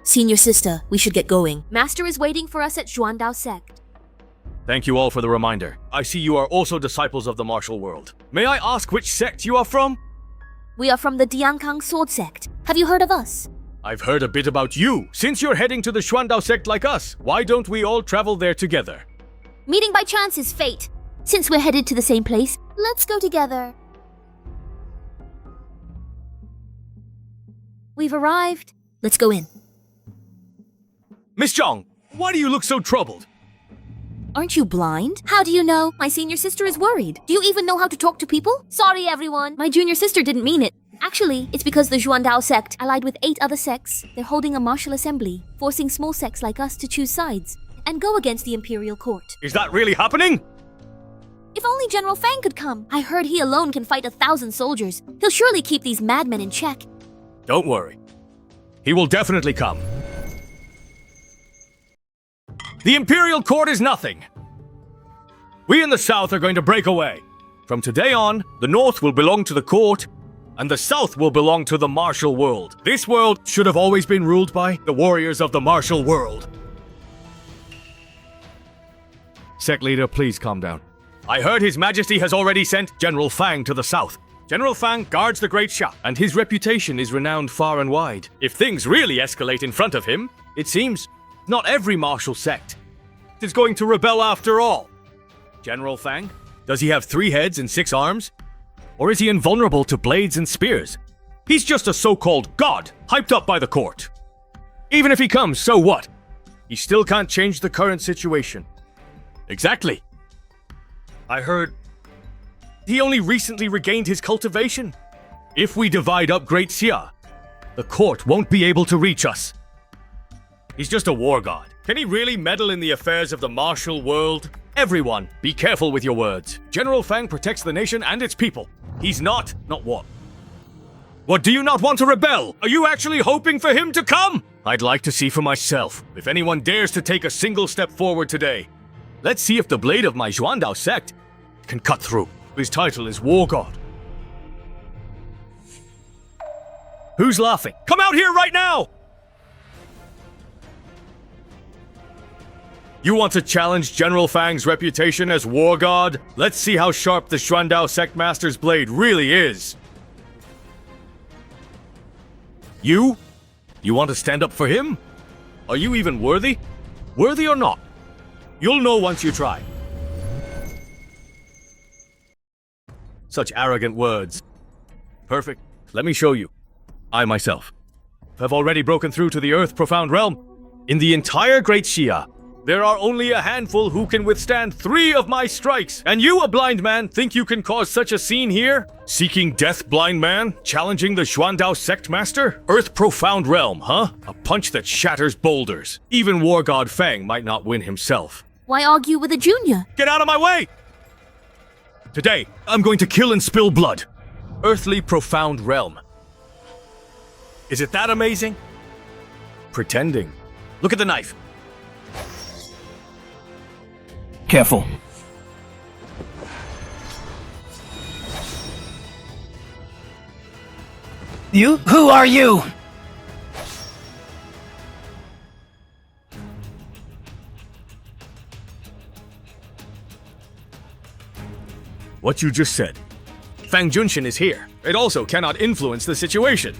Senior sister, we should get going. Master is waiting for us at Zhuandao sect. Thank you all for the reminder. I see you are also disciples of the martial world. May I ask which sect you are from? We are from the Diankang sword sect. Have you heard of us? I've heard a bit about you. Since you're heading to the Xuandao sect like us, why don't we all travel there together? Meeting by chance is fate. Since we're headed to the same place, let's go together. We've arrived. Let's go in. Miss Zhang, why do you look so troubled? Aren't you blind? How do you know? My senior sister is worried. Do you even know how to talk to people? Sorry, everyone. My junior sister didn't mean it. Actually, it's because the Zhuandao sect allied with 8 other sects. They're holding a martial assembly, forcing small sects like us to choose sides and go against the imperial court. Is that really happening? If only General Fang could come. I heard he alone can fight 1,000 soldiers. He'll surely keep these madmen in check. Don't worry. He will definitely come. The imperial court is nothing. We in the south are going to break away. From today on, the north will belong to the court, and the south will belong to the martial world. This world should have always been ruled by the warriors of the martial world. Sect leader, please calm down. I heard His Majesty has already sent General Fang to the south. General Fang guards the Great Xia, and his reputation is renowned far and wide. If things really escalate in front of him, it seems not every martial sect is going to rebel after all. General Fang, does he have 3 heads and 6 arms? Or is he invulnerable to blades and spears? He's just a so-called god, hyped up by the court. Even if he comes, so what? He still can't change the current situation. Exactly. I heard he only recently regained his cultivation. If we divide up Great Xia, the court won't be able to reach us. He's just a war god. Can he really meddle in the affairs of the martial world? Everyone, be careful with your words. General Fang protects the nation and its people. He's not what? What, do you not want to rebel? Are you actually hoping for him to come? I'd like to see for myself. If anyone dares to take a single step forward today, let's see if the blade of my Zhuandao sect can cut through. His title is War God. Who's laughing? Come out here right now! You want to challenge General Fang's reputation as War God? Let's see how sharp the Zhuandao sect master's blade really is. You? You want to stand up for him? Are you even worthy? Worthy or not? You'll know once you try. Such arrogant words. Perfect. Let me show you. I myself have already broken through to the Earth Profound Realm. In the entire Great Xia, there are only a handful who can withstand 3 of my strikes. And you, a blind man, think you can cause such a scene here? Seeking death, blind man? Challenging the Zhuandao sect master? Earth Profound Realm, huh? A punch that shatters boulders. Even War God Fang might not win himself. Why argue with a junior? Get out of my way! Today, I'm going to kill and spill blood. Earthly Profound Realm. Is it that amazing? Pretending. Look at the knife. Careful. You? Who are you? What you just said. Fang Chen is here. It also cannot influence the situation.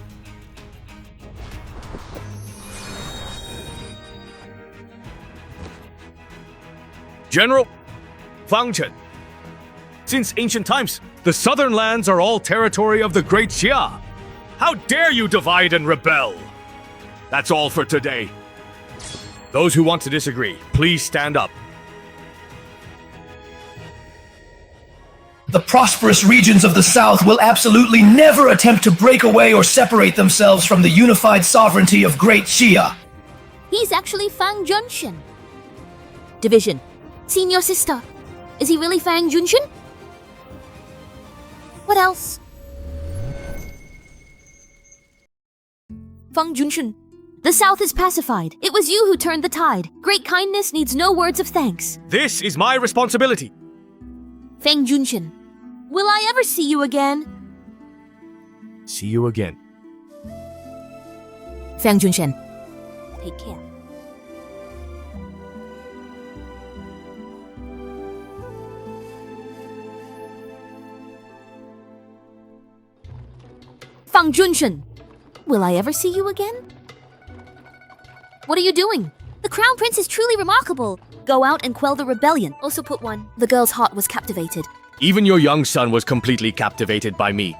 General Fang Chen. Since ancient times, the southern lands are all territory of the Great Xia. How dare you divide and rebel? That's all for today. Those who want to disagree, please stand up. The prosperous regions of the south will absolutely never attempt to break away or separate themselves from the unified sovereignty of Great Xia. He's actually Fang Chen. Division. Senior sister. Is he really Fang Chen? What else? Fang Chen. The South is pacified. It was you who turned the tide. Great kindness needs no words of thanks. This is my responsibility. Fang Chen. Will I ever see you again? See you again. Fang Chen. Take care. Fang Chen. Will I ever see you again? What are you doing? The Crown Prince is truly remarkable. Go out and quell the rebellion. Also put one. The girl's heart was captivated. Even your young son was completely captivated by me.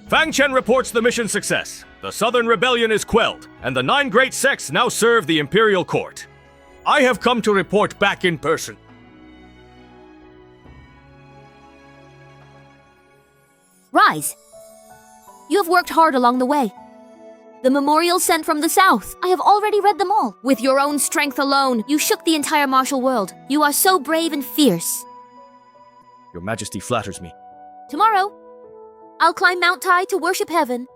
Fang Chen reports the mission success. The Southern Rebellion is quelled, and the 9 great sects now serve the Imperial Court. I have come to report back in person. Rise. You have worked hard along the way. The memorials sent from the south, I have already read them all. With your own strength alone, you shook the entire martial world. You are so brave and fierce. Your Majesty flatters me. Tomorrow, I'll climb Mount Tai to worship heaven.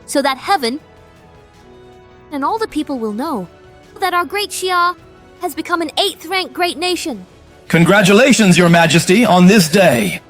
So that heaven and all the people will know that our Great Xia has become an 8th rank great nation. Congratulations, Your Majesty, on this day.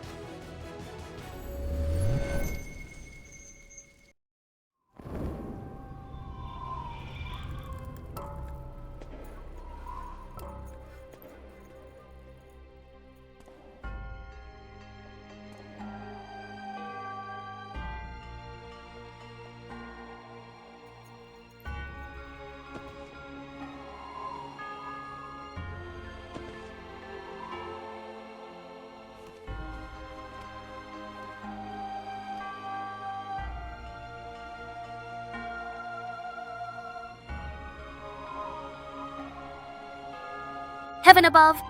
Heaven above,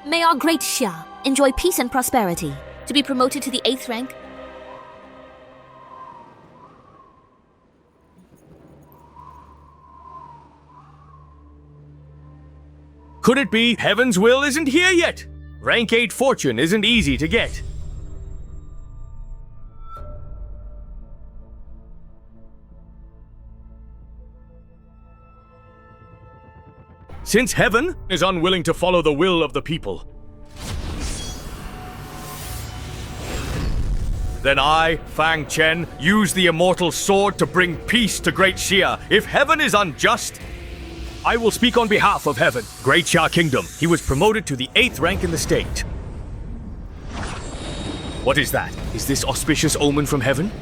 may our Great Xia enjoy peace and prosperity. To be promoted to the 8th rank, Could it be Heaven's will isn't here yet? Rank 8 fortune isn't easy to get. Since Heaven is unwilling to follow the will of the people, then I, Fang Chen, use the immortal sword to bring peace to Great Xia. If Heaven is unjust, I will speak on behalf of Heaven. Great Xia Kingdom. He was promoted to the 8th rank in the state. What is that? Is this auspicious omen from Heaven?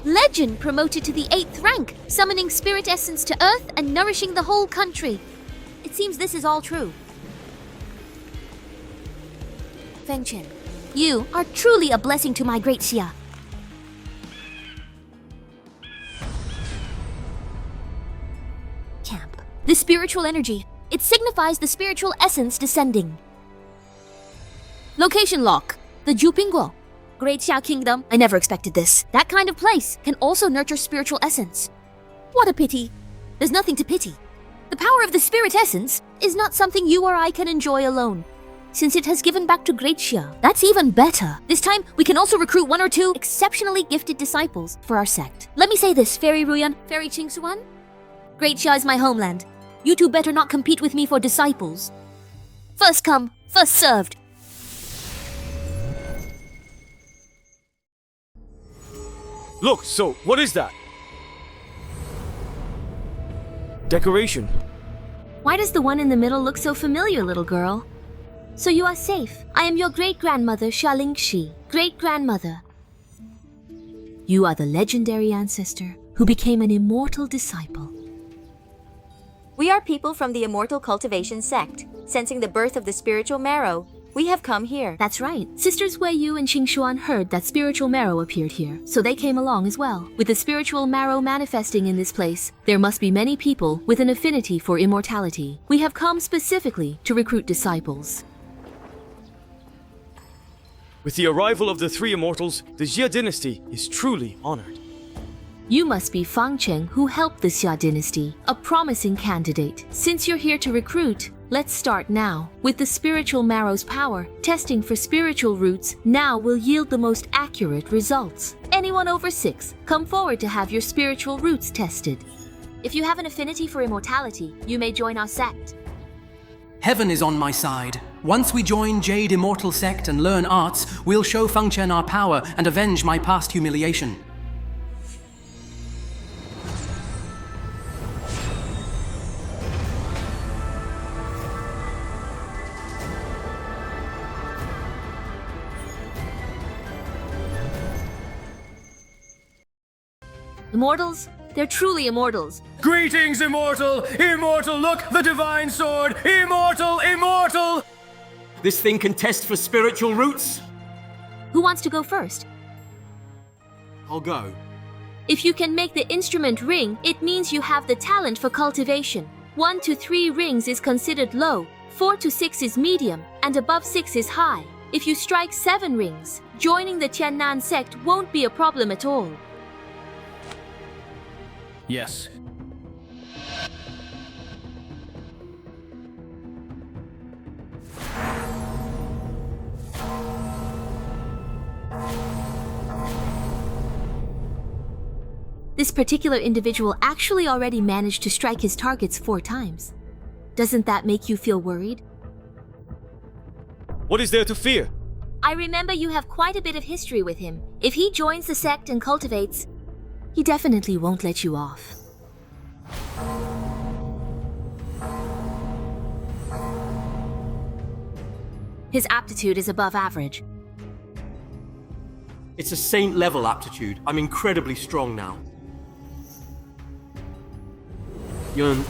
Legend promoted to the 8th rank, summoning spirit essence to Earth and nourishing the whole country. It seems this is all true. Fang Chen, you are truly a blessing to my Great Xia. Camp. The spiritual energy. It signifies the spiritual essence descending. Location lock. The Jupingguo. Great Xia Kingdom. I never expected this. That kind of place can also nurture spiritual essence. What a pity. There's nothing to pity. The power of the spirit essence is not something you or I can enjoy alone. Since it has given back to Great Xia, that's even better. This time, we can also recruit 1 or 2 exceptionally gifted disciples for our sect. Let me say this, Fairy Ruyan, Fairy Qingsuan. Great Xia is my homeland. You two better not compete with me for disciples. First come, first served. Look, so, what is that? Decoration. Why does the one in the middle look so familiar, little girl? So you are safe. I am your great-grandmother, Xi. Great-grandmother. You are the legendary ancestor who became an immortal disciple. We are people from the immortal cultivation sect, sensing the birth of the spiritual marrow. We have come here. That's right. Sisters Wei Yu and Qing Xuan heard that spiritual marrow appeared here, so they came along as well. With the spiritual marrow manifesting in this place, there must be many people with an affinity for immortality. We have come specifically to recruit disciples. With the arrival of the three immortals, the Xia dynasty is truly honored. You must be Fang Chen, who helped the Xia dynasty, a promising candidate. Since you're here to recruit, let's start now. With the spiritual marrow's power, testing for spiritual roots now will yield the most accurate results. Anyone over 6, come forward to have your spiritual roots tested. If you have an affinity for immortality, you may join our sect. Heaven is on my side. Once we join Jade Immortal Sect and learn arts, we'll show Fang Chen our power and avenge my past humiliation. Immortals? They're truly immortals. Greetings, immortal! Immortal, look, the divine sword! Immortal, immortal! This thing can test for spiritual roots? Who wants to go first? I'll go. If you can make the instrument ring, it means you have the talent for cultivation. 1 to 3 rings is considered low, 4 to 6 is medium, and above 6 is high. If you strike 7 rings, joining the Tiannan sect won't be a problem at all. Yes. This particular individual actually already managed to strike his targets 4 times. Doesn't that make you feel worried? What is there to fear? I remember you have quite a bit of history with him. If he joins the sect and cultivates, he definitely won't let you off. His aptitude is above average. It's a saint-level aptitude. I'm incredibly strong now. Yun.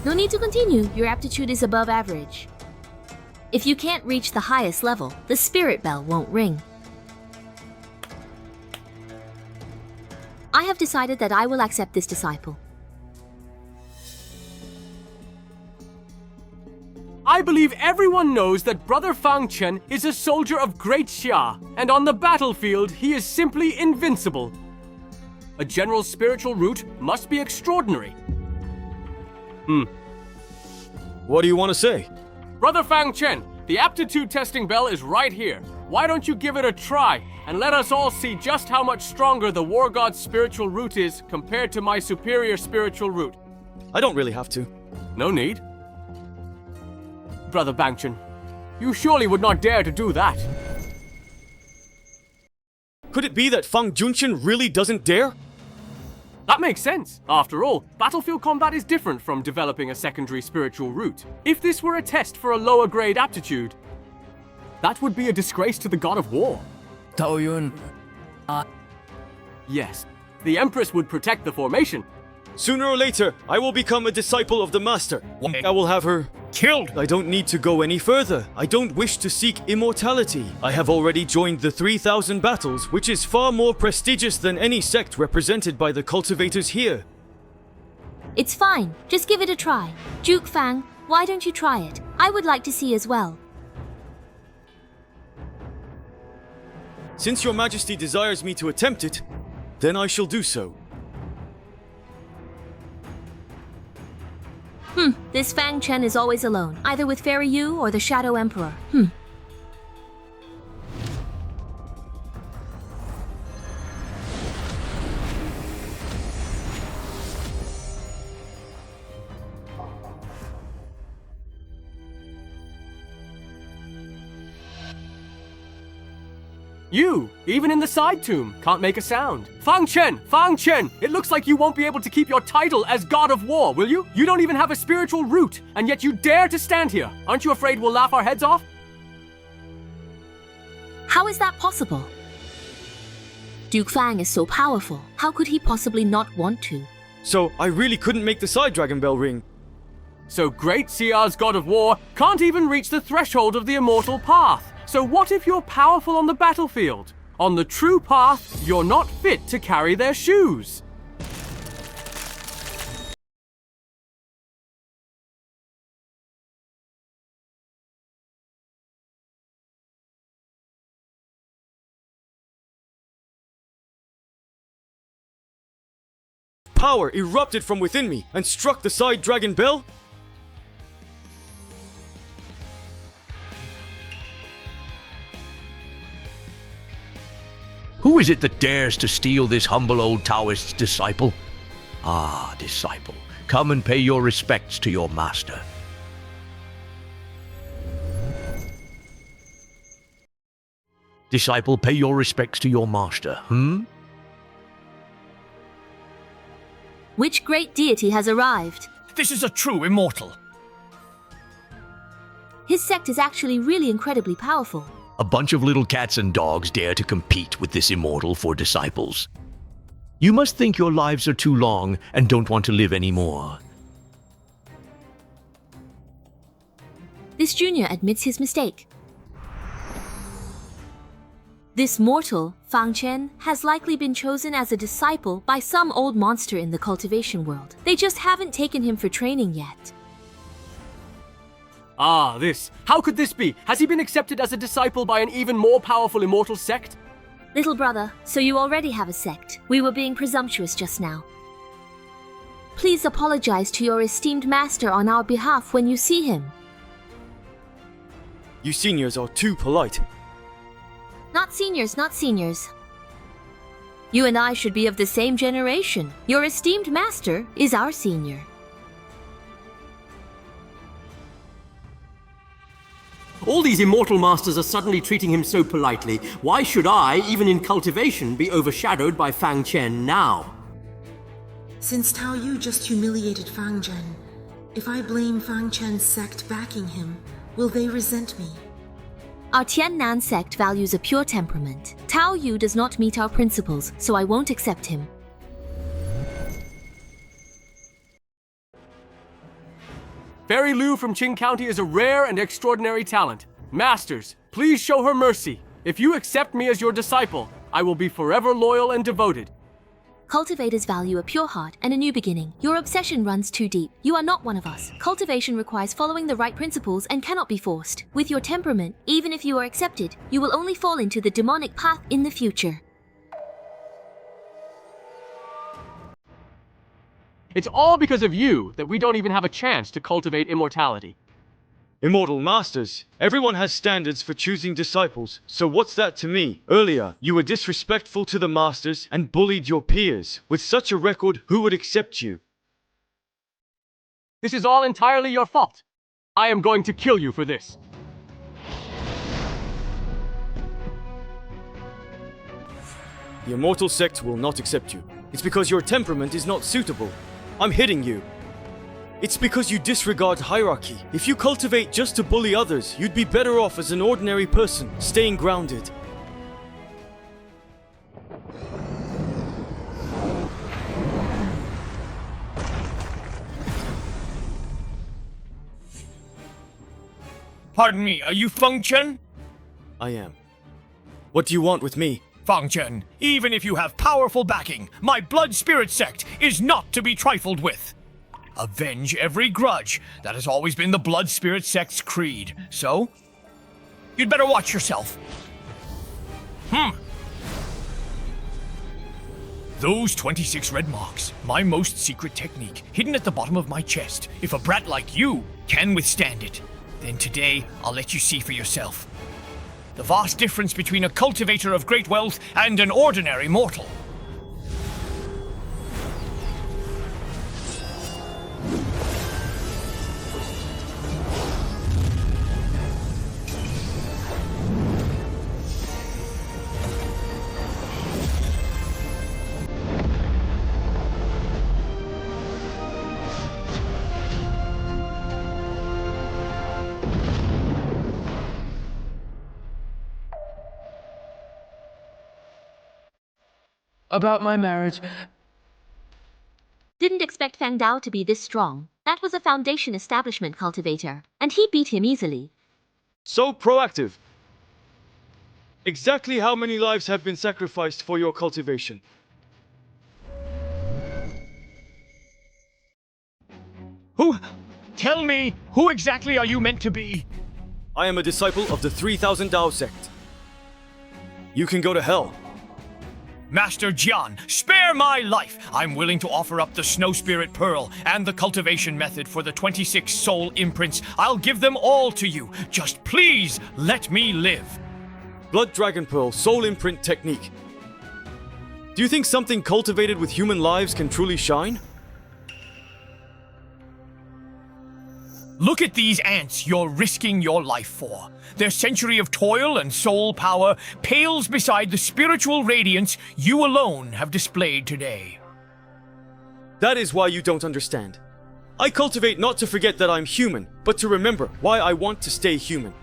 No need to continue. Your aptitude is above average. If you can't reach the highest level, the spirit bell won't ring. I have decided that I will accept this disciple. I believe everyone knows that Brother Fang Chen is a soldier of Great Xia, and on the battlefield he is simply invincible. A general's spiritual root must be extraordinary. What do you want to say? Brother Fang Chen, the aptitude testing bell is right here. Why don't you give it a try and let us all see just how much stronger the War God's spiritual root is compared to my superior spiritual root? I don't really have to. No need. Brother Fang Chen, you surely would not dare to do that. Could it be that Fang Junchen really doesn't dare? That makes sense. After all, battlefield combat is different from developing a secondary spiritual root. If this were a test for a lower grade aptitude, that would be a disgrace to the god of war. Taoyun. Yes, the Empress would protect the formation. Sooner or later, I will become a disciple of the Master. I will have her killed. I don't need to go any further. I don't wish to seek immortality. I have already joined the 3,000 battles, which is far more prestigious than any sect represented by the cultivators here. It's fine. Just give it a try. Duke Fang, why don't you try it? I would like to see as well. Since your Majesty desires me to attempt it, then I shall do so. This Fang Chen is always alone, either with Fairy Yu or the Shadow Emperor. You, even in the side tomb, can't make a sound. Fang Chen! Fang Chen! It looks like you won't be able to keep your title as God of War, will you? You don't even have a spiritual root, and yet you dare to stand here. Aren't you afraid we'll laugh our heads off? How is that possible? Duke Fang is so powerful. How could he possibly not want to? So, I really couldn't make the side dragon bell ring. So Great Xia's god of war can't even reach the threshold of the immortal path. So what if you're powerful on the battlefield? On the true path, you're not fit to carry their shoes. Power erupted from within me and struck the side dragon bell? Who is it that dares to steal this humble old Taoist's disciple? Ah, disciple, come and pay your respects to your master. Disciple, pay your respects to your master, Which great deity has arrived? This is a true immortal. His sect is actually really incredibly powerful. A bunch of little cats and dogs dare to compete with this immortal for disciples. You must think your lives are too long and don't want to live anymore. This junior admits his mistake. This mortal, Fang Chen, has likely been chosen as a disciple by some old monster in the cultivation world. They just haven't taken him for training yet. Ah, this. How could this be? Has he been accepted as a disciple by an even more powerful immortal sect? Little brother, so you already have a sect. We were being presumptuous just now. Please apologize to your esteemed master on our behalf when you see him. You seniors are too polite. Not seniors, not seniors. You and I should be of the same generation. Your esteemed master is our senior. All these immortal masters are suddenly treating him so politely. Why should I, even in cultivation, be overshadowed by Fang Chen now? Since Tao Yu just humiliated Fang Chen, if I blame Fang Chen's sect backing him, will they resent me? Our Tiannan sect values a pure temperament. Tao Yu does not meet our principles, so I won't accept him. Fairy Lu from Qing County is a rare and extraordinary talent. Masters, please show her mercy. If you accept me as your disciple, I will be forever loyal and devoted. Cultivators value a pure heart and a new beginning. Your obsession runs too deep. You are not one of us. Cultivation requires following the right principles and cannot be forced. With your temperament, even if you are accepted, you will only fall into the demonic path in the future. It's all because of you that we don't even have a chance to cultivate immortality. Immortal masters, everyone has standards for choosing disciples, so what's that to me? Earlier, you were disrespectful to the masters and bullied your peers. With such a record, who would accept you? This is all entirely your fault. I am going to kill you for this. The immortal sect will not accept you. It's because your temperament is not suitable. I'm hitting you. It's because you disregard hierarchy. If you cultivate just to bully others, you'd be better off as an ordinary person, staying grounded. Pardon me, are you Fang Chen? I am. What do you want with me? Fang Chen, even if you have powerful backing, my blood spirit sect is not to be trifled with. Avenge every grudge. That has always been the blood spirit sect's creed. So, you'd better watch yourself. Those 26 red marks, my most secret technique, hidden at the bottom of my chest. If a brat like you can withstand it, then today I'll let you see for yourself. The vast difference between a cultivator of great wealth and an ordinary mortal. About my marriage. Didn't expect Fang Dao to be this strong. That was a Foundation establishment cultivator, and he beat him easily. So proactive. Exactly how many lives have been sacrificed for your cultivation? Who? Tell me, who exactly are you meant to be? I am a disciple of the 3000 Dao sect. You can go to hell. Master Jian, spare my life! I'm willing to offer up the Snow Spirit Pearl and the cultivation method for the 26 soul imprints. I'll give them all to you. Just please let me live. Blood Dragon Pearl Soul Imprint Technique. Do you think something cultivated with human lives can truly shine? Look at these ants you're risking your life for. Their century of toil and soul power pales beside the spiritual radiance you alone have displayed today. That is why you don't understand. I cultivate not to forget that I'm human, but to remember why I want to stay human.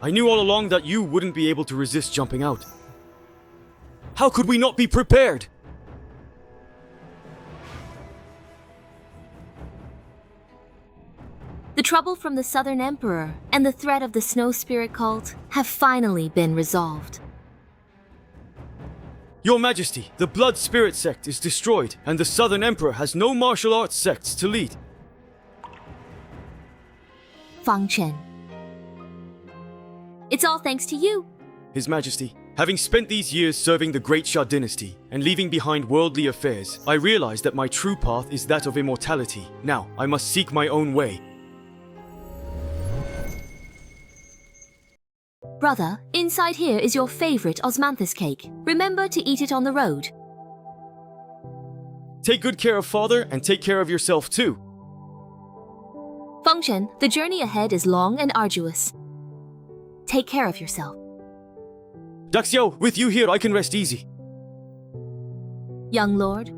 I knew all along that you wouldn't be able to resist jumping out. How could we not be prepared? The trouble from the Southern Emperor and the threat of the Snow Spirit cult have finally been resolved. Your Majesty, the Blood Spirit sect is destroyed, and the Southern Emperor has no martial arts sects to lead. Fang Chen. It's all thanks to you. His Majesty, having spent these years serving the Great Xia dynasty and leaving behind worldly affairs, I realized that my true path is that of immortality. Now, I must seek my own way. Brother, inside here is your favorite osmanthus cake. Remember to eat it on the road. Take good care of Father and take care of yourself too. Fang Chen, the journey ahead is long and arduous. Take care of yourself. Xiao, with you here I can rest easy. Young Lord.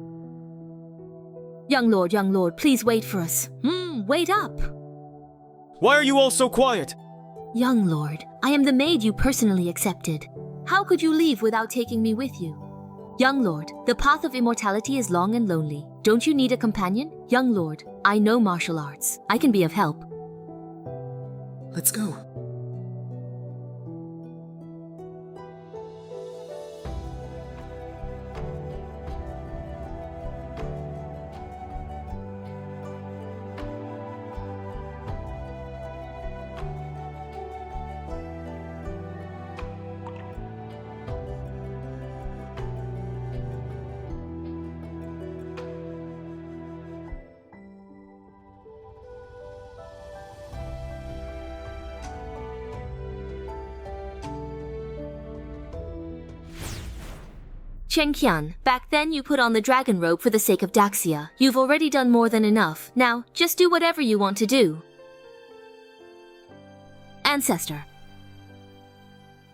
Young Lord, please wait for us. Wait up. Why are you all so quiet? Young Lord, I am the maid you personally accepted. How could you leave without taking me with you? Young Lord, the path of immortality is long and lonely. Don't you need a companion? Young Lord, I know martial arts. I can be of help. Let's go. Chen Qian, back then you put on the dragon robe for the sake of Daxia. You've already done more than enough. Now, just do whatever you want to do. Ancestor.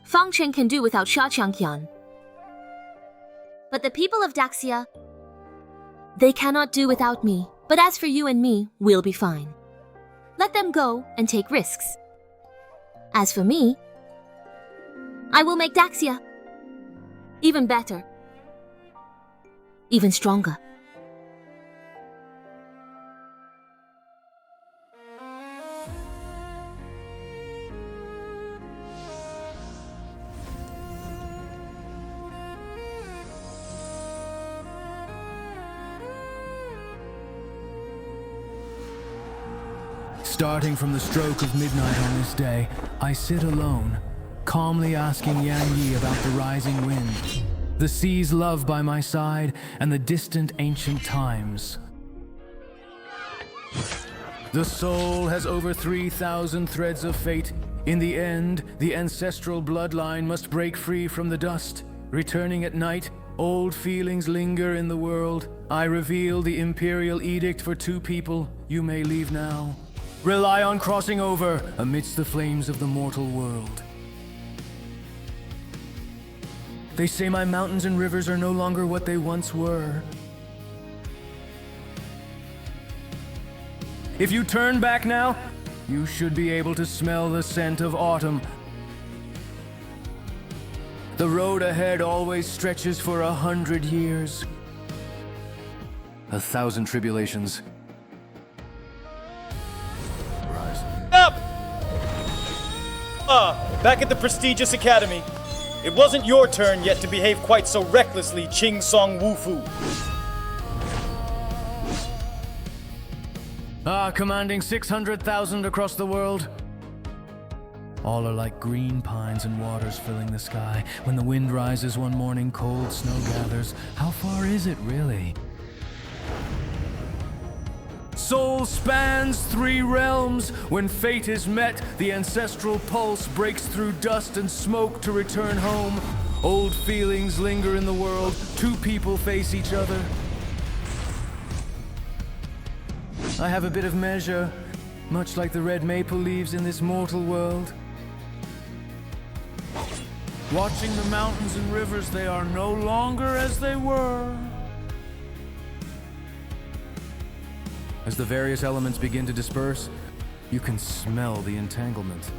Fang Chen can do without Sha Qian. But the people of Daxia, they cannot do without me. But as for you and me, we'll be fine. Let them go and take risks. As for me, I will make Daxia even better. Even stronger. Starting from the stroke of midnight on this day, I sit alone, calmly asking Yang Yi about the rising wind, the sea's love by my side, and the distant ancient times. The soul has over 3,000 threads of fate. In the end, the ancestral bloodline must break free from the dust. Returning at night, old feelings linger in the world. I reveal the imperial edict for 2 people. You may leave now. Rely on crossing over amidst the flames of the mortal world. They say my mountains and rivers are no longer what they once were. If you turn back now, you should be able to smell the scent of autumn. The road ahead always stretches for 100 years. 1,000 tribulations. Up! Back at the prestigious academy. It wasn't your turn yet to behave quite so recklessly, Ching Song Wufu. Commanding 600,000 across the world. All are like green pines and waters filling the sky. When the wind rises one morning, cold snow gathers. How far is it, really? Soul spans 3 realms. When fate is met, the ancestral pulse breaks through dust and smoke to return home. Old feelings linger in the world. 2 people face each other. I have a bit of measure, much like the red maple leaves in this mortal world. Watching the mountains and rivers, they are no longer as they were. As the various elements begin to disperse, you can smell the entanglement.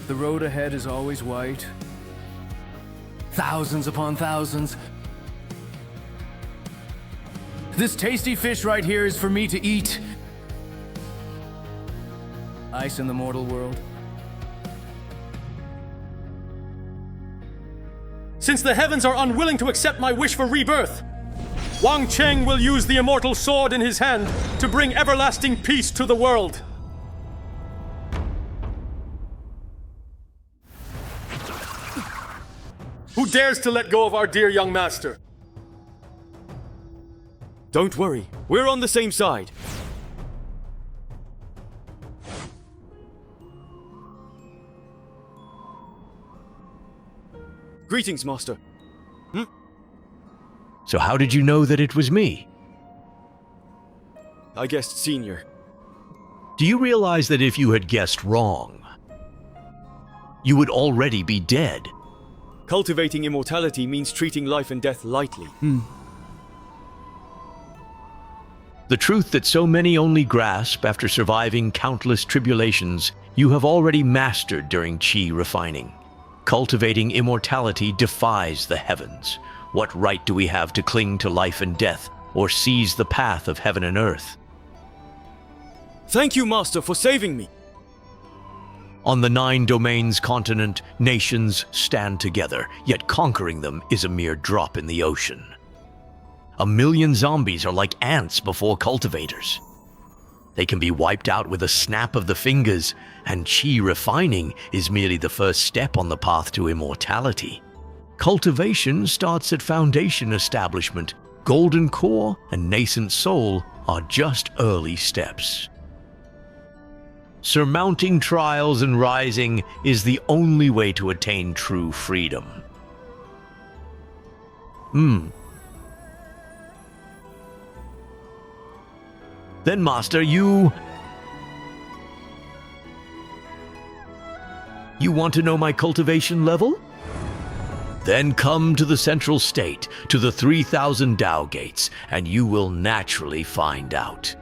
The road ahead is always white. Thousands upon thousands. This tasty fish right here is for me to eat. Ice in the mortal world. Since the heavens are unwilling to accept my wish for rebirth, Wang Cheng will use the immortal sword in his hand to bring everlasting peace to the world. Who dares to let go of our dear young master? Don't worry, we're on the same side. Greetings, Master. So how did you know that it was me? I guessed Senior. Do you realize that if you had guessed wrong, you would already be dead? Cultivating immortality means treating life and death lightly. The truth that so many only grasp after surviving countless tribulations, you have already mastered during Qi refining. Cultivating immortality defies the heavens. What right do we have to cling to life and death, or seize the path of heaven and earth? Thank you, Master, for saving me. On the 9 domains continent, nations stand together, yet conquering them is a mere drop in the ocean. 1 million zombies are like ants before cultivators. They can be wiped out with a snap of the fingers, and Qi refining is merely the first step on the path to immortality. Cultivation starts at foundation establishment. Golden core and nascent soul are just early steps. Surmounting trials and rising is the only way to attain true freedom. Then, Master, you want to know my cultivation level? Then come to the central state, to the 3,000 Tao gates, and you will naturally find out.